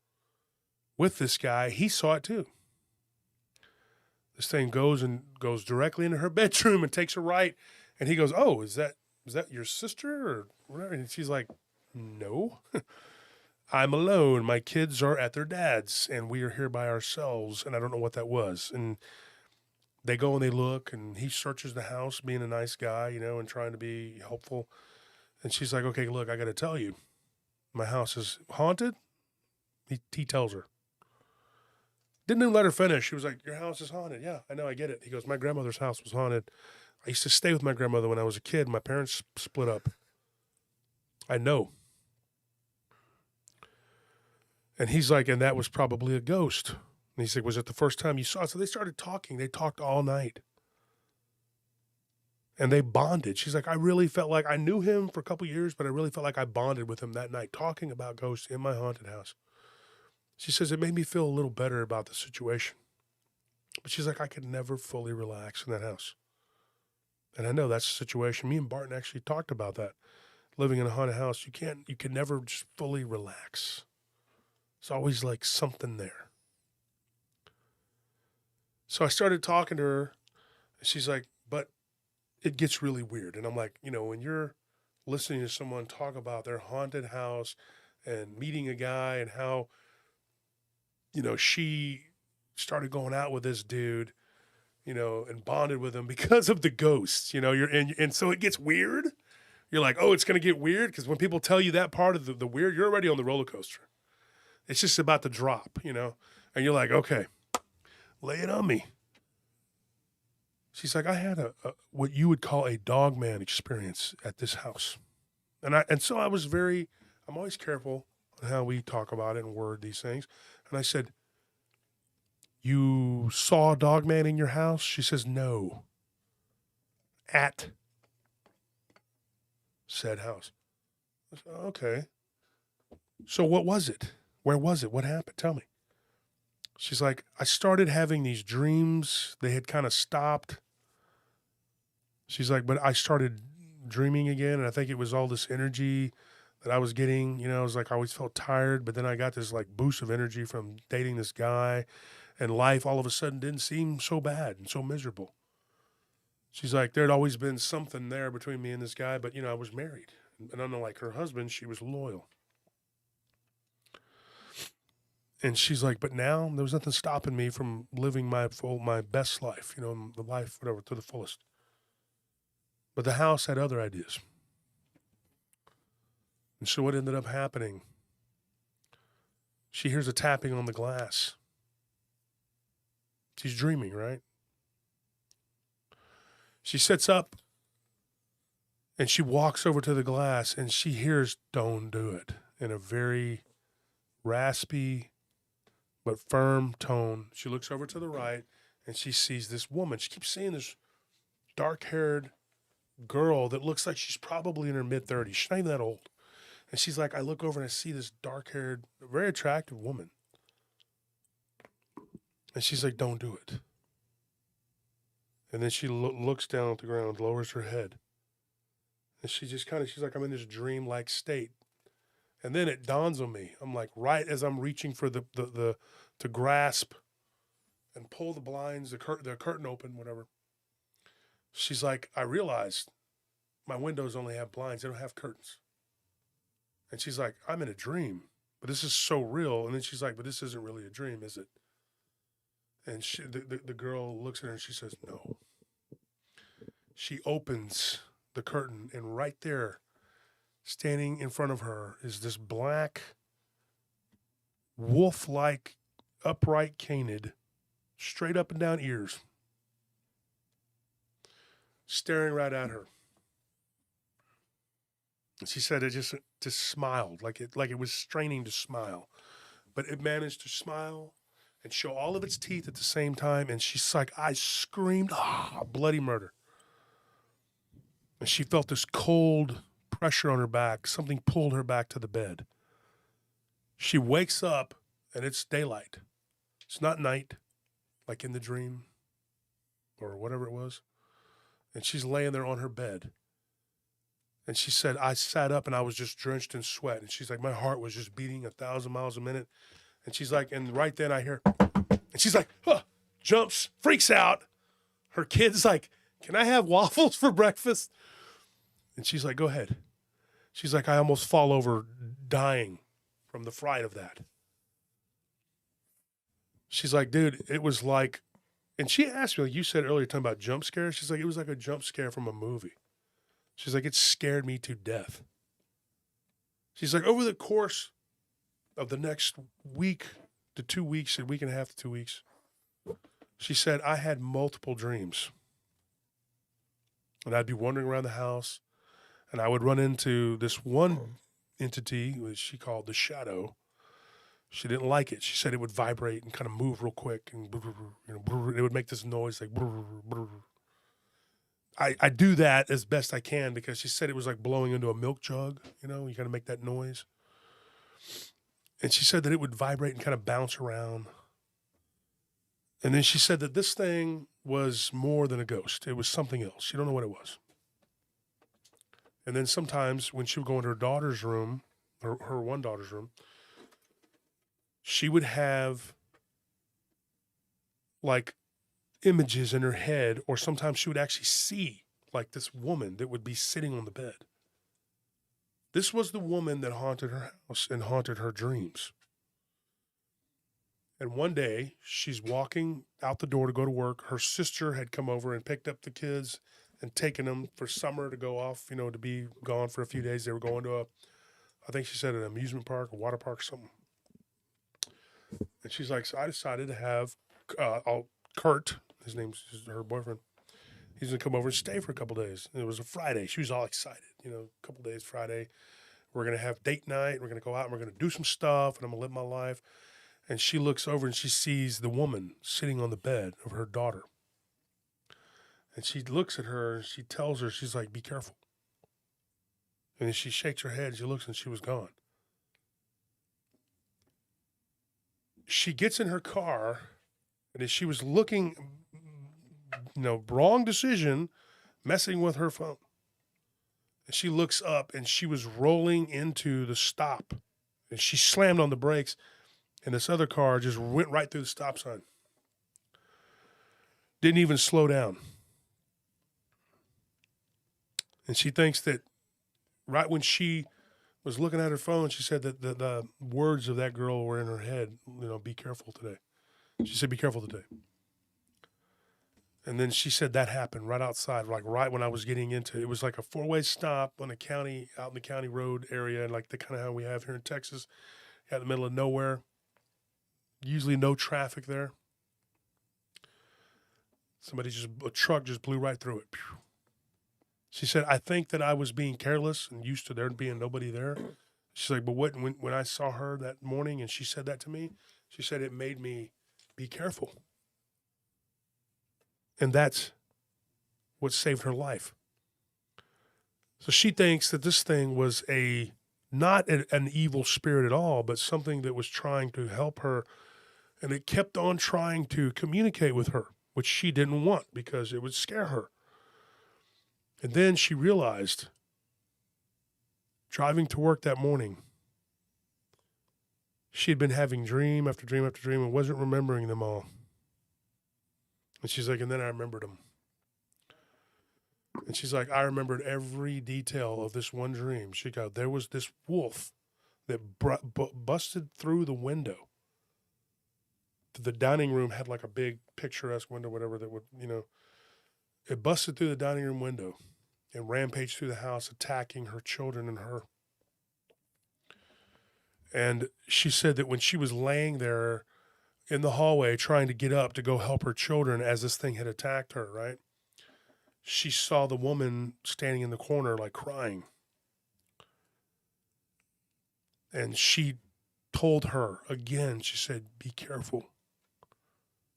S1: with this guy. He saw it too. This thing goes directly into her bedroom and takes her right. And he goes, oh, is that your sister or whatever? And she's like, no. I'm alone. My kids are at their dad's, and we are here by ourselves, and I don't know what that was. And they go and they look, and he searches the house, being a nice guy, and trying to be helpful. And she's like, okay, look, I got to tell you, my house is haunted. He tells her. Didn't even let her finish. She was like, your house is haunted. Yeah, I know, I get it. He goes, my grandmother's house was haunted. I used to stay with my grandmother when I was a kid. My parents split up. I know. And he's like, and that was probably a ghost. And he's like, was it the first time you saw it? So they started talking. They talked all night. And they bonded. She's like, I really felt like I knew him for a couple years, but I really felt like I bonded with him that night, talking about ghosts in my haunted house. She says, it made me feel a little better about the situation. But she's like, I could never fully relax in that house. And I know that's the situation. Me and Barton actually talked about that. Living in a haunted house, you can never just fully relax. It's always like something there. So I started talking to her, and she's like, but it gets really weird. And I'm like, when you're listening to someone talk about their haunted house and meeting a guy and how, she started going out with this dude, and bonded with him because of the ghosts, and so it gets weird. You're like, oh, it's going to get weird. Because when people tell you that part of the weird, you're already on the roller coaster. It's just about to drop, and you're like, okay, lay it on me. She's like, I had a what you would call a Dogman experience at this house. And so I'm always careful on how we talk about it and word these things. And I said, you saw a Dogman in your house? She says, no. At said house. I said, okay. So what was it? Where was it? What happened? Tell me. She's like, I started having these dreams. They had kind of stopped. She's like, but I started dreaming again. And I think it was all this energy that I was getting. It was like I always felt tired. But then I got this boost of energy from dating this guy. And life all of a sudden didn't seem so bad and so miserable. She's like, there'd always been something there between me and this guy. But, I was married. And unlike her husband, she was loyal. And she's like, but now there was nothing stopping me from living my best life, the life, whatever, to the fullest. But the house had other ideas. And so what ended up happening, she hears a tapping on the glass. She's dreaming, right? She sits up and she walks over to the glass and she hears, don't do it, in a very raspy, but firm tone. She looks over to the right and she sees this woman. She keeps seeing this dark-haired girl that looks like she's probably in her mid-30s. She's not even that old. And she's like, I look over and I see this dark-haired, very attractive woman. And she's like, don't do it. And then she looks down at the ground, lowers her head. And she just she's like, I'm in this dream-like state. And then it dawns on me. I'm like, right as I'm reaching for the to grasp and pull the blinds, the curtain open, whatever. She's like, I realized my windows only have blinds. They don't have curtains. And she's like, I'm in a dream, but this is so real. And then she's like, but this isn't really a dream, is it? And the girl looks at her and she says, no. She opens the curtain, and right there, standing in front of her, is this black, wolf-like, upright canid, straight up and down ears, staring right at her. And she said it just smiled, like it was straining to smile. But it managed to smile and show all of its teeth at the same time. And she's like, I screamed, bloody murder. And she felt this cold pressure on her back. Something pulled her back to the bed. She wakes up and it's daylight. It's not night, like in the dream or whatever it was. And she's laying there on her bed. And she said, I sat up and I was just drenched in sweat. And she's like, my heart was just beating 1,000 miles a minute. And she's like, and right then I hear, and she's like, jumps, freaks out. Her kid's like, can I have waffles for breakfast? And she's like, go ahead. She's like, I almost fall over dying from the fright of that. She's like, dude, it was like, and she asked me, like you said earlier, talking about jump scares. She's like, it was like a jump scare from a movie. She's like, it scared me to death. She's like, over the course of the next week to 2 weeks, a week and a half to 2 weeks, she said, I had multiple dreams. And I'd be wandering around the house, and I would run into this one entity, which she called the shadow. She didn't like it. She said it would vibrate and kind of move real quick, and it would make this noise like. I do that as best I can because she said it was like blowing into a milk jug. You got to make that noise. And she said that it would vibrate and kind of bounce around. And then she said that this thing was more than a ghost. It was something else. She don't know what it was. And then sometimes when she would go into her daughter's room, her one daughter's room, she would have like images in her head, or sometimes she would actually see like this woman that would be sitting on the bed. This was the woman that haunted her house and haunted her dreams. And one day she's walking out the door to go to work. Her sister had come over and picked up the kids and taken them for summer to go off, to be gone for a few days. They were going to I think she said an amusement park, a water park, or something. And she's like, so I decided to have Kurt, his name's her boyfriend, he's going to come over and stay for a couple days. And it was a Friday. She was all excited, a couple days Friday. We're going to have date night. We're going to go out and we're going to do some stuff and I'm going to live my life. And she looks over and she sees the woman sitting on the bed of her daughter. And she looks at her and she tells her, she's like, be careful. And then she shakes her head and she looks and she was gone. She gets in her car, and as she was looking, wrong decision, messing with her phone. And she looks up, and she was rolling into the stop. And she slammed on the brakes, and this other car just went right through the stop sign. Didn't even slow down. And she thinks that right when she was looking at her phone, she said that the words of that girl were in her head, be careful today. She said, be careful today. And then she said that happened right outside, like right when I was getting into it. It was like a 4-way stop on out in the county road area, and like the kind of how we have here in Texas, out in the middle of nowhere. Usually no traffic there. A truck just blew right through it. Pew. She said, I think that I was being careless and used to there being nobody there. She's like, but when I saw her that morning and she said that to me, She said it made me be careful. And that's what saved her life. So she thinks that this thing was not an evil spirit at all, but something that was trying to help her. And it kept on trying to communicate with her, which she didn't want because it would scare her. And then she realized, driving to work that morning, she had been having dream after dream after dream and wasn't remembering them all. And she's like, and then I remembered them. And she's like, I remembered every detail of this one dream. She got, there was this wolf that busted through the window. The dining room had like a big picturesque window, whatever that would, it busted through the dining room window and rampaged through the house, attacking her children and her. And she said that when she was laying there in the hallway trying to get up to go help her children as this thing had attacked her, right? She saw the woman standing in the corner, like crying. And she told her again, she said, be careful.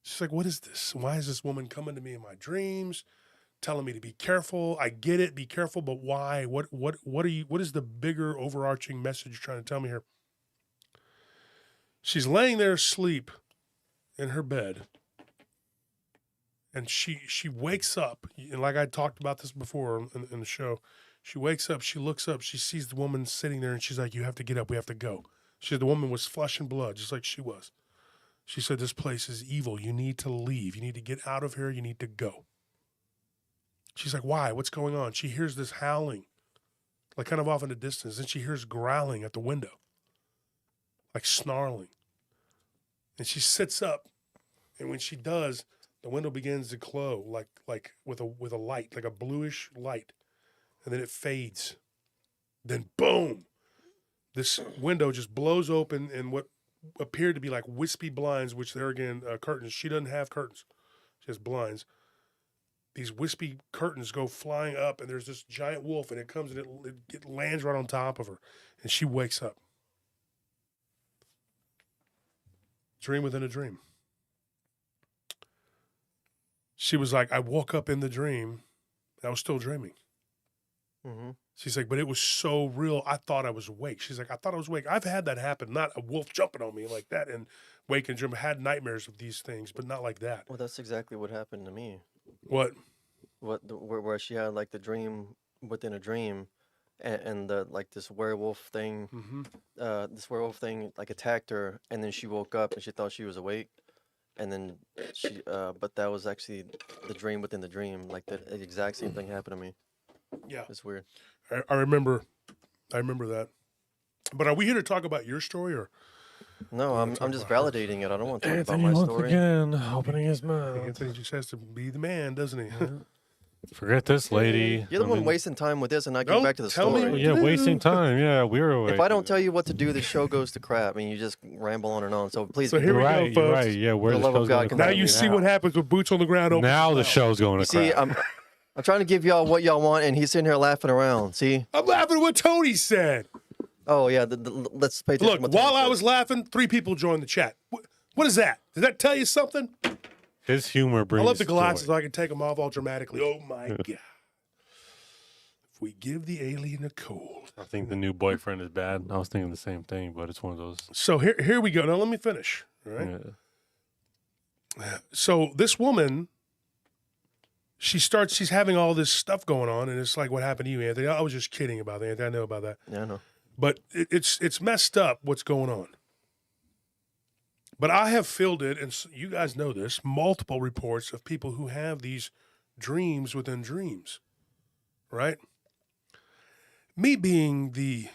S1: She's like, what is this? Why is this woman coming to me in my dreams, telling me to be careful? I get it, be careful, but why? What is the bigger overarching message you're trying to tell me here? She's laying there asleep in her bed. And she wakes up, and like I talked about this before in the show, she wakes up, she looks up, she sees the woman sitting there, and she's like, you have to get up, we have to go. She said the woman was flesh and blood, just like she was. She said, this place is evil. You need to leave. You need to get out of here. You need to go. She's like, why? What's going on? She hears this howling, like kind of off in the distance. Then she hears growling at the window, like snarling. And she sits up, and when she does, the window begins to glow like with a light, like a bluish light. And then it fades. Then boom, this window just blows open, and what appeared to be like wispy blinds, which they're again curtains. She doesn't have curtains. She has blinds. These wispy curtains go flying up, and there's this giant wolf, and it comes and it lands right on top of her, and she wakes up. Dream within a dream. She was like, I woke up in the dream. I was still dreaming.
S3: Mm-hmm.
S1: She's like, but it was so real. I thought I was awake. She's like, I thought I was awake. I've had that happen. Not a wolf jumping on me like that and wake and dream. I had nightmares of these things, but not like that.
S3: Well, that's exactly what happened to me.
S1: What?
S3: Where she had like the dream within a dream, and the like this werewolf thing, this werewolf thing like attacked her, and then she woke up and she thought she was awake, and then she, but that was actually the dream within the dream. Like the exact same thing happened to me.
S1: Yeah,
S3: It's weird.
S1: I remember that. But are we here to talk about your story or?
S3: No, I'm just validating it. I don't want to talk about
S2: Anthony
S3: my
S2: once
S3: story.
S2: again opening his mouth.
S1: Anthony just has to be the man, doesn't he?
S2: Forget this lady.
S3: You're the one wasting time with this and not getting back to the
S1: tell me
S3: story.
S1: what-
S2: Yeah, wasting time. Yeah, we were awake.
S3: If I don't tell you what to do, the show goes to crap, and you just ramble on and on. So please,
S1: So here
S2: You're
S1: we go,
S2: right, you're
S1: folks.
S2: right. Yeah, where
S3: For
S2: the
S3: the love of
S2: show's
S3: God,
S2: going
S3: come
S1: Now
S3: on.
S1: you see what happens with boots on the ground. Open
S2: Now the
S1: mouth.
S2: show's going to
S3: see,
S2: crap.
S3: I'm trying to give y'all what y'all want, and he's sitting here laughing around. See?
S1: I'm laughing at what Tony said.
S3: Oh yeah, let's pay attention.
S1: Look,
S3: to what
S1: while
S3: Tony
S1: I
S3: said.
S1: was laughing, 3 people joined the chat. What is that? Does that tell you something?
S2: His humor brings
S1: I love the glasses.
S2: joy.
S1: So I can take them off all dramatically. Oh my God. If we give the alien a cold.
S2: I think the new boyfriend is bad. I was thinking the same thing, but it's one of those.
S1: So here we go. Now let me finish. All right.
S2: Yeah.
S1: So this woman, she's having all this stuff going on, and it's like, what happened to you, Anthony? I was just kidding about that, Anthony. I know about that.
S3: Yeah, I know.
S1: But it's messed up what's going on. But I have fielded, and you guys know this, multiple reports of people who have these dreams within dreams, right? Me being the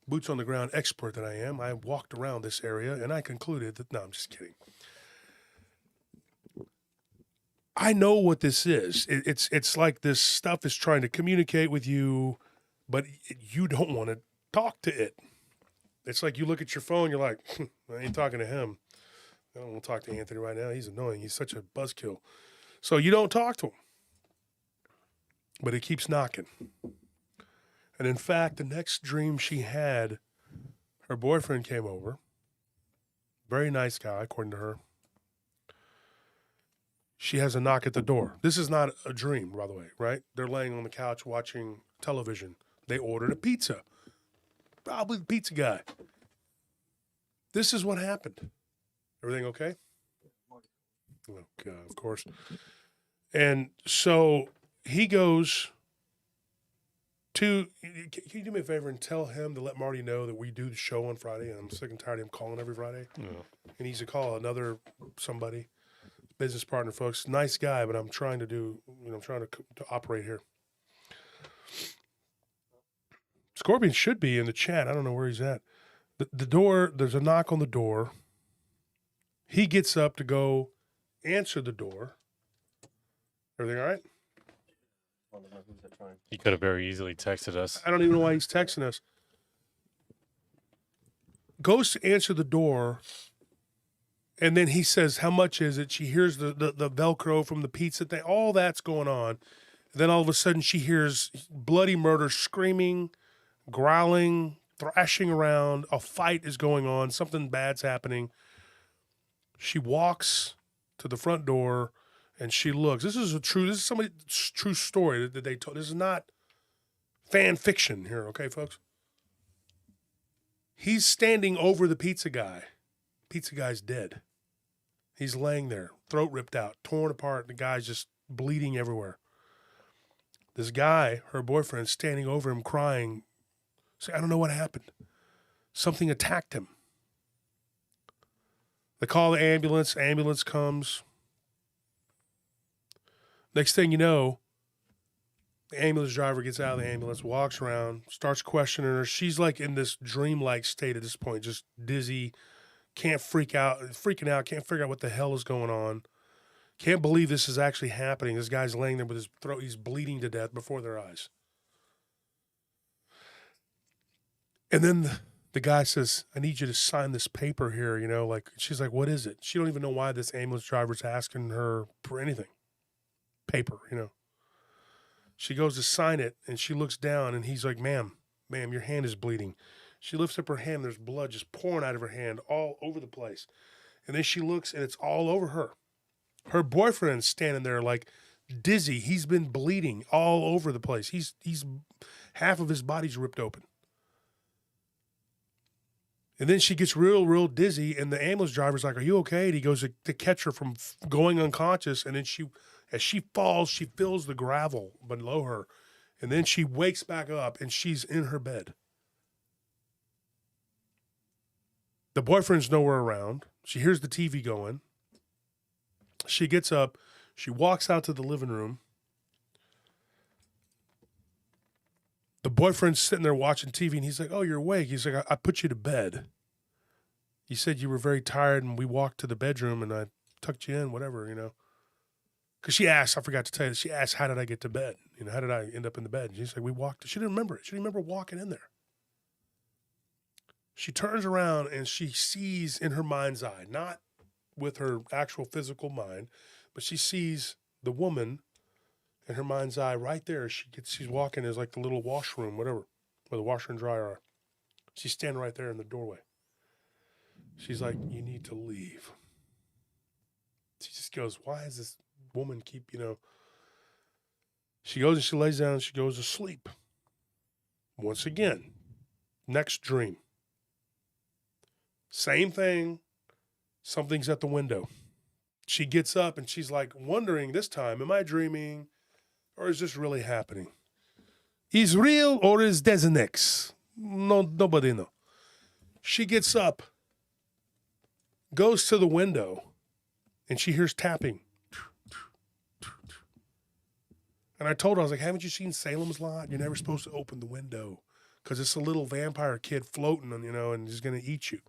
S1: boots on the ground expert that I am, I walked around this area, and I concluded that, no, I'm just kidding. I know what this is. It's like this stuff is trying to communicate with you, but you don't want to talk to it. It's like you look at your phone, you're like, I ain't talking to him. I don't want to talk to Anthony right now. He's annoying. He's such a buzzkill. So you don't talk to him. But it keeps knocking. And in fact, the next dream she had, her boyfriend came over Very nice guy, according to her. She has a knock at the door. This is not a dream, by the way, right? They're laying on the couch watching television. They ordered a pizza. Probably the pizza guy. This is what happened. Everything okay? Oh, God, of course. And so he goes to, can you do me a favor and tell him to let Marty know that we do the show on Friday, and I'm sick and tired of him calling every Friday.
S2: Yeah.
S1: He needs to call another somebody, business partner, folks. Nice guy, but I'm trying to do, I'm trying to operate here. Scorpion should be in the chat. I don't know where he's at. The door, there's a knock on the door. He gets up to go answer the door. Everything all right?
S2: He could have very easily texted us.
S1: I don't even know why he's texting us. Goes to answer the door, and then he says, how much is it? She hears the Velcro from the pizza thing. All that's going on. And then all of a sudden she hears bloody murder, screaming, growling, thrashing around. A fight is going on. Something bad's happening. She walks to the front door, and she looks. This is somebody's true story that they told. This is not fan fiction here, okay, folks? He's standing over the pizza guy. Pizza guy's dead. He's laying there, throat ripped out, torn apart. The guy's just bleeding everywhere. This guy, her boyfriend, standing over him crying, saying, I don't know what happened. Something attacked him. They call the ambulance. Ambulance comes. Next thing you know, the ambulance driver gets out of the ambulance, walks around, starts questioning her. She's like in this dreamlike state at this point, just dizzy, freaking out, can't figure out what the hell is going on. Can't believe this is actually happening. This guy's laying there with his throat, he's bleeding to death before their eyes. And then the guy says, I need you to sign this paper here, she's like, what is it? She don't even know why this ambulance driver's asking her for anything. Paper, She goes to sign it, and she looks down, and he's like, ma'am, your hand is bleeding. She lifts up her hand. There's blood just pouring out of her hand all over the place. And then she looks, and it's all over her. Her boyfriend's standing there like dizzy. He's been bleeding all over the place. He's half of his body's ripped open. And then she gets real, real dizzy, and the ambulance driver's like, are you okay? And he goes to catch her from going unconscious, and then as she falls, she feels the gravel below her, and then she wakes back up, and she's in her bed. The boyfriend's nowhere around. She hears the TV going. She gets up. She walks out to the living room. The boyfriend's sitting there watching TV, and he's like, oh, you're awake. He's like, I put you to bed. You said you were very tired, and we walked to the bedroom, and I tucked you in, whatever, Because she asked, I forgot to tell you, she asked, how did I get to bed? How did I end up in the bed? And she's like, we walked. She didn't remember it. She didn't remember walking in there. She turns around, and she sees in her mind's eye, not with her actual physical mind, but she sees the woman in her mind's eye right there. She's walking, there's like the little washroom, whatever, where the washer and dryer are. She's standing right there in the doorway. She's like, you need to leave. She just goes, why is this woman keep, She goes and she lays down and she goes to sleep. Once again, next dream. Same thing. Something's at the window. She gets up and she's like wondering this time, am I dreaming or is this really happening? Is real or is Desinix? No, nobody know. She gets up, goes to the window, and she hears tapping. And I told her, I was like, haven't you seen Salem's Lot? You're never supposed to open the window because it's a little vampire kid floating, and he's going to eat you.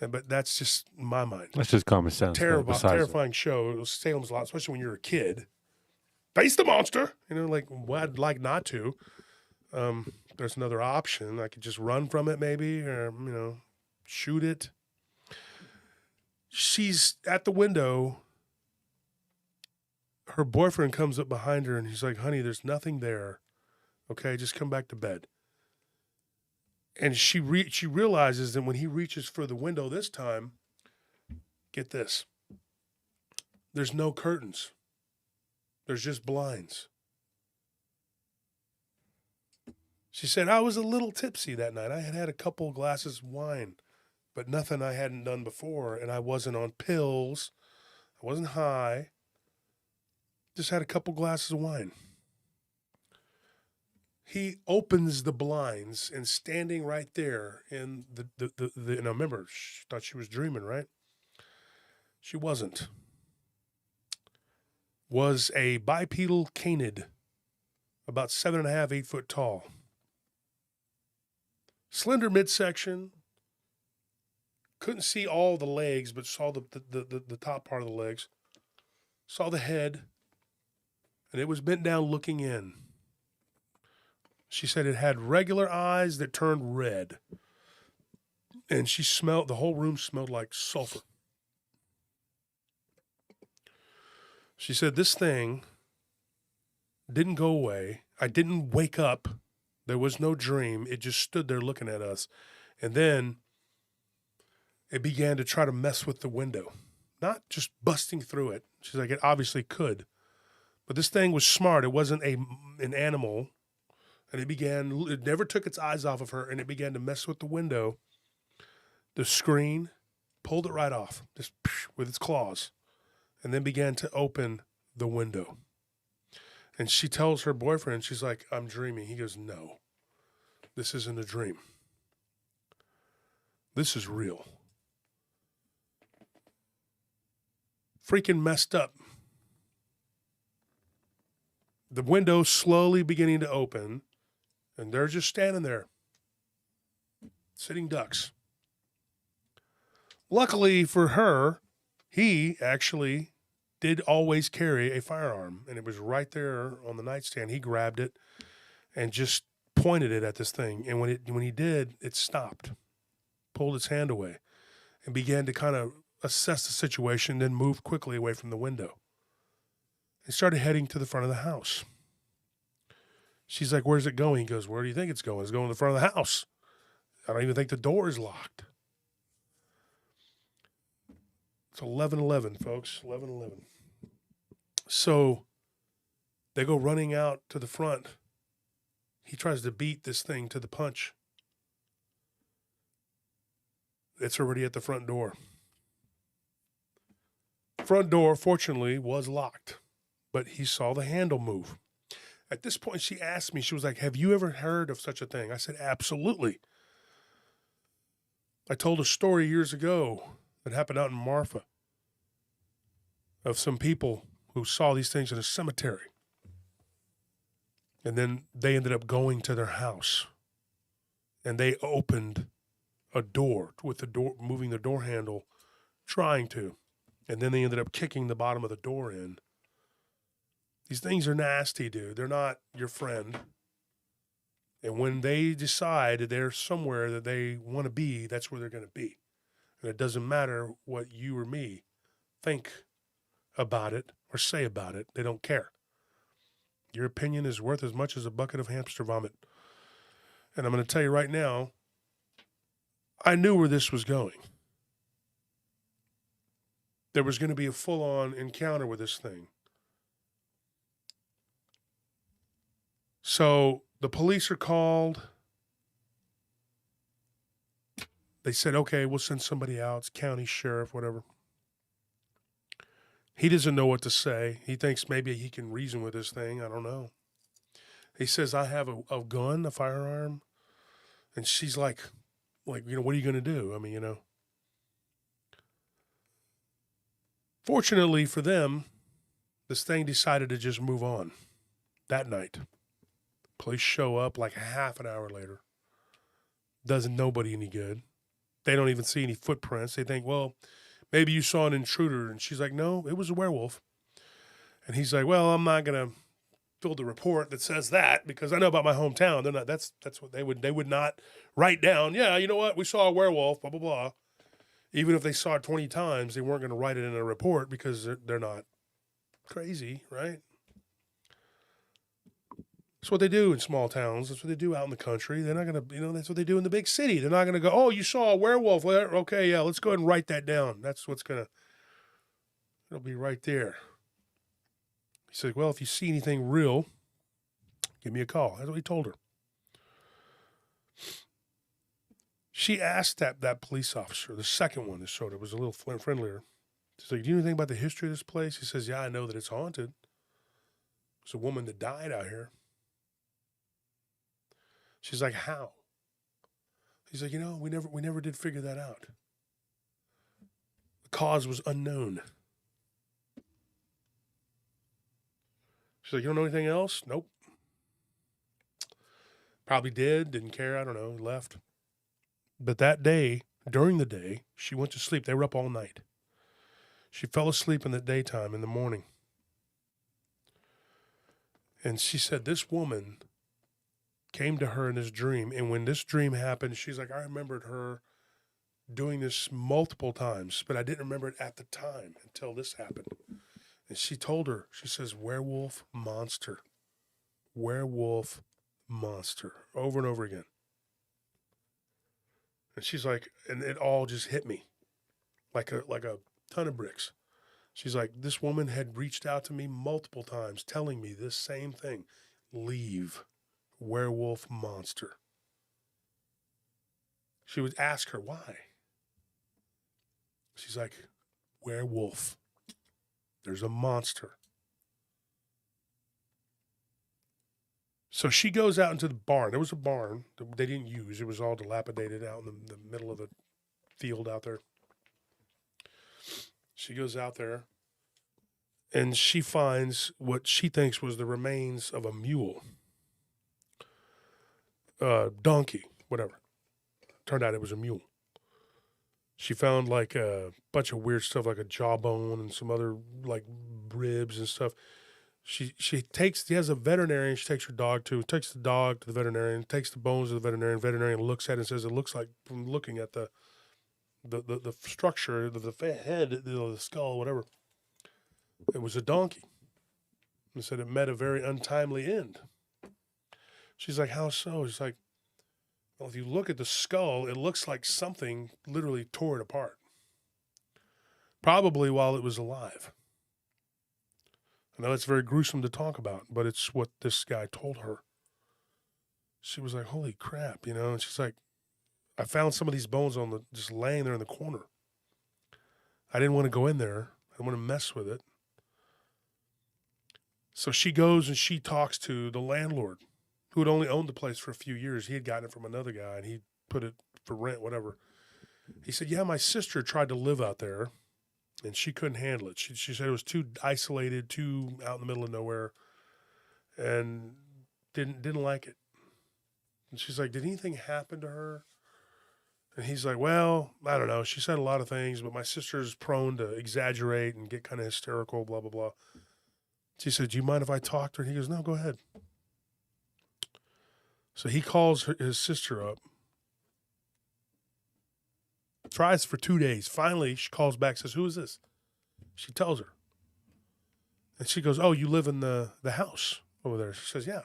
S1: But that's just my mind.
S2: That's just common sense.
S1: Terrifying show. It was Salem's Lot, especially when you're a kid. Face the monster. Well, I'd like not to. There's another option. I could just run from it maybe, or, shoot it. She's at the window. Her boyfriend comes up behind her and he's like, honey, there's nothing there. Okay, just come back to bed. And she realizes that when he reaches for the window this time, Get this. There's no curtains. There's just blinds. She said, I was a little tipsy that night. I had had a couple glasses of wine, but nothing I hadn't done before, and I wasn't on pills. I wasn't high. Just had a couple glasses of wine. He opens the blinds, and standing right there in and I remember, she thought she was dreaming, right? She wasn't. Was a bipedal canid, about 7.5, 8 foot tall. Slender midsection. Couldn't see all the legs, but saw the top part of the legs. Saw the head, and it was bent down looking in. She said it had regular eyes that turned red. And she smelled, the whole room smelled like sulfur. She said this thing didn't go away. I didn't wake up. There was no dream. It just stood there looking at us. And then it began to try to mess with the window. Not just busting through it. She's like, it obviously could. But this thing was smart. It wasn't an animal. And it never took its eyes off of her, and it began to mess with the window, the screen, pulled it right off, just with its claws, and then began to open the window. And she tells her boyfriend, she's like, I'm dreaming. He goes, no, this isn't a dream. This is real. Freaking messed up. The window slowly beginning to open, and they're just standing there, sitting ducks. Luckily for her, he actually did always carry a firearm, and it was right there on the nightstand. He grabbed it and just pointed it at this thing. And when he did, it stopped, pulled its hand away, and began to kind of assess the situation, then moved quickly away from the window. He started heading to the front of the house. She's like, where's it going? He goes, where do you think it's going? It's going to the front of the house. I don't even think the door is locked. It's 11:11, folks. 11:11. So they go running out to the front. He tries to beat this thing to the punch. It's already at the front door. Front door, fortunately, was locked, but he saw the handle move. At this point, she asked me, she was like, have you ever heard of such a thing? I said, absolutely. I told a story years ago that happened out in Marfa of some people who saw these things in a cemetery. And then they ended up going to their house, and they opened a door with the door, moving the door handle, trying to. And then they ended up kicking the bottom of the door in. These things are nasty, dude. They're not your friend. And when they decide that they're somewhere that they want to be, that's where they're going to be. And it doesn't matter what you or me think about it or say about it. They don't care. Your opinion is worth as much as a bucket of hamster vomit. And I'm going to tell you right now, I knew where this was going. There was going to be a full-on encounter with this thing. So the police are called. They said, okay, we'll send somebody out. It's county sheriff, whatever. He doesn't know what to say. He thinks maybe he can reason with this thing. I don't know. He says, I have a gun, a firearm. And she's like, what are you going to do? I mean, Fortunately for them, this thing decided to just move on that night. Police show up like a half an hour later. Does nobody any good. They don't even see any footprints. They think, well, maybe you saw an intruder. And she's like, no, it was a werewolf. And he's like, well, I'm not going to fill the report that says that because I know about my hometown. They're not. That's what they would not write down. Yeah, you know what? We saw a werewolf, blah, blah, blah. Even if they saw it 20 times, they weren't going to write it in a report because they're not crazy, right? That's what they do in small towns. That's what they do out in the country. They're not going to, that's what they do in the big city. They're not going to go, oh, you saw a werewolf. Well, okay, yeah, let's go ahead and write that down. That's what's going to, it'll be right there. He said, well, if you see anything real, give me a call. That's what he told her. She asked that police officer, the second one that showed her, was a little friendlier. She's like, do you know anything about the history of this place? He says, yeah, I know that it's haunted. There's a woman that died out here. She's like, how? He's like, we never did figure that out. The cause was unknown. She's like, you don't know anything else? Nope. Probably didn't care, I don't know, left. But that day, during the day, she went to sleep. They were up all night. She fell asleep in the daytime, in the morning. And she said this woman came to her in this dream. And when this dream happened, she's like, I remembered her doing this multiple times, but I didn't remember it at the time until this happened. And she told her, she says, werewolf monster, over and over again. And she's like, and it all just hit me like a ton of bricks. She's like, this woman had reached out to me multiple times telling me this same thing. Leave, werewolf monster. She would ask her why. She's like, werewolf. There's a monster. So she goes out into the barn. There was a barn that they didn't use. It was all dilapidated out in the middle of the field out there. She goes out there and she finds what she thinks was the remains of a mule, donkey, whatever. Turned out it was a mule. She found like a bunch of weird stuff, like a jawbone and some other like ribs and stuff. She has a veterinarian she takes her dog to, takes the dog to the veterinarian, takes the bones of the veterinarian looks at it and says, it looks like, from looking at the structure, the head, the skull, whatever, it was a donkey. And said it met a very untimely end. She's like, how so? She's like, well, if you look at the skull, it looks like something literally tore it apart. Probably while it was alive. I know it's very gruesome to talk about, but it's what this guy told her. She was like, holy crap, and she's like, I found some of these bones just laying there in the corner. I didn't want to go in there. I didn't want to mess with it. So she goes and she talks to the landlord, who had only owned the place for a few years. He had gotten it from another guy, and he put it for rent, whatever. He said, yeah, my sister tried to live out there, and she couldn't handle it. She said it was too isolated, too out in the middle of nowhere, and didn't like it. And she's like, did anything happen to her? And he's like, well, I don't know. She said a lot of things, but my sister's prone to exaggerate and get kind of hysterical, blah, blah, blah. She said, do you mind if I talk to her? And he goes, no, go ahead. So he calls his sister up, tries for 2 days. Finally, she calls back, says, who is this? She tells her. And she goes, oh, you live in the house over there. She says, yeah.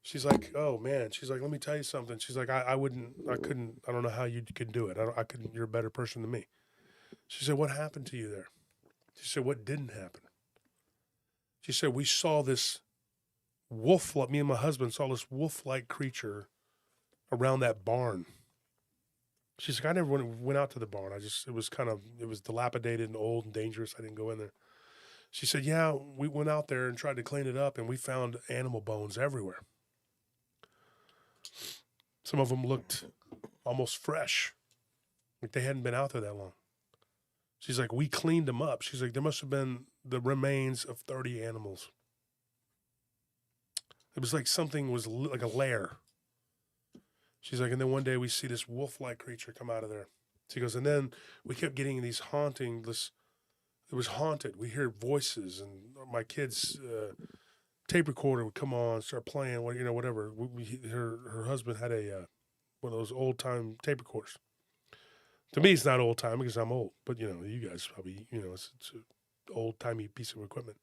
S1: She's like, oh, man. She's like, let me tell you something. She's like, I don't know how you could do it. I couldn't, you're a better person than me. She said, what happened to you there? She said, what didn't happen? She said, we saw this wolf, me and my husband saw this wolf-like creature around that barn. She's like, I never went out to the barn. It was dilapidated and old and dangerous. I didn't go in there. She said, yeah, we went out there and tried to clean it up, and we found animal bones everywhere. Some of them looked almost fresh, like they hadn't been out there that long. She's like, we cleaned them up. She's like, there must have been the remains of 30 animals. It was like something was like a lair. She's like, and then one day we see this wolf-like creature come out of there. She goes, and then we kept getting these it was haunted. We hear voices, and my kids' tape recorder would come on, start playing, whatever. Her husband had one of those old-time tape recorders. To me, it's not old-time because I'm old, but, you guys probably, it's an old-timey piece of equipment.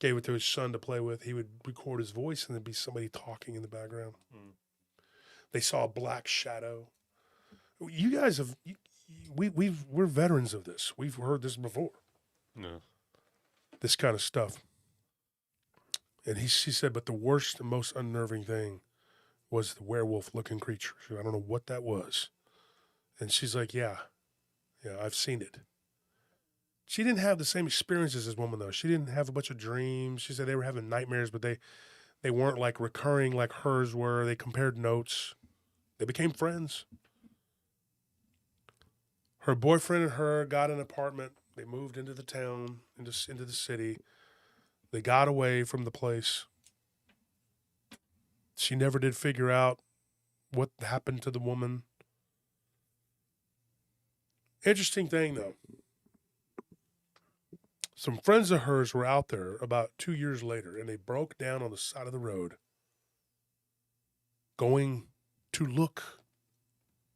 S1: gave it to his son to play with. He would record his voice and there'd be somebody talking in the background. They saw a black shadow. You guys have, we're veterans of this. We've heard this before.
S2: No.
S1: This kind of stuff. And she said, but the worst and most unnerving thing was the werewolf-looking creature. I don't know what that was. And she's like, yeah, I've seen it. She didn't have the same experiences as this woman, though. She didn't have a bunch of dreams. She said they were having nightmares, but they weren't like recurring like hers were. They compared notes. They became friends. Her boyfriend and her got an apartment. They moved into the town, into the city. They got away from the place. She never did figure out what happened to the woman. Interesting thing, though. Some friends of hers were out there about 2 years later, and they broke down on the side of the road going to look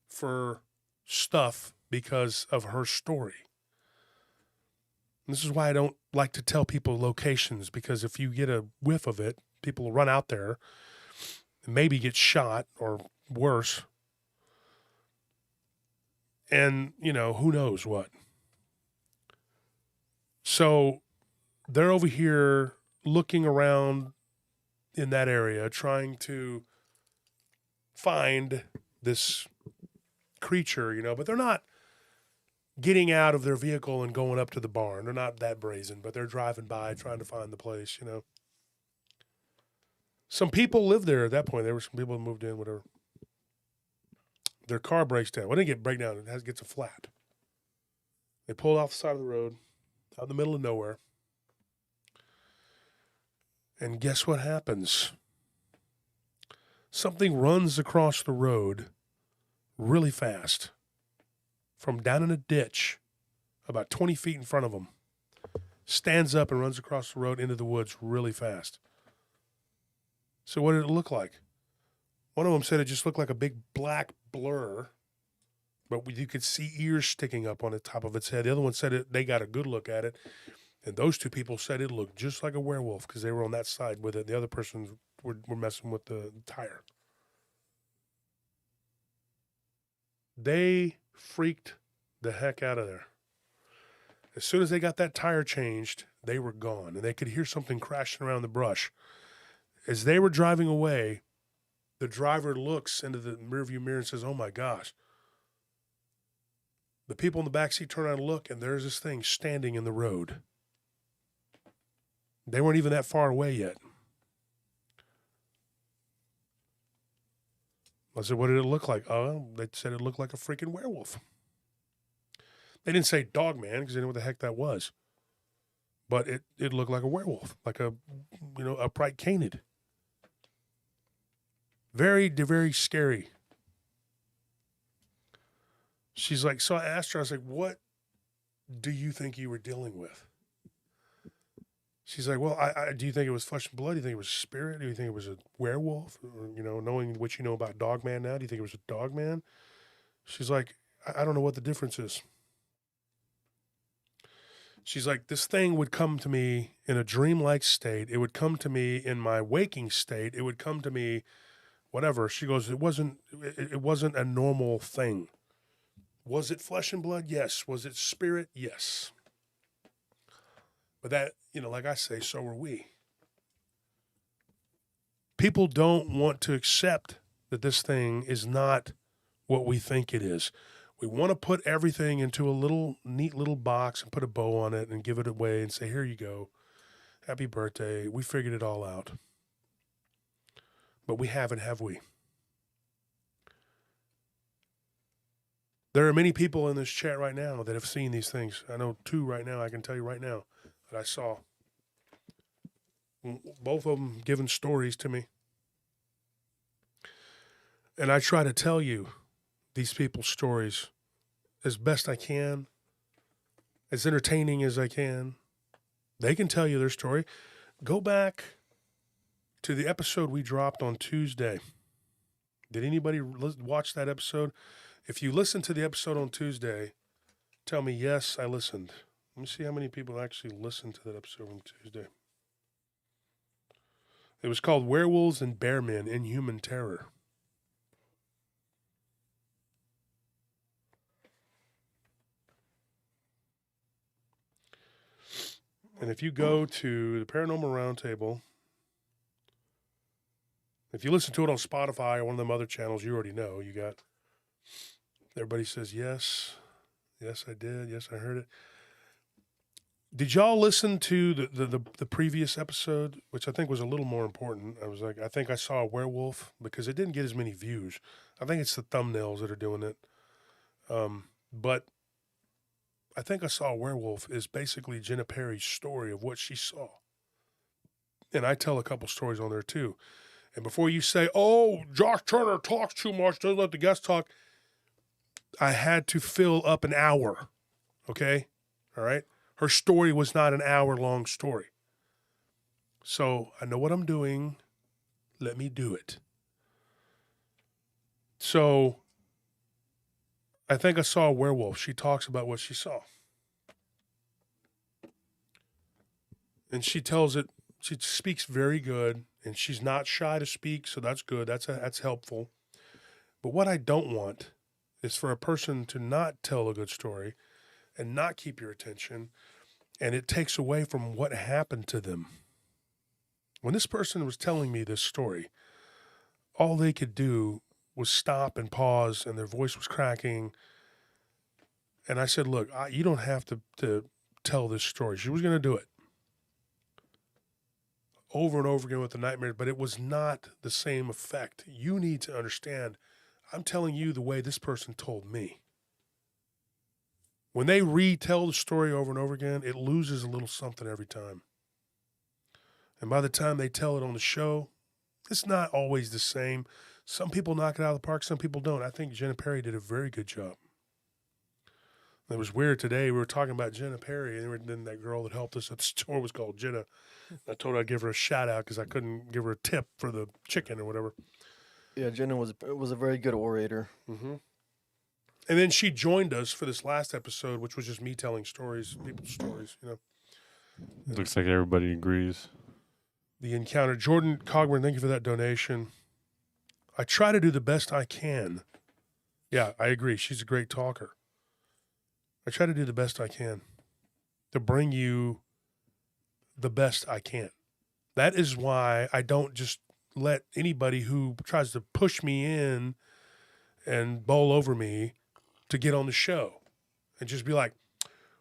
S1: for stuff because of her story. And this is why I don't like to tell people locations, because if you get a whiff of it, people will run out there and maybe get shot or worse. And, who knows what. So they're over here looking around in that area, trying to find this creature, but they're not getting out of their vehicle and going up to the barn. They're not that brazen, but they're driving by trying to find the place, Some people lived there at that point. There were some people who moved in, whatever. Their car breaks down. Well, it didn't get break down. It gets a flat. They pulled off the side of the road, out in the middle of nowhere. And guess what happens? Something runs across the road really fast from down in a ditch about 20 feet in front of them, stands up and runs across the road into the woods really fast. So what did it look like? One of them said it just looked like a big black blur, but you could see ears sticking up on the top of its head. The other one said they got a good look at it, and those two people said it looked just like a werewolf because they were on that side with it. The other persons were messing with the tire. They freaked the heck out of there. As soon as they got that tire changed, they were gone, and they could hear something crashing around the brush. As they were driving away, the driver looks into the rearview mirror and says, "Oh my gosh." The people in the backseat turn around and look, and there's this thing standing in the road. They weren't even that far away yet. I said, "What did it look like?" Oh, they said it looked like a freaking werewolf. They didn't say Dogman because they didn't know what the heck that was. But it looked like a werewolf, like a, upright canid. Very, very scary. She's like, so I asked her, I was like, what do you think you were dealing with? She's like, well, do you think it was flesh and blood? Do you think it was a spirit? Do you think it was a werewolf? Or, knowing what you know about Dogman now, do you think it was a Dogman? She's like, I don't know what the difference is. She's like, this thing would come to me in a dreamlike state. It would come to me in my waking state. It would come to me, whatever. She goes, it wasn't a normal thing. Was it flesh and blood? Yes. Was it spirit? Yes. But that, like I say, so are we. People don't want to accept that this thing is not what we think it is. We want to put everything into a neat little box and put a bow on it and give it away and say, here you go. Happy birthday. We figured it all out. But we haven't, have we? There are many people in this chat right now that have seen these things. I know 2 right now, I can tell you right now, that I saw. Both of them giving stories to me. And I try to tell you these people's stories as best I can, as entertaining as I can. They can tell you their story. Go back to the episode we dropped on Tuesday. Did anybody watch that episode? If you listened to the episode on Tuesday, tell me, yes, I listened. Let me see how many people actually listened to that episode on Tuesday. It was called Werewolves and Bearmen: Inhuman Terror. And if you go to the Paranormal Roundtable, if you listen to it on Spotify or one of them other channels, you already know. You got, everybody says, yes, yes, I did. Yes, I heard it. Did y'all listen to the previous episode, which I think was a little more important? I was like, I think I saw a werewolf because it didn't get as many views. I think it's the thumbnails that are doing it. But I think I saw a werewolf is basically Jenna Perry's story of what she saw. And I tell a couple stories on there too. And before you say, oh, Josh Turner talks too much, doesn't let the guests talk, I had to fill up an hour. Okay? All right? Her story was not an hour-long story. So I know what I'm doing. Let me do it. So I think I saw a werewolf. She talks about what she saw. And she tells it, she speaks very good, and she's not shy to speak, so that's good. That's helpful. But what I don't want is for a person to not tell a good story and not keep your attention, and it takes away from what happened to them. When this person was telling me this story, all they could do was stop and pause, and their voice was cracking. And I said, look, you don't have to tell this story. She was going to do it over and over again with the nightmares, but it was not the same effect. You need to understand, I'm telling you the way this person told me. When they retell the story over and over again, it loses a little something every time. And by the time they tell it on the show, it's not always the same. Some people knock it out of the park, some people don't. I think Jenna Perry did a very good job. It was weird today. We were talking about Jenna Perry, and then that girl that helped us at the store was called Jenna. I told her I'd give her a shout out because I couldn't give her a tip for the chicken or whatever.
S3: Yeah, Jenna was a very good orator.
S1: Mm-hmm. And then she joined us for this last episode, which was just me telling stories, people's stories, you know.
S2: Looks like everybody agrees.
S1: The encounter. Jordan Cogburn, thank you for that donation. I try to do the best I can. Yeah, I agree. She's a great talker. I try to do the best I can to bring you the best I can. That is why I don't just let anybody who tries to push me in and bowl over me to get on the show and just be like,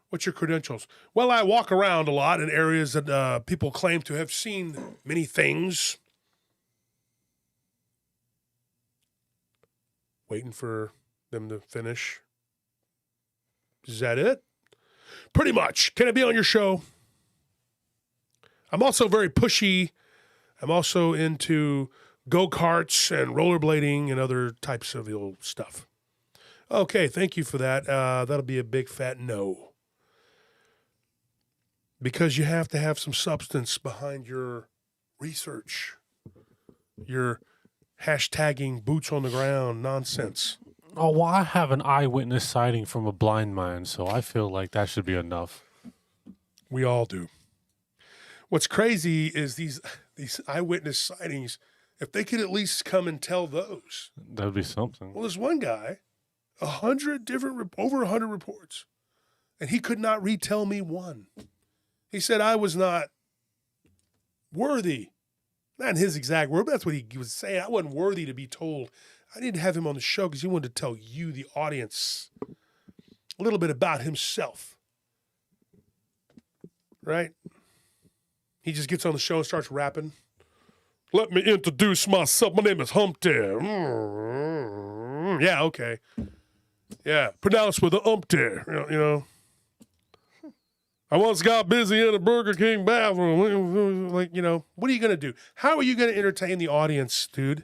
S1: what's your credentials? Well, I walk around a lot in areas that people claim to have seen many things. Waiting for them to finish. Is that it? Pretty much. Can I be on your show? I'm also very pushy. I'm also into go-karts and rollerblading and other types of little stuff. Okay, thank you for that. That'll be a big fat no. Because you have to have some substance behind your research, your hashtagging boots on the ground nonsense.
S2: Oh, well, I have an eyewitness sighting from a blind man, so I feel like that should be enough.
S1: We all do. What's crazy is these eyewitness sightings, if they could at least come and tell those.
S2: That would be something.
S1: Well, there's one guy, over 100 reports, and he could not retell me one. He said I was not worthy. Not in his exact word, but that's what he was saying. I wasn't worthy to be told. I didn't have him on the show because he wanted to tell you, the audience, a little bit about himself. Right? He just gets on the show and starts rapping. Let me introduce myself. My name is Humpty. Yeah, okay. Yeah, pronounced with an umpty, you know. I once got busy in a Burger King bathroom. Like, you know, what are you going to do? How are you going to entertain the audience, dude?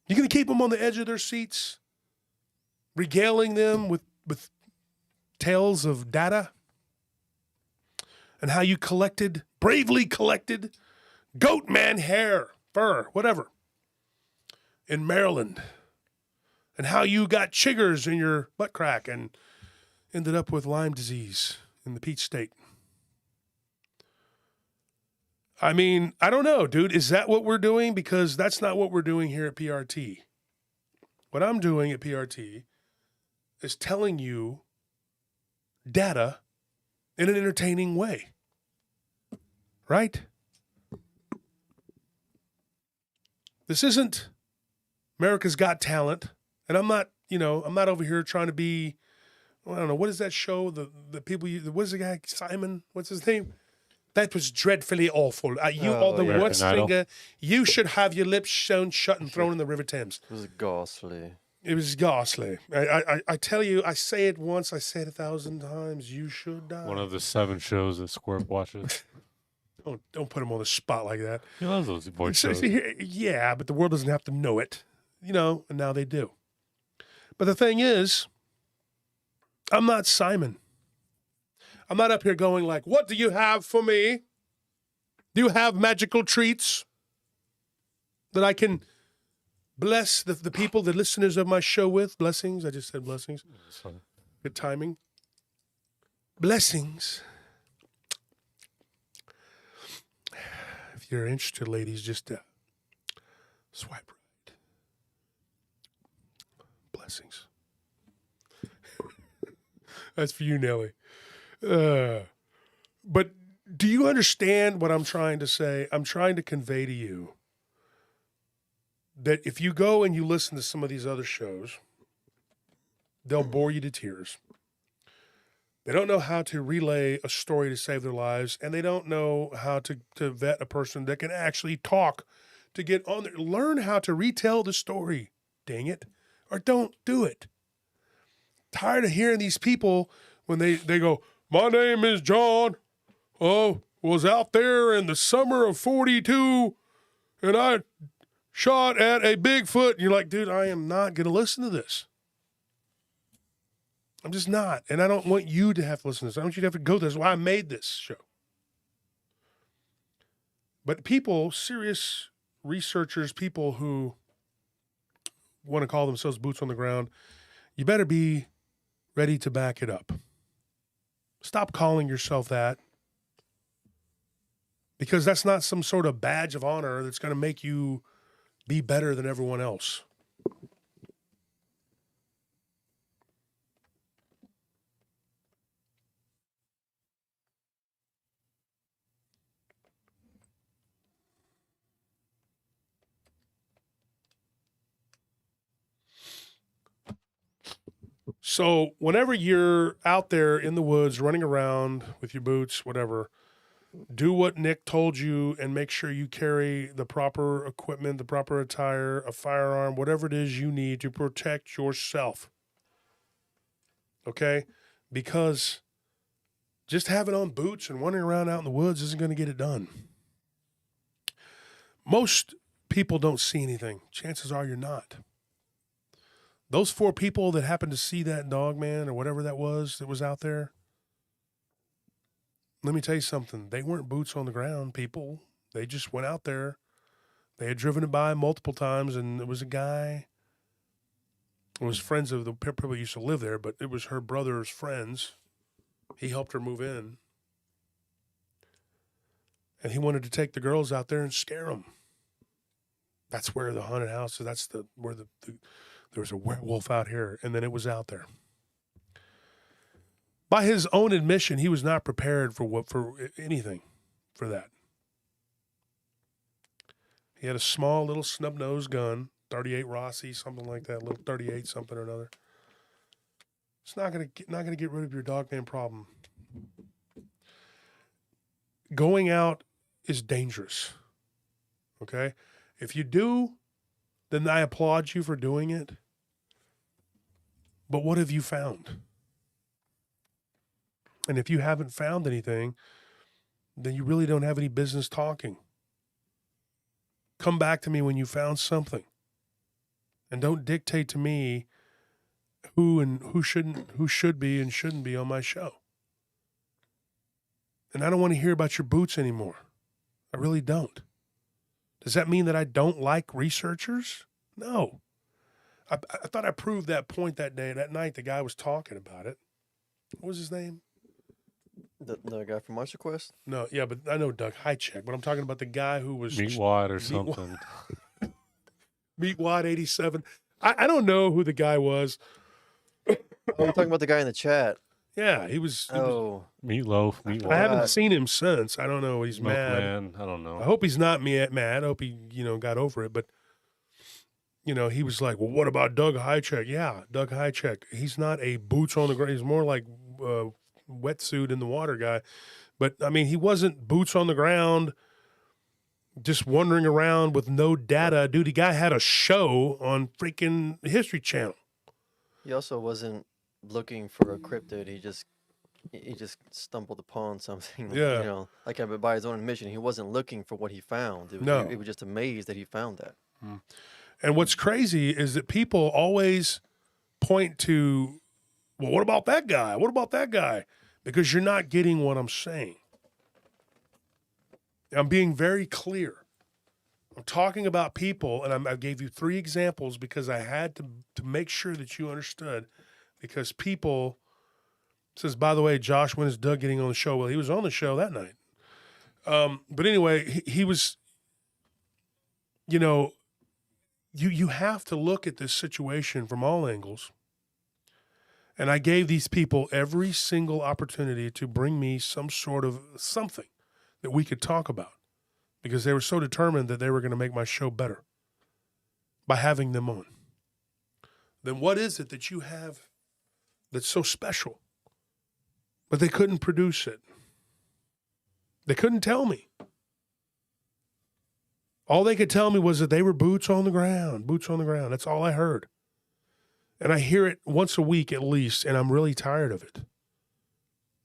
S1: You going to keep them on the edge of their seats? Regaling them with tales of data? And how you bravely collected goat man hair, fur, whatever, in Maryland. And how you got chiggers in your butt crack and ended up with Lyme disease in the Peach State. I mean, I don't know, dude. Is that what we're doing? Because that's not what we're doing here at PRT. What I'm doing at PRT is telling you data in an entertaining way. Right? This isn't America's Got Talent. And I'm not over here trying to be, I don't know, what is that show? The people, what is the guy, Simon? What's his name? That was dreadfully awful. You are the
S3: yeah.
S1: worst
S2: American Idol.
S1: singer. You should have your lips sewn shut and thrown in the River Thames.
S3: It was ghastly.
S1: It was ghastly. I tell you, I say it once, I say it 1,000 times. You should die.
S2: One of the 7 shows that Squirt watches.
S1: Don't put him on the spot like that.
S2: He loves those voice
S1: So,
S2: shows.
S1: yeah, but the world doesn't have to know it, and now they do. But the thing is, I'm not Simon. I'm not up here going like, what do you have for me? Do you have magical treats that I can bless the people, the listeners of my show with? Blessings. I just said blessings.
S2: It's fun.
S1: Good timing. Blessings. If you're interested, ladies, just swipe right. Blessings. That's for you, Nelly. But do you understand what I'm trying to say? I'm trying to convey to you that if you go and you listen to some of these other shows, they'll bore you to tears. They don't know how to relay a story to save their lives, and they don't know how to vet a person that can actually talk to get on there. Learn how to retell the story, dang it, or don't do it. Tired of hearing these people when they go, my name is John, was out there in the summer of 42, and I shot at a Bigfoot. And you're like, dude, I am not going to listen to this. I'm just not. And I don't want you to have to listen to this. I don't want you to have to go to this. That's why I made this show. But people, serious researchers, people who want to call themselves boots on the ground, you better be ready to back it up. Stop calling yourself that, because that's not some sort of badge of honor that's going to make you be better than everyone else. So whenever you're out there in the woods, running around with your boots, whatever, do what Nick told you and make sure you carry the proper equipment, the proper attire, a firearm, whatever it is you need to protect yourself. Okay? Because just having on boots and running around out in the woods isn't going to get it done. Most people don't see anything. Chances are you're not. Those 4 people that happened to see that Dogman or whatever that was out there, let me tell you something. They weren't boots on the ground people. They just went out there. They had driven it by multiple times, and there was a guy. It was friends of the people who used to live there, but it was her brother's friends. He helped her move in. And he wanted to take the girls out there and scare them. That's where the haunted house is. That's where there was a werewolf out here, and then it was out there. By his own admission, he was not prepared for anything for that. He had a small little snub-nosed gun, 38 Rossi, something like that, little 38 something or another. It's not gonna get rid of your Dogman problem. Going out is dangerous. Okay? If you do, then I applaud you for doing it. But what have you found? And if you haven't found anything, then you really don't have any business talking. Come back to me when you found something. And don't dictate to me who should be and shouldn't be on my show. And I don't want to hear about your boots anymore. I really don't. Does that mean that I don't like researchers? No. I thought I proved that point that night the guy was talking about it. What was his name?
S3: The guy from Monster Quest.
S1: No, yeah, but I know Doug Highcheck, but I'm talking about the guy who was
S2: Meatwad or
S1: Meatwad.
S2: something.
S1: Meatwad 87. I don't know who the guy was.
S3: Oh, you're talking about the guy in the chat.
S1: Yeah, he was.
S3: Oh,
S2: Meatloaf,
S1: I
S2: Meatwad,
S1: haven't
S3: God.
S1: seen him since. I don't know. He's mad.
S2: Milkman. I don't know.
S1: I hope he's not mad. I hope he, got over it. But, he was like, well, what about Doug Highcheck? Yeah, Doug Highcheck. He's not a boots on the ground. He's more like wetsuit in the water guy. But, I mean, he wasn't boots on the ground, just wandering around with no data. Dude, the guy had a show on freaking History Channel.
S3: he also wasn't looking for a cryptid. He just stumbled upon something.
S1: Yeah.
S3: Like by his own admission, he wasn't looking for what he found.
S1: No.
S3: He was just amazed that he found that.
S1: And what's crazy is that people always point to, well, what about that guy? What about that guy? Because you're not getting what I'm saying. I'm being very clear. I'm talking about people, and I gave you 3 examples because I had to make sure that you understood. Because people says, by the way, Josh, when is Doug getting on the show? Well, he was on the show that night. But anyway, he was, you have to look at this situation from all angles. And I gave these people every single opportunity to bring me some sort of something that we could talk about because they were so determined that they were going to make my show better by having them on. Then what is it that you have that's so special? But they couldn't produce it. They couldn't tell me. All they could tell me was that they were boots on the ground. That's all I heard. And I hear it once a week at least, and I'm really tired of it.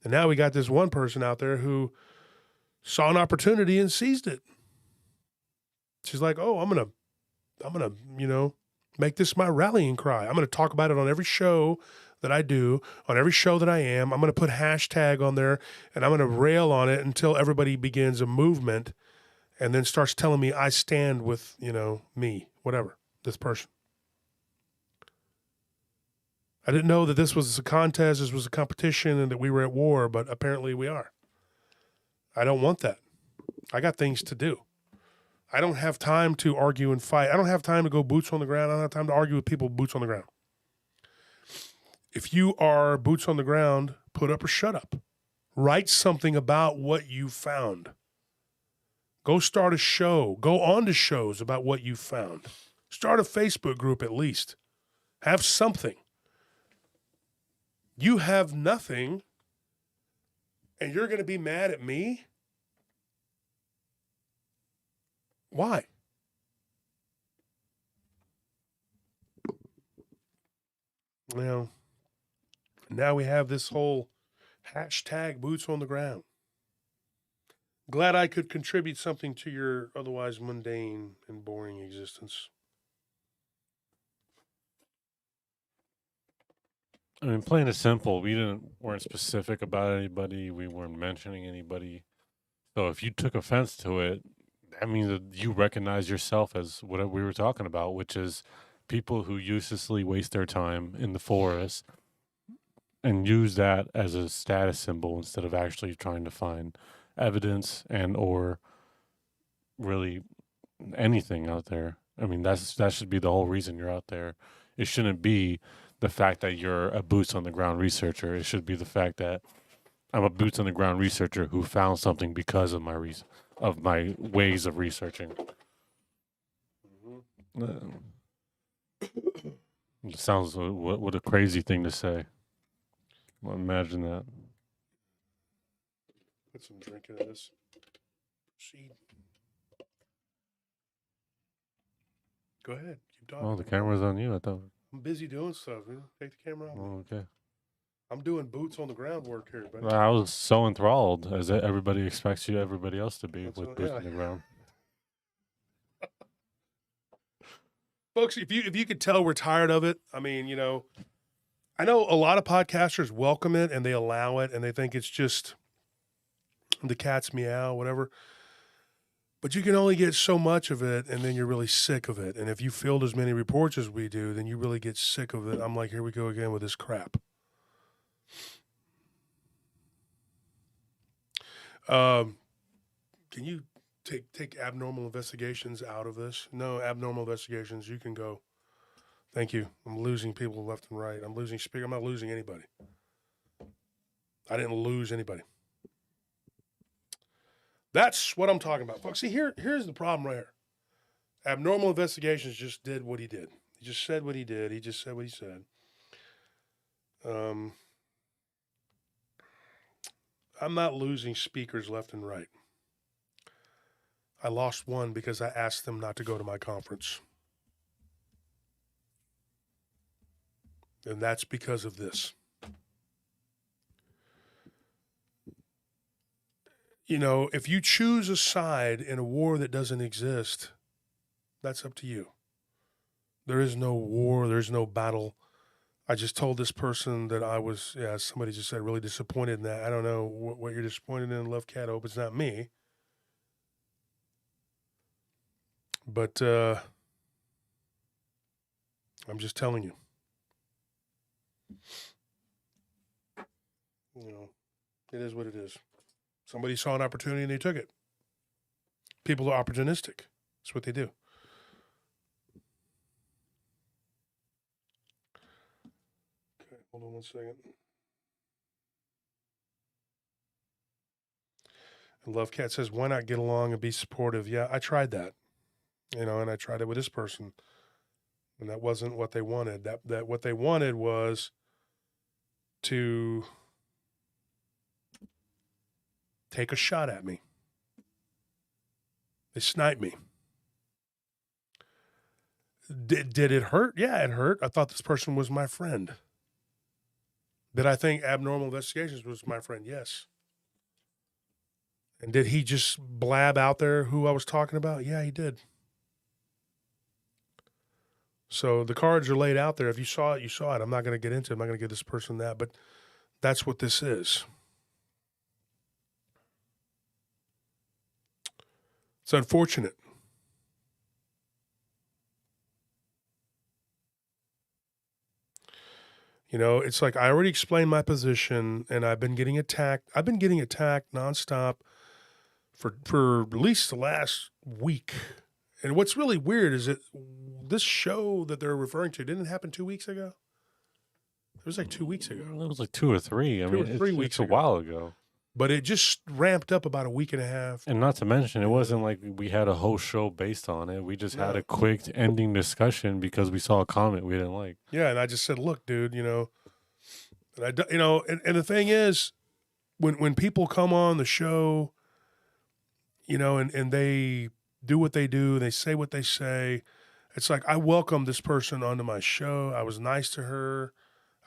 S1: And now we got this one person out there who saw an opportunity and seized it. She's like, oh, I'm gonna, make this my rallying cry. I'm gonna talk about it on every show that I do, on every show that I am. I'm gonna put hashtag on there, and I'm gonna rail on it until everybody begins a movement and then starts telling me I stand with, me, whatever, this person. I didn't know that this was a contest, this was a competition, and that we were at war, but apparently we are. I don't want that. I got things to do. I don't have time to argue and fight. I don't have time to go boots on the ground. I don't have time to argue with people boots on the ground. If you are boots on the ground, put up or shut up. Write something about what you found. Go start a show. Go on to shows about what you found. Start a Facebook group at least. Have something. You have nothing, and you're going to be mad at me? Why? Well, now we have this whole hashtag boots on the ground. Glad I could contribute something to your otherwise mundane and boring existence.
S2: I mean, plain and simple, weren't specific about anybody. We weren't mentioning anybody. So if you took offense to it, that means that you recognize yourself as what we were talking about, which is people who uselessly waste their time in the forest and use that as a status symbol instead of actually trying to find evidence and or really anything out there. I mean, that should be the whole reason you're out there. It shouldn't be the fact that you're a boots on the ground researcher. It should be the fact that I'm a boots on the ground researcher who found something because of my ways of researching. It sounds what a crazy thing to say. Well, imagine that.
S1: Put some drink into this. Proceed. Go ahead. Keep talking.
S2: Oh, the camera's on you. I thought.
S1: I'm busy doing stuff. Take the camera off.
S2: Oh, okay.
S1: I'm doing boots on the ground work here, buddy.
S2: I was so enthralled, as everybody expects everybody else to be,
S1: That's
S2: with
S1: what-
S2: boots
S1: yeah.
S2: on the ground.
S1: Folks, if you could tell we're tired of it, I mean, I know a lot of podcasters welcome it and they allow it and they think it's just the cat's meow, whatever. But you can only get so much of it and then you're really sick of it. And if you field as many reports as we do, then you really get sick of it. I'm like, here we go again with this crap. Can you take abnormal investigations out of this? No, abnormal investigations. You can go. Thank you. I'm losing people left and right. I'm losing speaker. I'm not losing anybody. I didn't lose anybody. That's what I'm talking about, folks. See, here's the problem right here. Abnormal investigations just did what he did. He just said what he did. He just said what he said. I'm not losing speakers left and right. I lost one because I asked them not to go to my conference. And that's because of this. You know, if you choose a side in a war that doesn't exist, that's up to you. There is no war. There's no battle. I just told this person that I was, somebody just said, really disappointed in that. I don't know what you're disappointed in, Love Cat. I hope it's not me. But I'm just telling you. You know, it is what it is. Somebody saw an opportunity and they took it. People are opportunistic. That's what they do. Okay, hold on one second. And Love Cat says, why not get along and be supportive? Yeah, I tried that. You know, and I tried it with this person. And that wasn't what they wanted. That what they wanted was to take a shot at me. They sniped me. Did it hurt? Yeah, it hurt. I thought this person was my friend. Did I think Abnormal Investigations was my friend? Yes. And did he just blab out there who I was talking about? Yeah, he did. So the cards are laid out there. If you saw it, you saw it. I'm not going to get into it. I'm not going to give this person that, but that's what this is. It's unfortunate. You know, it's like I already explained my position and I've been getting attacked. I've been getting attacked nonstop for at least the last week. And what's really weird is that this show that they're referring to didn't happen 2 weeks ago. It was like 2 weeks ago.
S2: It was like 2 or 3. I mean,
S1: 3 weeks
S2: it's a
S1: ago.
S2: while ago.
S1: But it just ramped up about a week and a half.
S2: And not to mention, it wasn't like we had a whole show based on it. We just had
S1: No.
S2: a quick ending discussion because we saw a comment we didn't like.
S1: Yeah, and I just said, look, dude, you know, and the thing is, when people come on the show, you know, and they do what they do, they say what they say, it's like I welcomed this person onto my show. I was nice to her.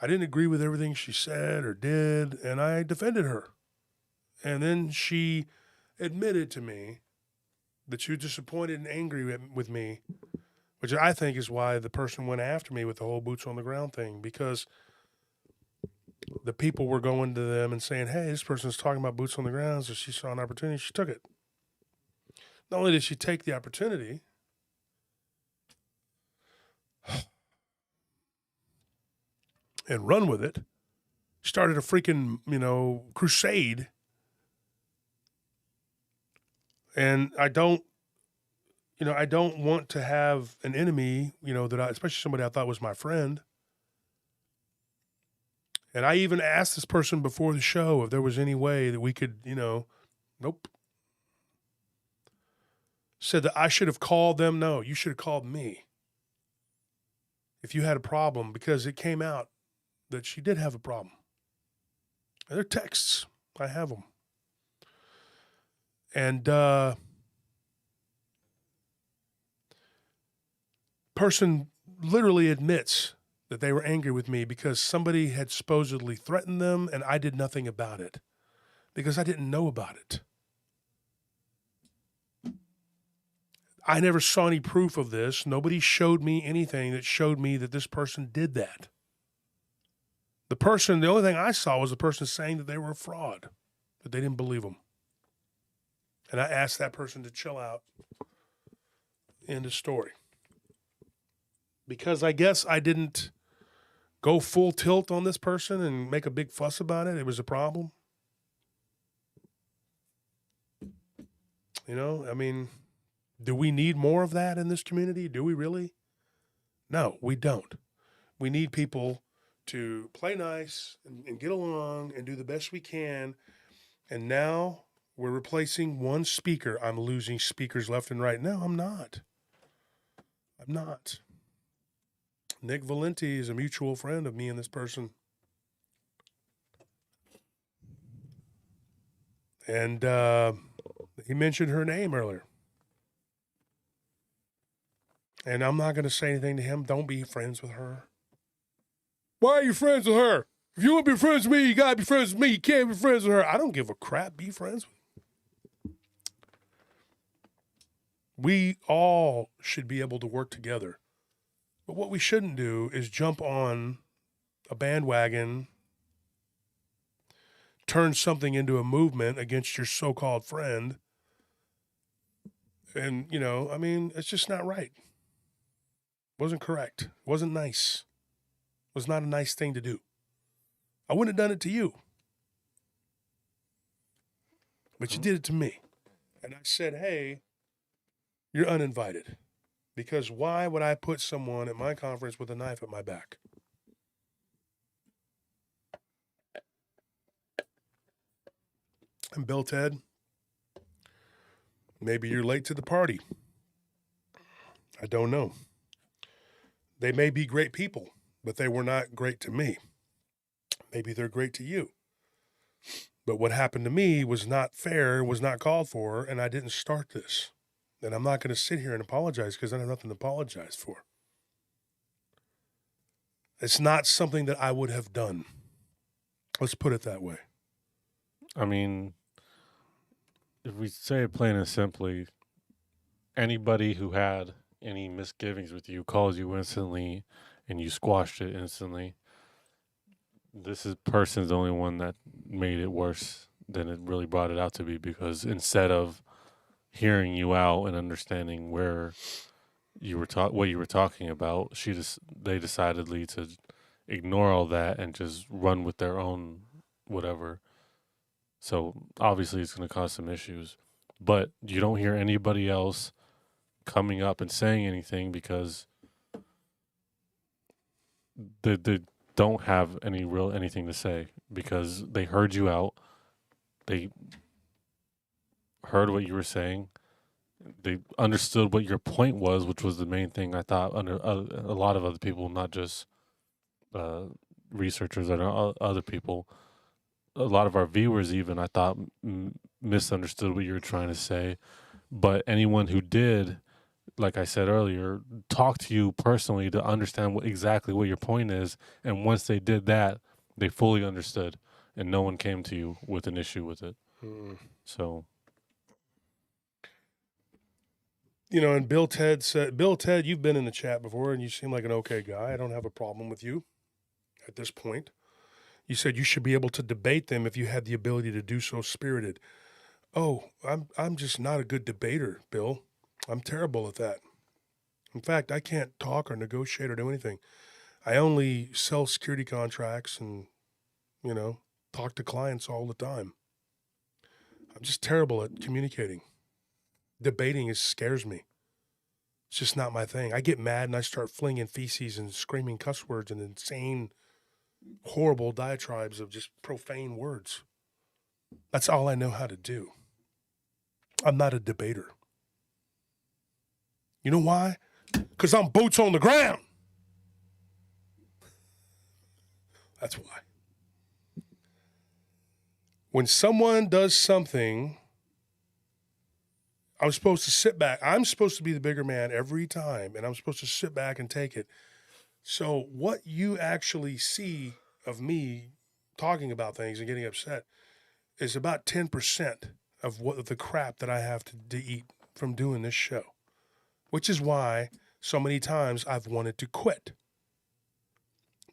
S1: I didn't agree with everything she said or did, and I defended her. And then she admitted to me that she was disappointed and angry with me, which I think is why the person went after me with the whole boots on the ground thing, because the people were going to them and saying, hey, this person's talking about boots on the ground, so she saw an opportunity, she took it. Not only did she take the opportunity, and run with it, started a freaking, you know, crusade. And I don't want to have an enemy, you know, especially somebody I thought was my friend. And I even asked this person before the show if there was any way that we could, you know, nope. Said that I should have called them. No, you should have called me if you had a problem, because it came out that she did have a problem. And they're texts. I have them. And person literally admits that they were angry with me because somebody had supposedly threatened them and I did nothing about it because I didn't know about it. I never saw any proof of this. Nobody showed me anything that showed me that this person did that. The only thing I saw was the person saying that they were a fraud, that they didn't believe them. And I asked that person to chill out. End of story. Because I guess I didn't go full tilt on this person and make a big fuss about it. It was a problem. You know, I mean, do we need more of that in this community? Do we really? No, we don't. We need people to play nice and get along and do the best we can. And now we're replacing one speaker. I'm losing speakers left and right. No, I'm not. I'm not. Nick Valenti is a mutual friend of me and this person. And he mentioned her name earlier. And I'm not going to say anything to him. Don't be friends with her. Why are you friends with her? If you want to be friends with me, you got to be friends with me. You can't be friends with her. I don't give a crap. Be friends with me. We all should be able to work together. But what we shouldn't do is jump on a bandwagon, turn something into a movement against your so-called friend. And, you know, I mean, it's just not right. Wasn't correct. Wasn't nice. Was not a nice thing to do. I wouldn't have done it to you. But you did it to me. And I said, hey, you're uninvited. Because why would I put someone at my conference with a knife at my back? And Bill Ted, maybe you're late to the party. I don't know. They may be great people, but they were not great to me. Maybe they're great to you. But what happened to me was not fair, was not called for, and I didn't start this. And I'm not going to sit here and apologize because I have nothing to apologize for. It's not something that I would have done. Let's put it that way.
S2: I mean, if we say it plain and simply, anybody who had any misgivings with you calls you instantly and you squashed it instantly. Person's the only one that made it worse than it really brought it out to be, because instead of hearing you out and understanding where you were what you were talking about, they decidedly to ignore all that and just run with their own whatever. So obviously it's going to cause some issues, but you don't hear anybody else coming up and saying anything because they don't have anything to say, because they heard you out. They heard what you were saying. They understood what your point was, which was the main thing. I thought a lot of other people, not just researchers and other people, a lot of our viewers even, I thought misunderstood what you were trying to say. But anyone who did, like I said earlier, talk to you personally to understand exactly what your point is. And once they did that, they fully understood, and no one came to you with an issue with it. So,
S1: you know, and Bill Ted said, Bill Ted, you've been in the chat before and you seem like an okay guy. I don't have a problem with you at this point. You said you should be able to debate them if you had the ability to do so spirited. Oh, I'm just not a good debater, Bill. I'm terrible at that. In fact, I can't talk or negotiate or do anything. I only sell security contracts and, you know, talk to clients all the time. I'm just terrible at communicating. Debating scares me. It's just not my thing. I get mad and I start flinging feces and screaming cuss words and insane, horrible diatribes of just profane words. That's all I know how to do. I'm not a debater. You know why? Because I'm boots on the ground. That's why. When someone does something, I'm supposed to sit back. I'm supposed to be the bigger man every time, and I'm supposed to sit back and take it. So what you actually see of me talking about things and getting upset is about 10% of what the crap that I have to eat from doing this show, which is why so many times I've wanted to quit,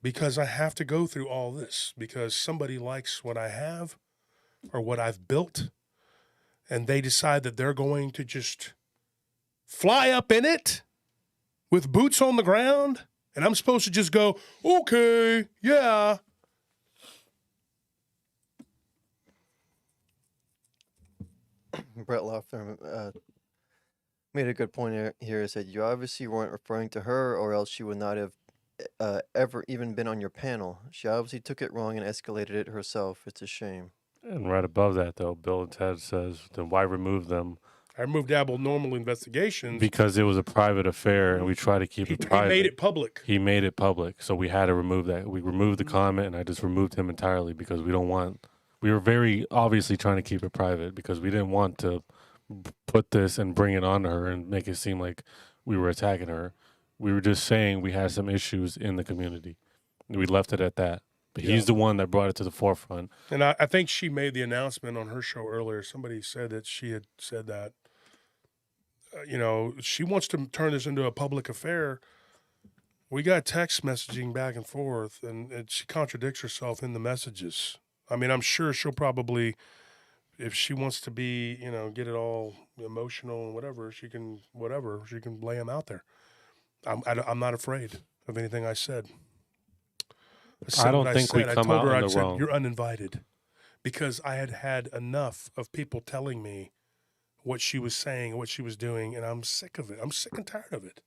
S1: because I have to go through all this because somebody likes what I have or what I've built, and they decide that they're going to just fly up in it with boots on the ground, and I'm supposed to just go, okay, yeah.
S3: Brett Lofthorne made a good point here. Is that you obviously weren't referring to her, or else she would not have ever even been on your panel. She obviously took it wrong and escalated it herself. It's a shame.
S2: And right above that, though, Bill and Ted says, then why remove them?
S1: I removed abnormal investigations
S2: Because it was a private affair, and we try to keep
S1: he
S2: it private.
S1: made it public.
S2: He made it public, so we had to remove that. We removed the comment, and I just removed him entirely because we don't want. We were very obviously trying to keep it private because we didn't want to put this and bring it on to her and make it seem like we were attacking her. We were just saying we had some issues in the community. We left it at that. But he's the one that brought it to the forefront.
S1: And I think she made the announcement on her show earlier. Somebody said that she had said that, she wants to turn this into a public affair. We got text messaging back and forth, and she contradicts herself in the messages. I mean, I'm sure she'll probably, if she wants to be, get it all emotional and whatever, she can lay them out there. I'm not afraid of anything I said.
S2: I don't think we come out on the wrong.
S1: You're uninvited, because I had enough of people telling me what she was saying, what she was doing, and I'm sick of it. I'm sick and tired of it.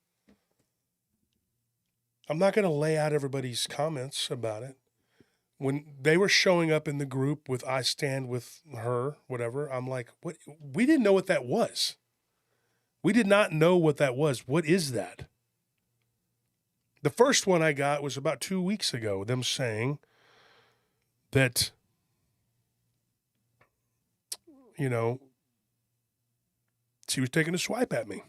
S1: I'm not going to lay out everybody's comments about it. When they were showing up in the group with "I stand with her," whatever, I'm like, what? We didn't know what that was. We did not know what that was. What is that? The first one I got was about 2 weeks ago, them saying that, she was taking a swipe at me.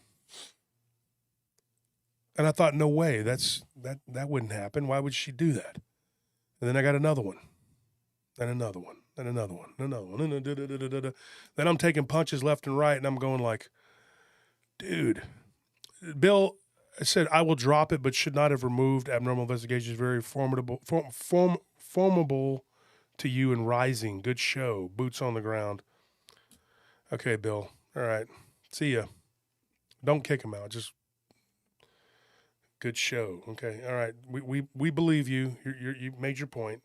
S1: And I thought, no way, that wouldn't happen. Why would she do that? And then I got another one, and another one, and another one, and another one. And then I'm taking punches left and right, and I'm going like, dude, Bill, I said, I will drop it, but should not have removed abnormal investigations. Very formidable to you and rising. Good show. Boots on the ground. Okay, Bill. All right. See ya. Don't kick him out. Just good show. Okay. All right. We believe you. You made your point.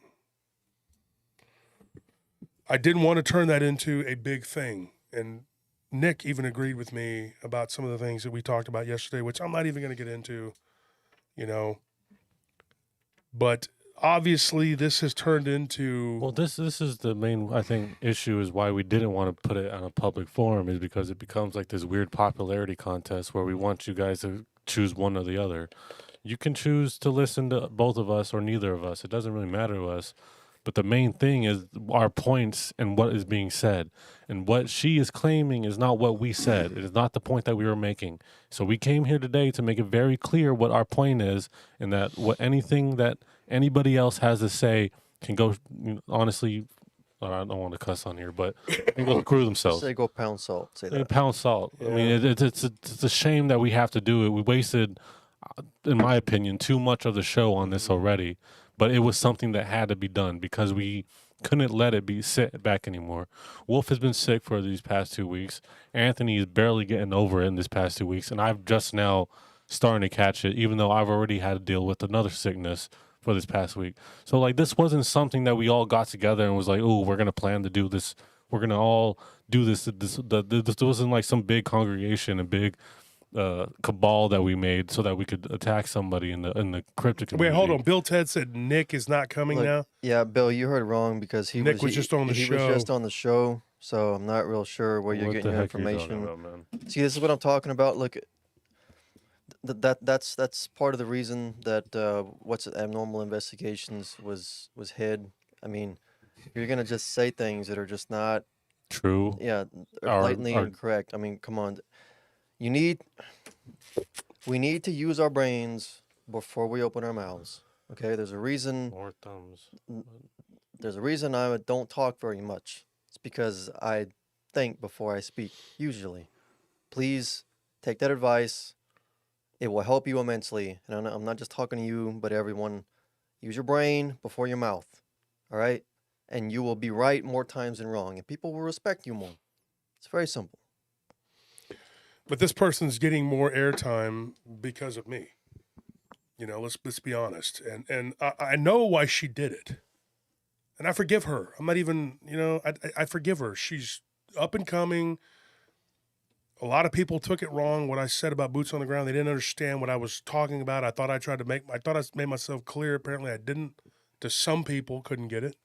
S1: I didn't want to turn that into a big thing. And Nick even agreed with me about some of the things that we talked about yesterday, which I'm not even going to get into, But obviously, this has turned into.
S2: Well, this is the main, I think, issue is why we didn't want to put it on a public forum, is because it becomes like this weird popularity contest where we want you guys to choose one or the other. You can choose to listen to both of us or neither of us. It doesn't really matter to us. But the main thing is our points and what is being said. And what she is claiming is not what we said. It is not the point that we were making. So we came here today to make it very clear what our point is, and that anything that anybody else has to say can go, honestly, I don't want to cuss on here, but can go screw themselves.
S3: Say go pound salt. Say that.
S2: Pound salt.
S1: Yeah.
S2: I mean, it's a shame that we have to do it. We wasted, in my opinion, too much of the show on this already. But it was something that had to be done because we couldn't let it sit back anymore. Wolf has been sick for these past 2 weeks. Anthony is barely getting over it in this past 2 weeks. And I've just now starting to catch it, even though I've already had to deal with another sickness for this past week. So, like, this wasn't something that we all got together and was like, oh, we're going to plan to do this. We're going to all do this. This wasn't like some big congregation and big cabal that we made so that we could attack somebody in the cryptic community.
S1: Wait, hold on. Bill Ted said Nick is not coming now.
S3: Yeah, Bill, you heard wrong because
S1: Nick was just on the show.
S3: He was just on the show, so I'm not real sure where you're getting your information.
S2: About, man?
S3: See, this is what I'm talking about. Look, that's part of the reason that abnormal investigations was hid. I mean, you're gonna just say things that are just not
S2: true.
S3: Yeah, blatantly incorrect. I mean, come on. We need to use our brains before we open our mouths. Okay, there's a reason.
S2: More thumbs.
S3: There's a reason I don't talk very much. It's because I think before I speak. Usually, please take that advice. It will help you immensely. And I'm not just talking to you, but everyone. Use your brain before your mouth. All right, and you will be right more times than wrong, and people will respect you more. It's very simple.
S1: But this person's getting more airtime because of me. Let's be honest. And I know why she did it. And I forgive her. I'm not even, I forgive her. She's up and coming. A lot of people took it wrong, what I said about boots on the ground. They didn't understand what I was talking about. I thought I made myself clear. Apparently I didn't. To some people, couldn't get it.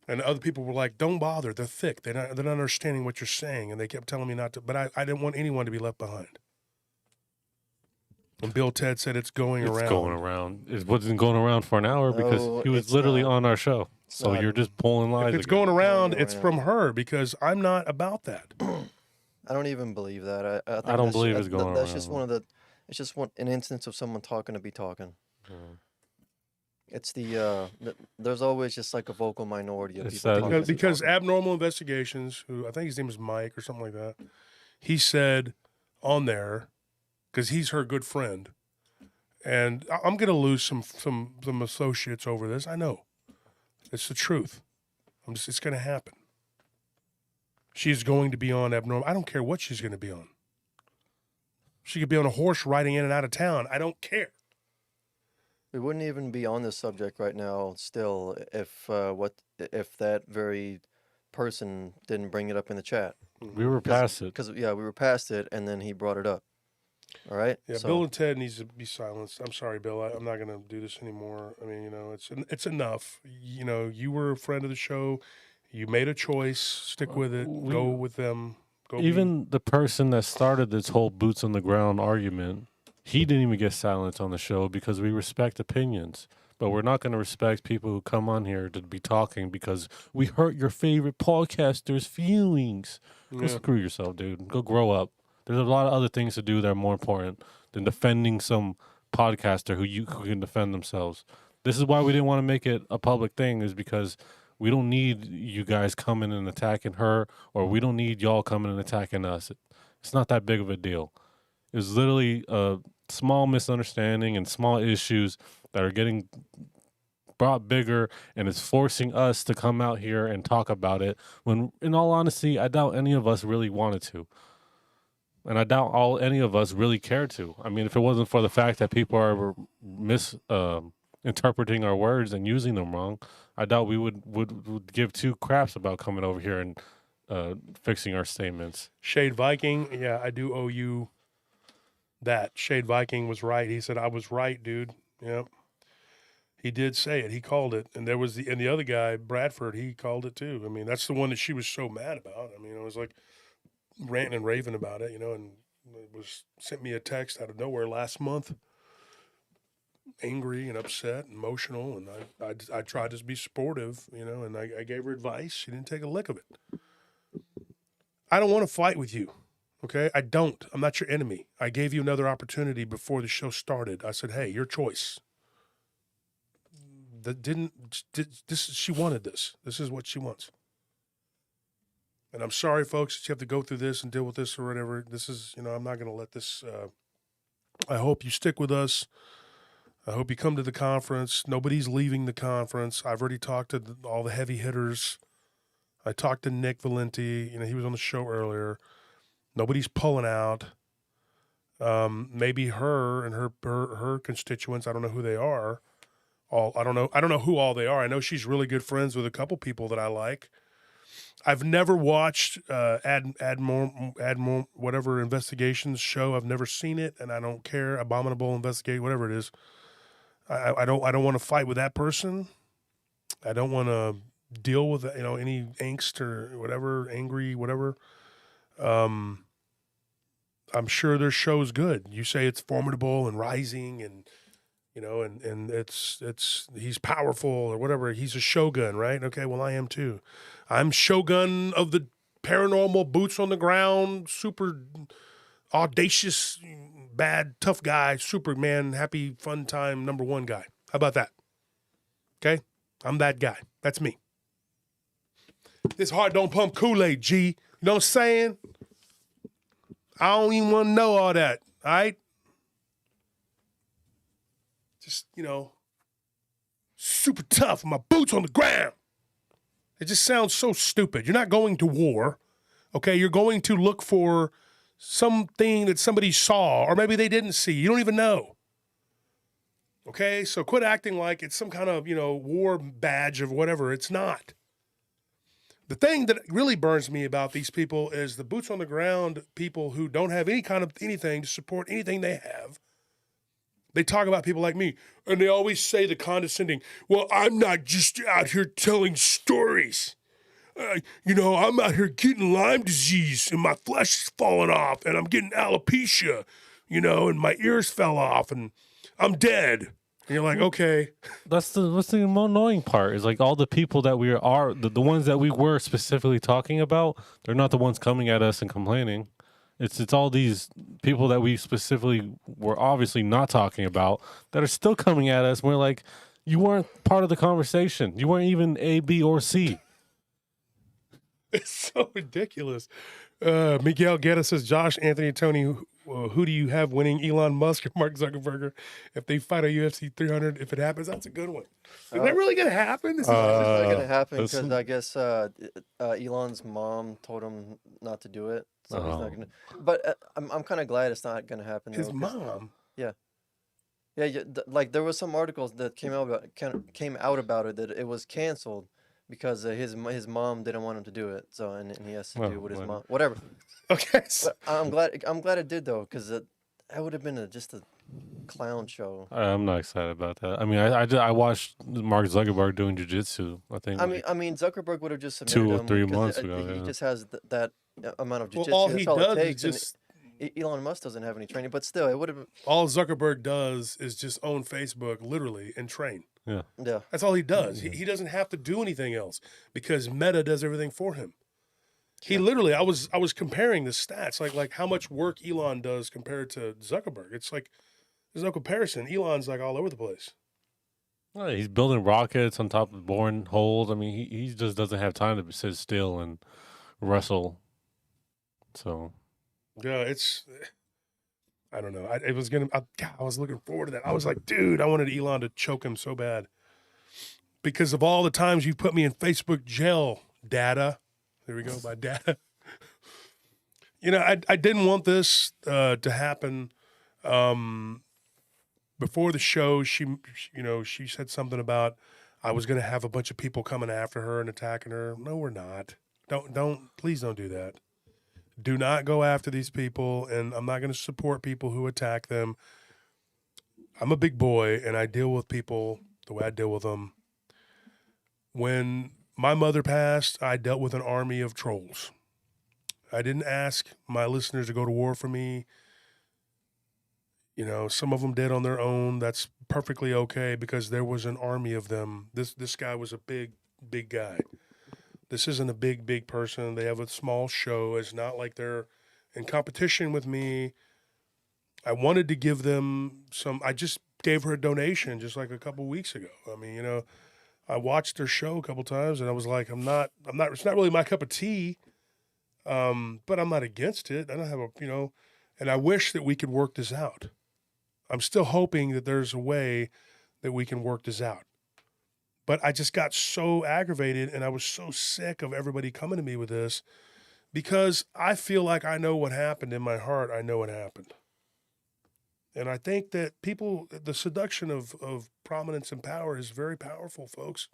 S1: And other people were like, don't bother. They're thick. They're not understanding what you're saying. And they kept telling me not to. But I didn't want anyone to be left behind. And Bill Ted said it's going around.
S2: It's going around. It wasn't going around for an hour because
S3: No,
S2: he was
S3: it's
S2: literally
S3: not.
S2: on our show.
S3: It's
S2: So
S3: not.
S2: you're just pulling lies.
S1: If it's
S2: again.
S1: going around,
S3: Going
S1: it's
S3: around.
S1: from her because I'm not about that.
S3: I don't even believe that. I think
S2: I don't
S3: that's
S2: believe it's going
S3: That's just
S2: around.
S3: one of the. It's just an instance of someone talking to be talking. It's there's always just like a vocal minority of
S2: It's
S3: people
S2: that-
S3: talking to be
S1: Because
S3: talking.
S1: Abnormal Investigations, who I think his name is Mike or something like that, he said on there, because he's her good friend, and I'm going to lose some associates over this. I know. It's the truth. It's going to happen. She's going to be on Abnormal. I don't care what she's going to be on. She could be on a horse riding in and out of town. I don't care.
S3: We wouldn't even be on this subject right now still if that very person didn't bring it up in the chat.
S2: We were past it.
S3: Because we were past it, and then he brought it up. All right.
S1: Yeah,
S3: So,
S1: Bill and Ted needs to be silenced. I'm sorry, Bill. I'm not going to do this anymore. I mean, it's enough. You were a friend of the show. You made a choice. Stick with it. Go with them.
S2: Even the person that started this whole boots on the ground argument, he didn't even get silenced on the show because we respect opinions. But we're not going to respect people who come on here to be talking because we hurt your favorite podcaster's feelings. Go screw yourself, dude. Go grow up. There's a lot of other things to do that are more important than defending some podcaster who can defend themselves. This is why we didn't want to make it a public thing, is because we don't need you guys coming and attacking her, or we don't need y'all coming and attacking us. It's not that big of a deal. It's literally a small misunderstanding and small issues that are getting brought bigger, and it's forcing us to come out here and talk about it when, in all honesty, I doubt any of us really wanted to. And I doubt any of us really cared to. I mean, if it wasn't for the fact that people are interpreting our words and using them wrong, I doubt we would give two craps about coming over here and fixing our statements.
S1: Shade Viking, yeah, I do owe you that. Shade Viking was right. He said, I was right, dude. Yep. He did say it. He called it. And there was the other guy, Bradford, he called it too. I mean, that's the one that she was so mad about. I mean, it was like ranting and raving about it, and it sent me a text out of nowhere last month, angry and upset, and emotional, and I tried to be supportive, and I gave her advice. She didn't take a lick of it. I don't want to fight with you, okay? I don't. I'm not your enemy. I gave you another opportunity before the show started. I said, hey, your choice. She wanted this. This is what she wants. And I'm sorry, folks, that you have to go through this and deal with this or whatever. This is, I'm not going to let this. I hope you stick with us. I hope you come to the conference. Nobody's leaving the conference. I've already talked to all the heavy hitters. I talked to Nick Valenti. He was on the show earlier. Nobody's pulling out. Maybe her and her constituents. I don't know who they are. I don't know who all they are. I know she's really good friends with a couple people that I like. I've never watched Admiral whatever investigations show. I've never seen it, and I don't care. Abominable Investigate, whatever it is. I don't want to fight with that person. I don't want to deal with any angst or whatever, angry, whatever. I'm sure their show's good. You say it's formidable and rising, and and it's he's powerful or whatever. He's a shogun, right? Okay, well, I am too. I'm shogun of the paranormal, boots on the ground, super audacious, bad, tough guy, Superman, happy, fun time, #1 guy. How about that? Okay, I'm that guy. That's me. This heart don't pump Kool-Aid, G. You know what I'm saying? I don't even want to know all that, all right? Just, super tough, my boots on the ground. It just sounds so stupid. You're not going to war, okay? You're going to look for something that somebody saw, or maybe they didn't see. You don't even know. Okay? So quit acting like it's some kind of, war badge of whatever. It's not. The thing that really burns me about these people is the boots on the ground people who don't have any kind of anything to support anything they have. They talk about people like me, and they always say the condescending, well, I'm not just out here telling stories. I'm out here getting Lyme disease, and my flesh is falling off, and I'm getting alopecia, and my ears fell off, and I'm dead. And you're like, okay.
S2: What's the annoying part is like all the people that we are the ones that we were specifically talking about, they're not the ones coming at us and complaining. It's all these people that we specifically were obviously not talking about that are still coming at us. And we're like, you weren't part of the conversation. You weren't even A, B, or C.
S1: It's so ridiculous. Miguel Guetta says, Josh, Anthony, Tony, who do you have winning, Elon Musk or Mark Zuckerberg? If they fight a UFC 300, if it happens, that's a good one. Is that really going to happen?
S3: It's not going to happen
S2: that's-
S3: because I guess Elon's mom told him not to do it. So he's not gonna. But I'm kind of glad it's not going to happen.
S1: His
S3: though, 'cause-
S1: mom?
S3: Yeah, like there was some articles that came out about it that it was canceled because his mom didn't want him to do it. So and he has to do what his mom whatever.
S1: Okay. So,
S3: But I'm glad it did though because that would have been just a clown show.
S2: I'm not excited about that. I mean, I watched Mark Zuckerberg doing jiu-jitsu. I think.
S3: I mean, Zuckerberg would have just submitted
S2: 2 or
S3: him
S2: 3
S3: because
S2: months ago.
S3: He
S2: yeah.
S3: just has that amount of jiu-jitsu.
S1: well, all he
S3: That's all
S1: does
S3: it
S1: is
S3: takes.
S1: just,
S3: And Elon Musk doesn't have any training, but still, it would have.
S1: all Zuckerberg does is just own Facebook, literally, and train.
S3: Yeah.
S1: That's all he does. He doesn't have to do anything else because Meta does everything for him. He literally, I was comparing the stats, like how much work Elon does compared to Zuckerberg. It's like there's no comparison. Elon's like all over the place.
S2: Oh, he's building rockets on top of boring holes. I mean, he just doesn't have time to sit still and wrestle. So
S1: Yeah, I don't know. I was looking forward to that. I was like, dude, I wanted Elon to choke him so bad because of all the times you put me in Facebook jail, data. There we go, my data. I didn't want this to happen. Before the show, she said something about I was going to have a bunch of people coming after her and attacking her. No, we're not. Please don't do that. Do not go after these people, and I'm not going to support people who attack them. I'm a big boy, and I deal with people the way I deal with them. When my mother passed, I dealt with an army of trolls. I didn't ask my listeners to go to war for me. Some of them did on their own. That's perfectly okay because there was an army of them. This guy was a big, big guy. This isn't a big, big person. They have a small show. It's not like they're in competition with me. I wanted to give them I just gave her a donation just like a couple weeks ago. I mean, I watched their show a couple times and I was like, it's not really my cup of tea. But I'm not against it. I don't have and I wish that we could work this out. I'm still hoping that there's a way that we can work this out. But I just got so aggravated and I was so sick of everybody coming to me with this because I feel like I know what happened in my heart. I know what happened. And I think that the seduction of prominence and power is very powerful, folks.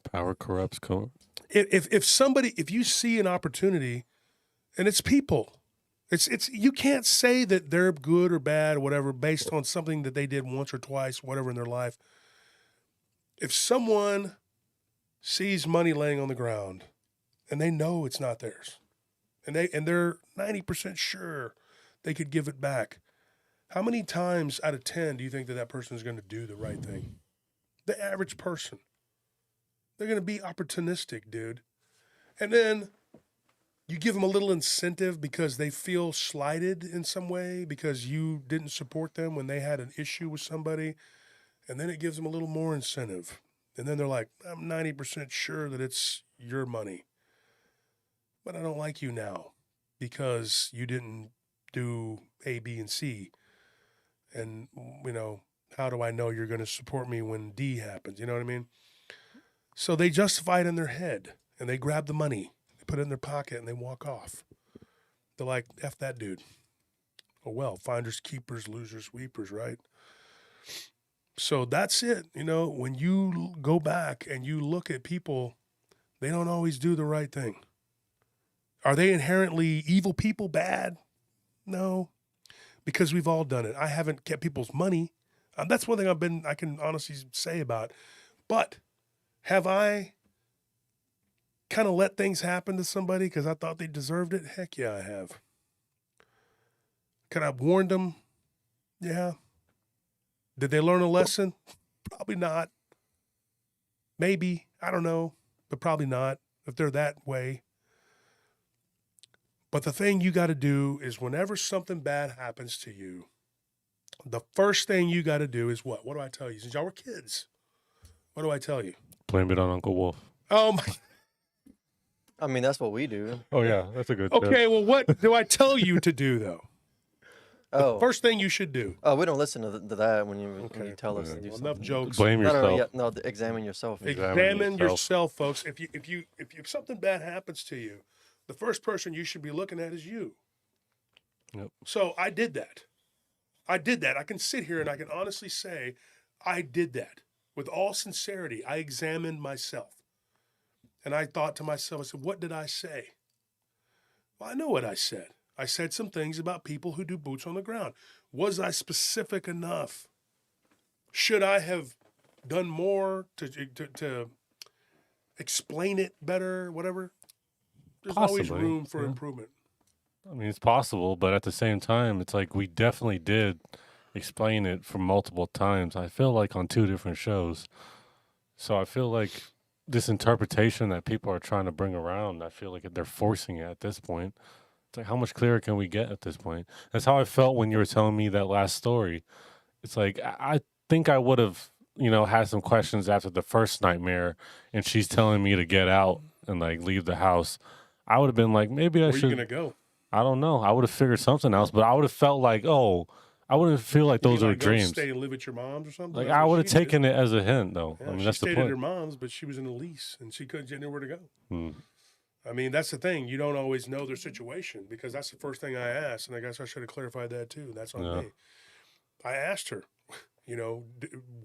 S2: power corrupts.
S1: If you see an opportunity, and it's people, it's you can't say that they're good or bad or whatever based on something that they did once or twice, whatever in their life. If someone sees money laying on the ground and they know it's not theirs, and they're 90% sure they could give it back, how many times out of 10 do you think that person is going to do the right thing? The average person. They're going to be opportunistic, dude. And then you give them a little incentive because they feel slighted in some way because you didn't support them when they had an issue with somebody. And then it gives them a little more incentive. And then they're like, I'm 90% sure that it's your money. But I don't like you now because you didn't do A, B, and C. And, how do I know you're going to support me when D happens? You know what I mean? So they justify it in their head and they grab the money, they put it in their pocket and they walk off. They're like, F that dude. Oh, well, finders, keepers, losers, weepers, right? So that's it. When you go back and you look at people They don't always do the right thing. Are they inherently evil people, bad? No, because we've all done it. I haven't kept people's money. That's one thing I can honestly say about. But have I kind of let things happen to somebody because I thought they deserved it? Heck yeah, I have. Could I have warned them? Yeah. Did they learn a lesson? Probably not. Maybe. I don't know. But probably not if they're that way. But the thing you got to do is whenever something bad happens to you, the first thing you got to do is what? What do I tell you? Since y'all were kids, what do I tell you?
S2: Blame it on Uncle Wolf.
S1: Oh, my.
S3: I mean, that's what we do.
S2: Oh yeah, that's a good tip.
S1: Okay, well, what do I tell you to do, though?
S3: Oh,
S1: First thing you should do.
S3: oh, we don't listen to that when you tell us to do
S1: Well,
S3: something.
S1: enough jokes.
S2: Blame
S3: No,
S2: yourself.
S3: no, yeah, no, examine yourself.
S1: Examine yourself, folks. If something bad happens to you, the first person you should be looking at is you.
S2: Yep.
S1: So I did that. I can sit here and I can honestly say I did that. With all sincerity, I examined myself. And I thought to myself, I said, what did I say? Well, I know what I said. I said some things about people who do boots on the ground. Was I specific enough? Should I have done more to explain it better, whatever? There's always
S2: Possibly,
S1: room for
S2: yeah.
S1: improvement.
S2: I mean, it's possible, but at the same time, it's like we definitely did explain it for multiple times. I feel like on 2 different shows. So I feel like this interpretation that people are trying to bring around, I feel like they're forcing it at this point. It's like, how much clearer can we get at this point? That's how I felt when you were telling me that last story. It's like, I think I would have, had some questions after the first nightmare, and she's telling me to get out and like leave the house. I would have been like, maybe I
S1: Where
S2: should.
S1: are you going to go?
S2: I don't know. I would have figured something else, but I would have felt like, I wouldn't feel like
S1: You
S2: those
S1: mean,
S2: were
S1: like, go
S2: dreams.
S1: stay and live at your mom's or something?
S2: Like
S1: That's
S2: I
S1: what
S2: would have
S1: she did.
S2: taken it as a hint, though.
S1: Yeah,
S2: I mean,
S1: she
S2: that's the
S1: stayed at her
S2: point.
S1: mom's, but she was in a lease and she couldn't get anywhere to go.
S2: Hmm.
S1: I mean, that's the thing. You don't always know their situation because that's the first thing I asked, and I guess I should have clarified that too. That's on
S2: Yeah.
S1: me. I asked her,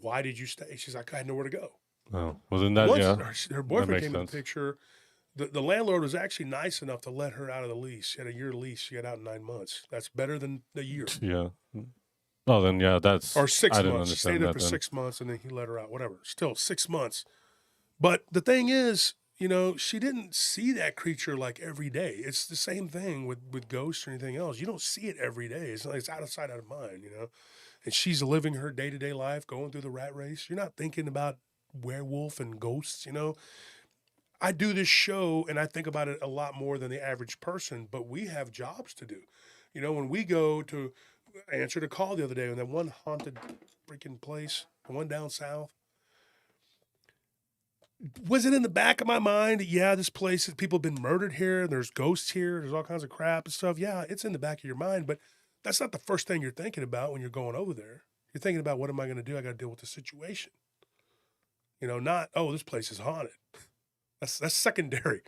S1: why did you stay? She's like, I had nowhere to go.
S2: Oh, wasn't that
S1: Once
S2: yeah?
S1: her boyfriend
S2: makes
S1: came in the
S2: sense.
S1: picture, the landlord was actually nice enough to let her out of the lease. She had a year lease. She got out in 9 months. That's better than a year.
S2: Yeah. Oh, then yeah, that's
S1: Or 6
S2: I didn't
S1: months. She
S2: understand
S1: stayed there
S2: that
S1: for
S2: then.
S1: 6 months and then he let her out. Whatever. Still 6 months. But the thing is, she didn't see that creature like every day. It's the same thing with ghosts or anything else. You don't see it every day. It's like it's out of sight, out of mind, And she's living her day-to-day life, going through the rat race. You're not thinking about werewolf and ghosts, I do this show and I think about it a lot more than the average person, but we have jobs to do. When we go to answer the call the other day on that one haunted freaking place, the one down south, was it in the back of my mind that, yeah, this place, people have been murdered here, there's ghosts here, there's all kinds of crap and stuff? Yeah, it's in the back of your mind, but that's not the first thing you're thinking about when you're going over there. You're thinking about, what am I going to do? I got to deal with the situation. Not, oh, this place is haunted. That's secondary.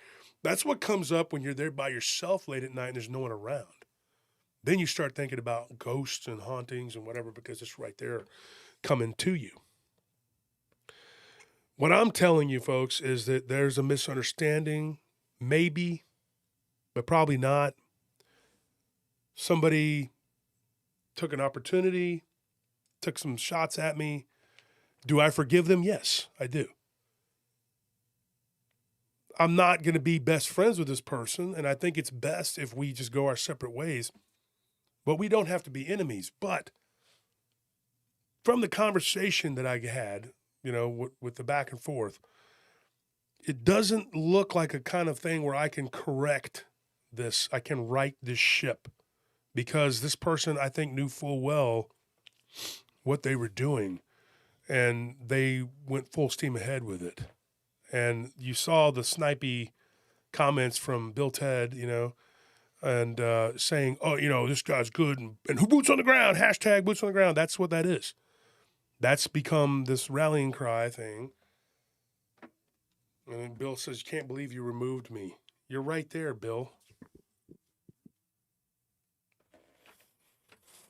S1: That's what comes up when you're there by yourself late at night and there's no one around. Then you start thinking about ghosts and hauntings and whatever because it's right there coming to you. What I'm telling you, folks, is that there's a misunderstanding, maybe, but probably not. Somebody took an opportunity, took some shots at me. Do I forgive them? Yes, I do. I'm not going to be best friends with this person, and I think it's best if we just go our separate ways. But we don't have to be enemies. But from the conversation that I had, with the back and forth, it doesn't look like a kind of thing where I can correct this. I can right this ship because this person, I think, knew full well what they were doing, and they went full steam ahead with it. And you saw the snipey comments from Bill Ted, and saying, oh, this guy's good. And who boots on the ground? Hashtag boots on the ground. That's what that is. That's become this rallying cry thing. And then Bill says, can't believe you removed me. You're right there, Bill.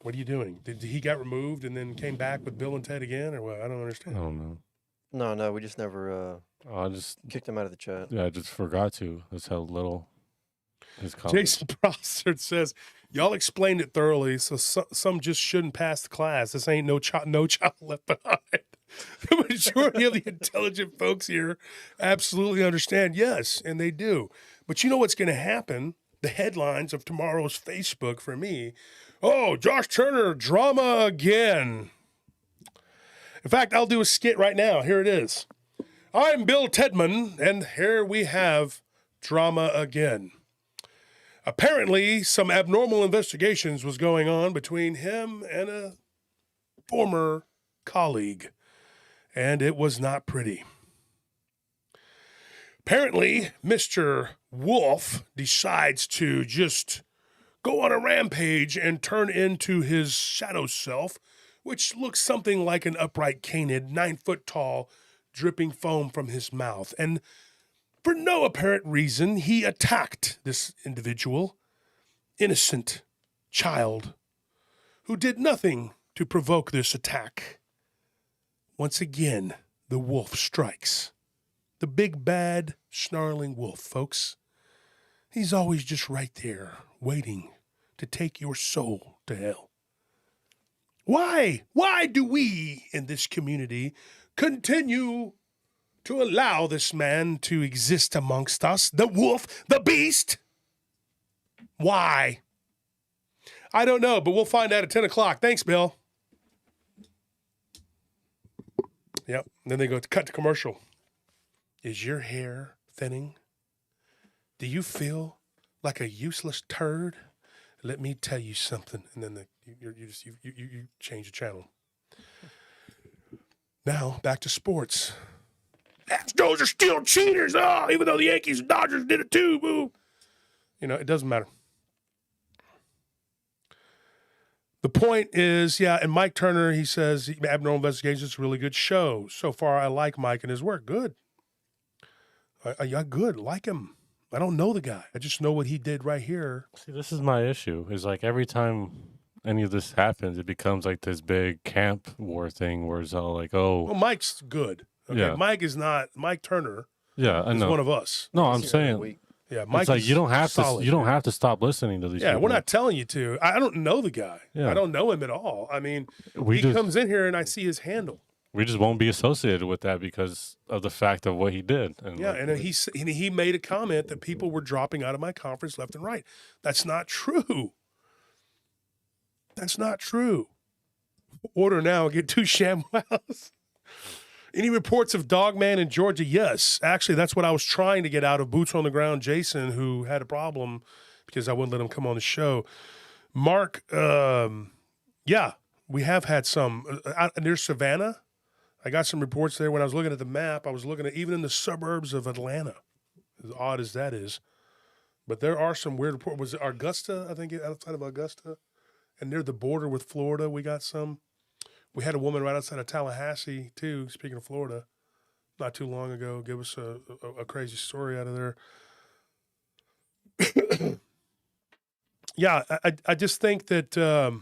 S1: What are you doing? Did he got removed and then came back with Bill and Ted again? Or what? I don't understand.
S2: I don't know.
S3: No, we just never
S2: I just
S3: kicked him out of the chat.
S2: I just forgot to. That's how little his comment.
S1: Jason Prosser says, "Y'all explained it thoroughly, so some just shouldn't pass the class. This ain't no child left behind." The majority of the intelligent folks here absolutely understand. Yes, and they do. But you know what's going to happen? The headlines of tomorrow's Facebook for me. Oh, Josh Turner drama again. In fact, I'll do a skit right now. Here it is. I'm Bill Tedman, and here we have drama again. Apparently, some abnormal investigations was going on between him and a former colleague, and it was not pretty. Apparently, Mr. Wolf decides to just go on a rampage and turn into his shadow self, which looks something like an upright canid, 9 foot tall, dripping foam from his mouth. And for no apparent reason, he attacked this individual, innocent child, who did nothing to provoke this attack. Once again, the wolf strikes. The big, bad, snarling wolf, folks. He's always just right there, waiting to take your soul to hell. Why? Why do we in this community continue to allow this man to exist amongst us? The wolf, the beast? Why? I don't know, but we'll find out at 10 o'clock. Thanks, Bill. Yep. And then they go to cut to commercial. Is your hair thinning? Do you feel like a useless turd? Let me tell you something. And then you change the channel. Now back to sports. Astros are still cheaters. Oh, even though the Yankees and Dodgers did it too. Boo. You know, it doesn't matter. The point is, yeah, and Mike Turner, he says, Abnormal Investigations is a really good show. So far, I like Mike and his work. Good. I good. Like him. I don't know the guy. I just know what he did right here.
S2: See, this is my issue. Is like every time any of this happens, it becomes like this big camp war thing where it's all like, oh.
S1: Well, Mike's good. Okay?
S2: Yeah.
S1: Mike is not, Mike Turner
S2: Yeah, I
S1: is
S2: know.
S1: one of us.
S2: No, I'm
S3: He's here every
S2: saying
S3: week.
S1: Yeah, Mike
S2: it's like
S1: is
S2: you don't have
S1: solid,
S2: to. You don't
S1: man.
S2: have to stop listening to these.
S1: Yeah,
S2: people.
S1: we're not telling you to. I don't know the guy.
S2: Yeah.
S1: I don't know him at all. I mean,
S2: We
S1: he
S2: just
S1: comes in here and I see his handle.
S2: we just won't be associated with that because of the fact of what he did. And
S1: Yeah,
S2: like,
S1: and he made a comment that people were dropping out of my conference left and right. That's not true. That's not true. Order now, get 2 ShamWows. Any reports of Dogman in Georgia? Yes. Actually, that's what I was trying to get out of Boots on the Ground Jason, who had a problem because I wouldn't let him come on the show. Mark, yeah, we have had some. Near Savannah, I got some reports there. When I was looking at the map, I was looking at even in the suburbs of Atlanta, as odd as that is. But there are some weird reports. Was it Augusta, I think, outside of Augusta? And near the border with Florida, we got some. We had a woman right outside of Tallahassee, too, speaking of Florida, not too long ago. Give us a crazy story out of there. Yeah, I just think that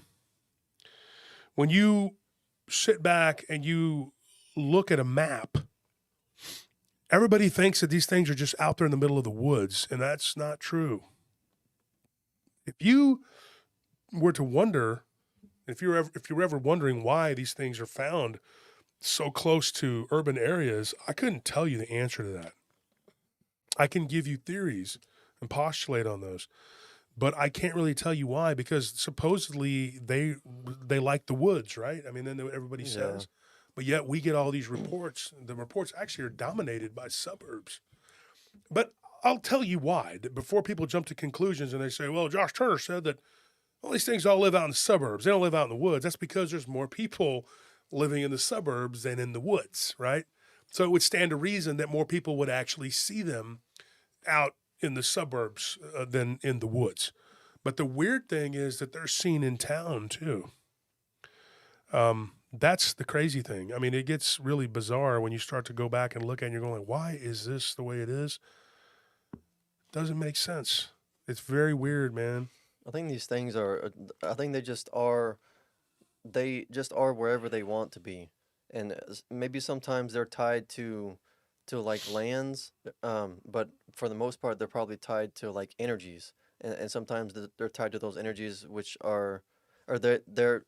S1: when you sit back and you look at a map, everybody thinks that these things are just out there in the middle of the woods, and that's not true. If you were to wonder, if you're ever wondering why these things are found so close to urban areas, I couldn't tell you the answer to that. I can give you theories and postulate on those, but I can't really tell you why, because supposedly they like the woods, right? I mean, then everybody says, but yet we get all these reports. The reports actually are dominated by suburbs. But I'll tell you why. Before people jump to conclusions and they say, well, Josh Turner said that all these things all live out in the suburbs. They don't live out in the woods. That's because there's more people living in the suburbs than in the woods, right? So it would stand to reason that more people would actually see them out in the suburbs than in the woods. But the weird thing is that they're seen in town too. That's the crazy thing. I mean, it gets really bizarre when you start to go back and look at it and you're going, why is this the way it is? Doesn't make sense. It's very weird, man.
S3: I think these things are. I think they just are wherever they want to be. and maybe sometimes they're tied to like lands, but for the most part they're probably tied to like energies, and sometimes they're tied to those energies which are, or they're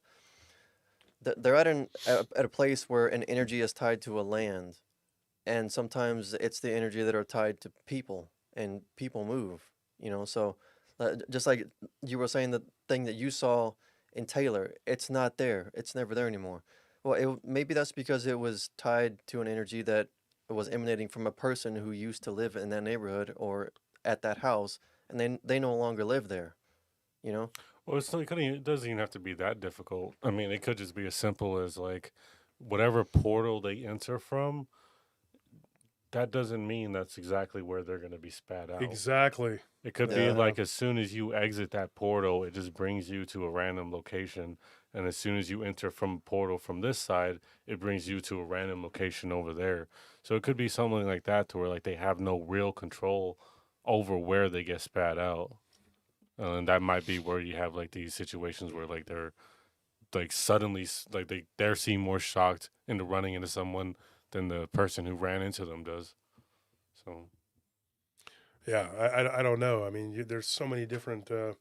S3: at a place where an energy is tied to a land, and sometimes it's the energy that are tied to people, and people move, so just like you were saying, the thing that you saw in Taylor, it's not there, it's never there anymore. Well, maybe that's because it was tied to an energy that was emanating from a person who used to live in that neighborhood or at that house, and they no longer live there, you know
S2: Well, it doesn't even have to be that difficult. I mean, it could just be as simple as like whatever portal they enter from. That doesn't mean that's exactly where they're going to be spat out.
S1: Exactly.
S2: It could be
S3: Yeah.
S2: like as soon as you exit that portal, it just brings you to a random location. And as soon as you enter from a portal from this side, it brings you to a random location over there. So it could be something like that to where like they have no real control over where they get spat out. And that might be where you have like these situations where like they're like suddenly like they're seem more shocked into running into someone than the person who ran into them does. So
S1: Yeah, I don't know. I mean, there's so many different. I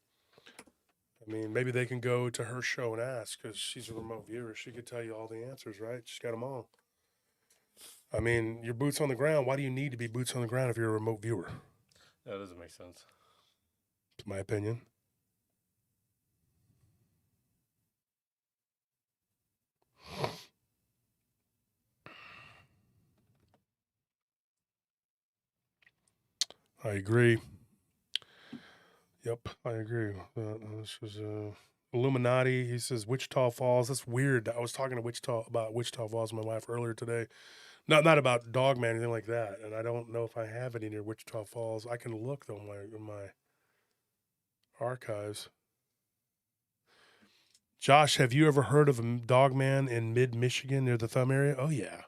S1: mean, maybe they can go to her show and ask because she's a remote viewer. She could tell you all the answers, right? She's got them all. I mean, you're boots on the ground. Why do you need to be boots on the ground if you're a remote viewer?
S2: that doesn't make sense.
S1: To my opinion. I agree. Yep, I agree. This is Illuminati. He says Wichita Falls. That's weird. I was talking to about Wichita Falls with my wife earlier today. Not about Dogman or anything like that. And I don't know if I have any near Wichita Falls. I can look though in my archives. Josh, have you ever heard of a Dogman in mid Michigan near the Thumb area? Oh yeah.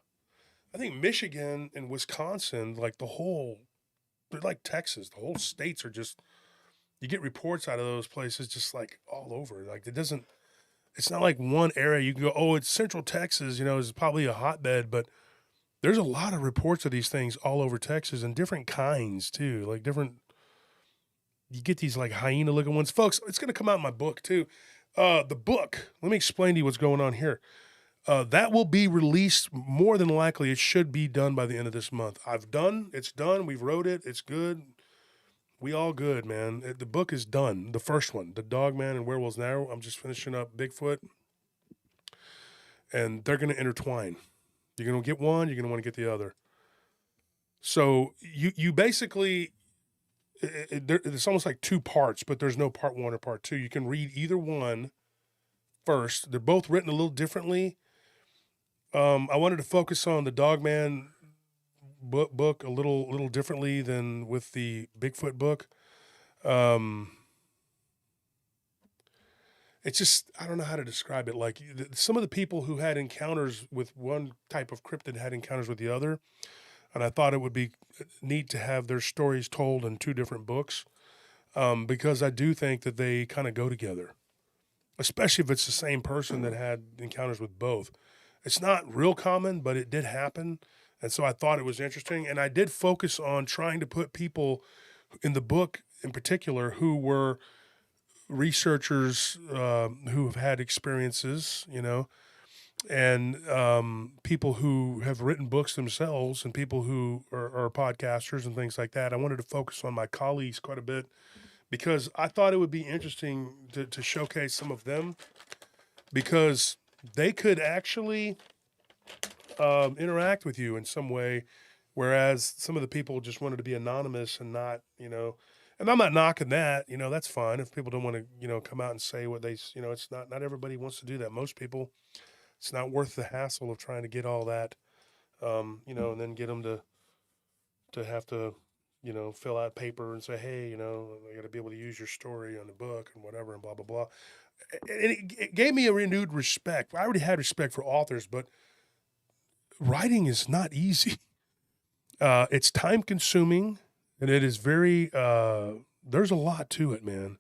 S1: I think Michigan and Wisconsin, like they're like Texas. The whole states are just, you get reports out of those places just like all over. Like it's not like one area you can go, oh, it's Central Texas, is probably a hotbed, but there's a lot of reports of these things all over Texas and different kinds too. Like you get these like hyena looking ones. Folks, it's going to come out in my book too. The book, let me explain to you what's going on here. That will be released more than likely. It should be done by the end of this month. It's done. We've wrote it. It's good. We all good, man. The book is done. The first one, The Dogman and Werewolves. Now I'm just finishing up Bigfoot. And they're going to intertwine. You're going to get one, you're going to want to get the other. So you basically, it's almost like two parts, but there's no part one or part two. You can read either one first. They're both written a little differently. I wanted to focus on the Dogman book a little differently than with the Bigfoot book. It's just, I don't know how to describe it. Like some of the people who had encounters with one type of cryptid had encounters with the other. And I thought it would be neat to have their stories told in two different books, because I do think that they kind of go together, especially if it's the same person that had encounters with both. It's not real common, but it did happen. And so I thought it was interesting. And I did focus on trying to put people in the book in particular who were researchers who have had experiences, and people who have written books themselves and people who are podcasters and things like that. I wanted to focus on my colleagues quite a bit because I thought it would be interesting to showcase some of them because they could actually interact with you in some way, whereas some of the people just wanted to be anonymous and not, and I'm not knocking that, that's fine. If people don't want to, come out and say what they, it's not everybody wants to do that. Most people, it's not worth the hassle of trying to get all that, and then get them to have to, fill out paper and say, hey, I got to be able to use your story on the book and whatever and blah, blah, blah. And it gave me a renewed respect. I already had respect for authors, but writing is not easy. It's time consuming and it is very, there's a lot to it, man.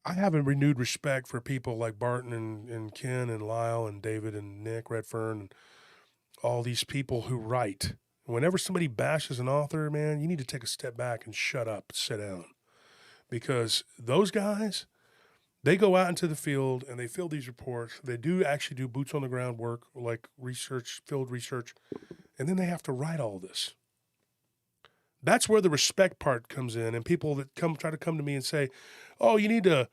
S1: I have a renewed respect for people like Barton and Ken and Lyle and David and Nick Redfern and all these people who write. Whenever somebody bashes an author, man, you need to take a step back and shut up, sit down. Because those guys, they go out into the field and they fill these reports. They do actually do boots on the ground work, like research, field research, and then they have to write all this. That's where the respect part comes in, and people that try to come to me and say, "Oh, you need to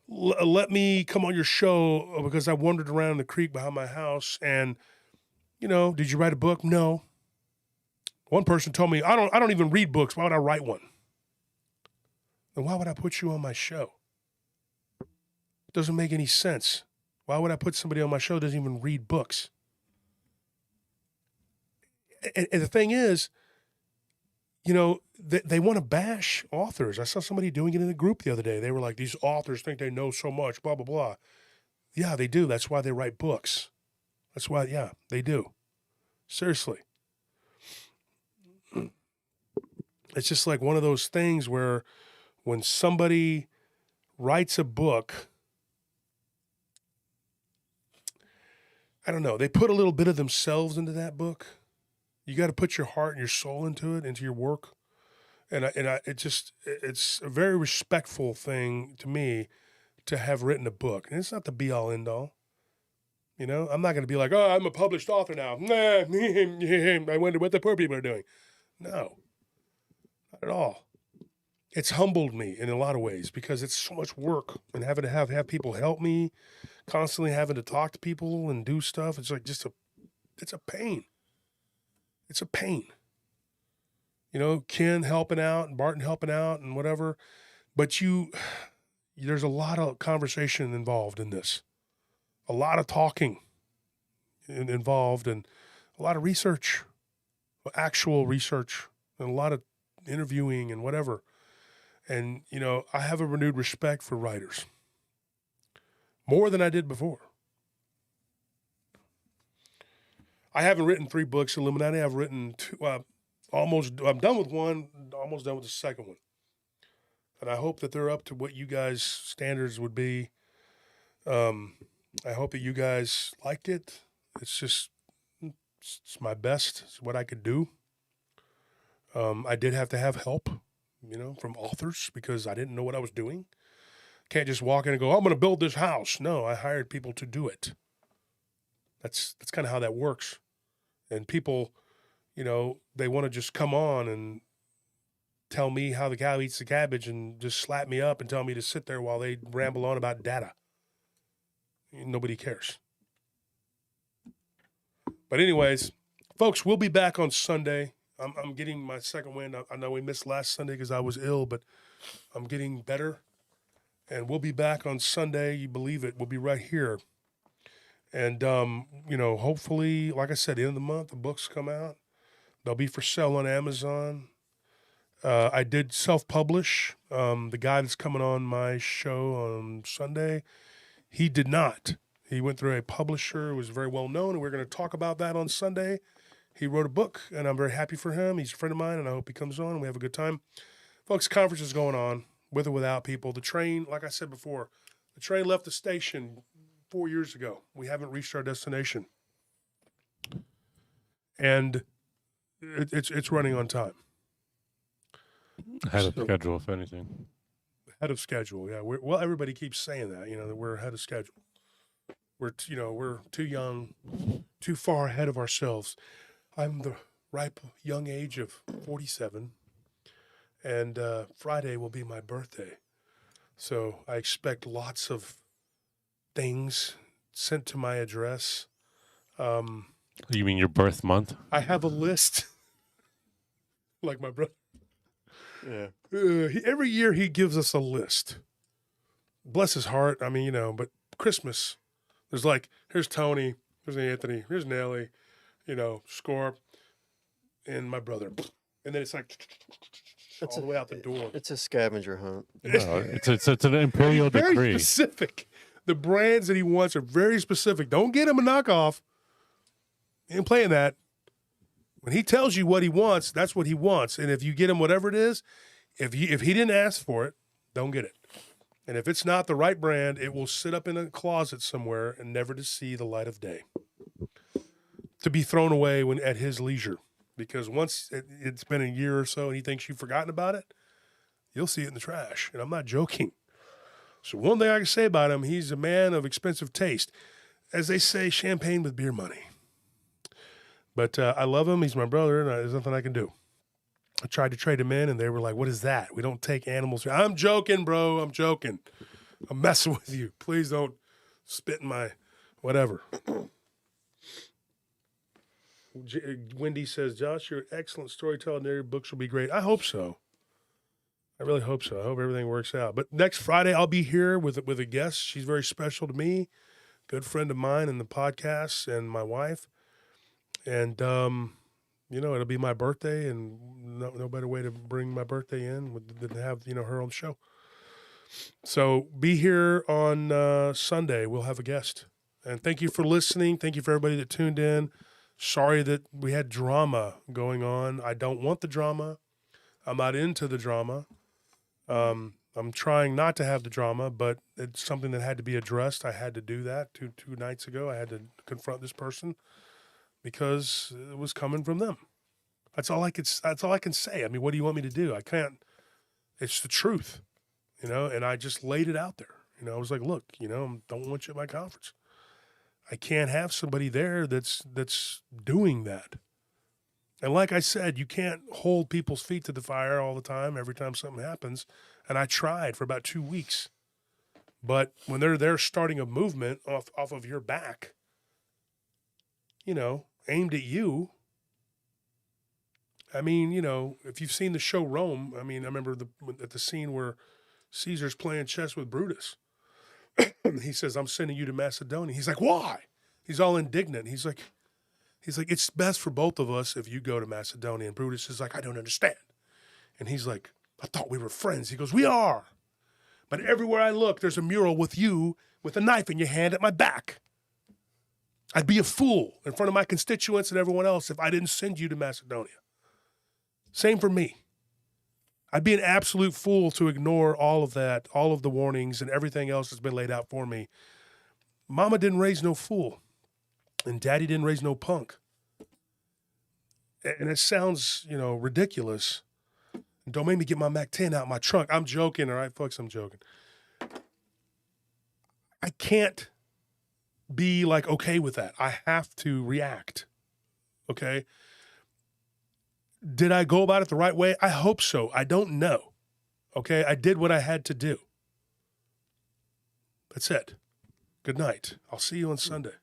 S1: let me come on your show because I wandered around the creek behind my house, and did you write a book?" No. One person told me, "I don't even read books. Why would I write one?" Then why would I put you on my show? It doesn't make any sense. Why would I put somebody on my show that doesn't even read books? And the thing is, they want to bash authors. I saw somebody doing it in a group the other day. They were like, these authors think they know so much, blah, blah, blah. Yeah, they do. That's why they write books. That's why, yeah, they do. Seriously. It's just like one of those things where when somebody writes a book, I don't know, they put a little bit of themselves into that book. You got to put your heart and your soul into it, into your work. It's a very respectful thing to me to have written a book. And it's not the be all end all. I'm not going to be like, "Oh, I'm a published author now. Nah, I wonder what the poor people are doing." No, not at all. It's humbled me in a lot of ways because it's so much work and having to have people help me, constantly having to talk to people and do stuff. It's like it's a pain. It's a pain. Ken helping out and Barton helping out and whatever. But there's a lot of conversation involved in this. A lot of talking involved and a lot of research, actual research, and a lot of interviewing and whatever. And, I have a renewed respect for writers. More than I did before. I haven't written 3 books, Illuminati. I've written 2, I'm done with one, almost done with the second one. And I hope that they're up to what you guys' standards would be. I hope that you guys liked it. It's my best. It's what I could do. I did have to have help, from authors because I didn't know what I was doing. Can't just walk in and go, "I'm going to build this house." No, I hired people to do it. That's kind of how that works. And people, they want to just come on and tell me how the cow eats the cabbage and just slap me up and tell me to sit there while they ramble on about data. Nobody cares. But anyways, folks, we'll be back on Sunday. I'm getting my second wind. I know we missed last Sunday because I was ill, but I'm getting better. And we'll be back on Sunday. You believe it. We'll be right here. And, hopefully, like I said, the end of the month, the books come out. They'll be for sale on Amazon. I did self-publish. The guy that's coming on my show on Sunday, he did not. He went through a publisher who was very well known, and we're going to talk about that on Sunday. He wrote a book, and I'm very happy for him. He's a friend of mine, and I hope he comes on and we have a good time. Folks, conference is going on, with or without people. The train, like I said before, the train left the station 4 years ago. We haven't reached our destination. And it's running on time.
S2: Ahead of schedule, if anything.
S1: Ahead of schedule, yeah. Well, everybody keeps saying that, that we're ahead of schedule. We're too young, too far ahead of ourselves. I'm the ripe young age of 47, and Friday will be my birthday. So I expect lots of things sent to my address.
S2: You mean your birth month?
S1: I have a list, like my brother.
S3: Yeah.
S1: Every year he gives us a list. Bless his heart. I mean, but Christmas, there's like, here's Tony, here's Anthony, here's Nellie, Scorp, and my brother. And then it's like all the way out the door.
S3: It's a scavenger hunt.
S2: No, it's an imperial
S1: Very
S2: decree.
S1: specific. The brands that he wants are very specific. Don't get him a knockoff. He ain't playing that. When he tells you what he wants, that's what he wants. And if you get him whatever it is, if he didn't ask for it, don't get it. And if it's not the right brand, it will sit up in a closet somewhere and never to see the light of day, to be thrown away when at his leisure. Because once it's been a year or so and he thinks you've forgotten about it, you'll see it in the trash. And I'm not joking. So one thing I can say about him, he's a man of expensive taste. As they say, champagne with beer money. But I love him. He's my brother, and there's nothing I can do. I tried to trade him in, and they were like, what is that? We don't take animals. I'm joking, bro. I'm joking. I'm messing with you. Please don't spit in my whatever. Wendy says, Josh, you're an excellent storyteller, and your books will be great. I hope so. I really hope so. I hope everything works out. But next Friday, I'll be here with a guest. She's very special to me, good friend of mine in the podcast, and my wife. And, it'll be my birthday, and no better way to bring my birthday in than to have, her on the show. So be here on Sunday. We'll have a guest. And thank you for listening. Thank you for everybody that tuned in. Sorry that we had drama going on. I don't want the drama. I'm not into the drama. I'm trying not to have the drama, but it's something that had to be addressed. I had to do that two nights ago. I had to confront this person because it was coming from them. That's all I can say. I mean, what do you want me to do? I can't. It's the truth, and I just laid it out there. I was like, look, don't want you at my conference. I can't have somebody there that's doing that. And like I said, you can't hold people's feet to the fire all the time, every time something happens. And I tried for about 2 weeks. But when they're there starting a movement off of your back, aimed at you, I mean, if you've seen the show Rome, I mean, I remember at the scene where Caesar's playing chess with Brutus. He says, I'm sending you to Macedonia. He's like, why? He's all indignant. He's like, it's best for both of us if you go to Macedonia. And Brutus is like, I don't understand. And he's like, I thought we were friends. He goes, we are. But everywhere I look, there's a mural with you with a knife in your hand at my back. I'd be a fool in front of my constituents and everyone else if I didn't send you to Macedonia. Same for me. I'd be an absolute fool to ignore all of that, all of the warnings and everything else that's been laid out for me. Mama didn't raise no fool, and Daddy didn't raise no punk. And it sounds, ridiculous. Don't make me get my Mac 10 out of my trunk. I'm joking, all right, folks, I'm joking. I can't be like okay with that. I have to react, okay? Did I go about it the right way? I hope so. I don't know. Okay, I did what I had to do. That's it. Good night. I'll see you on Sunday.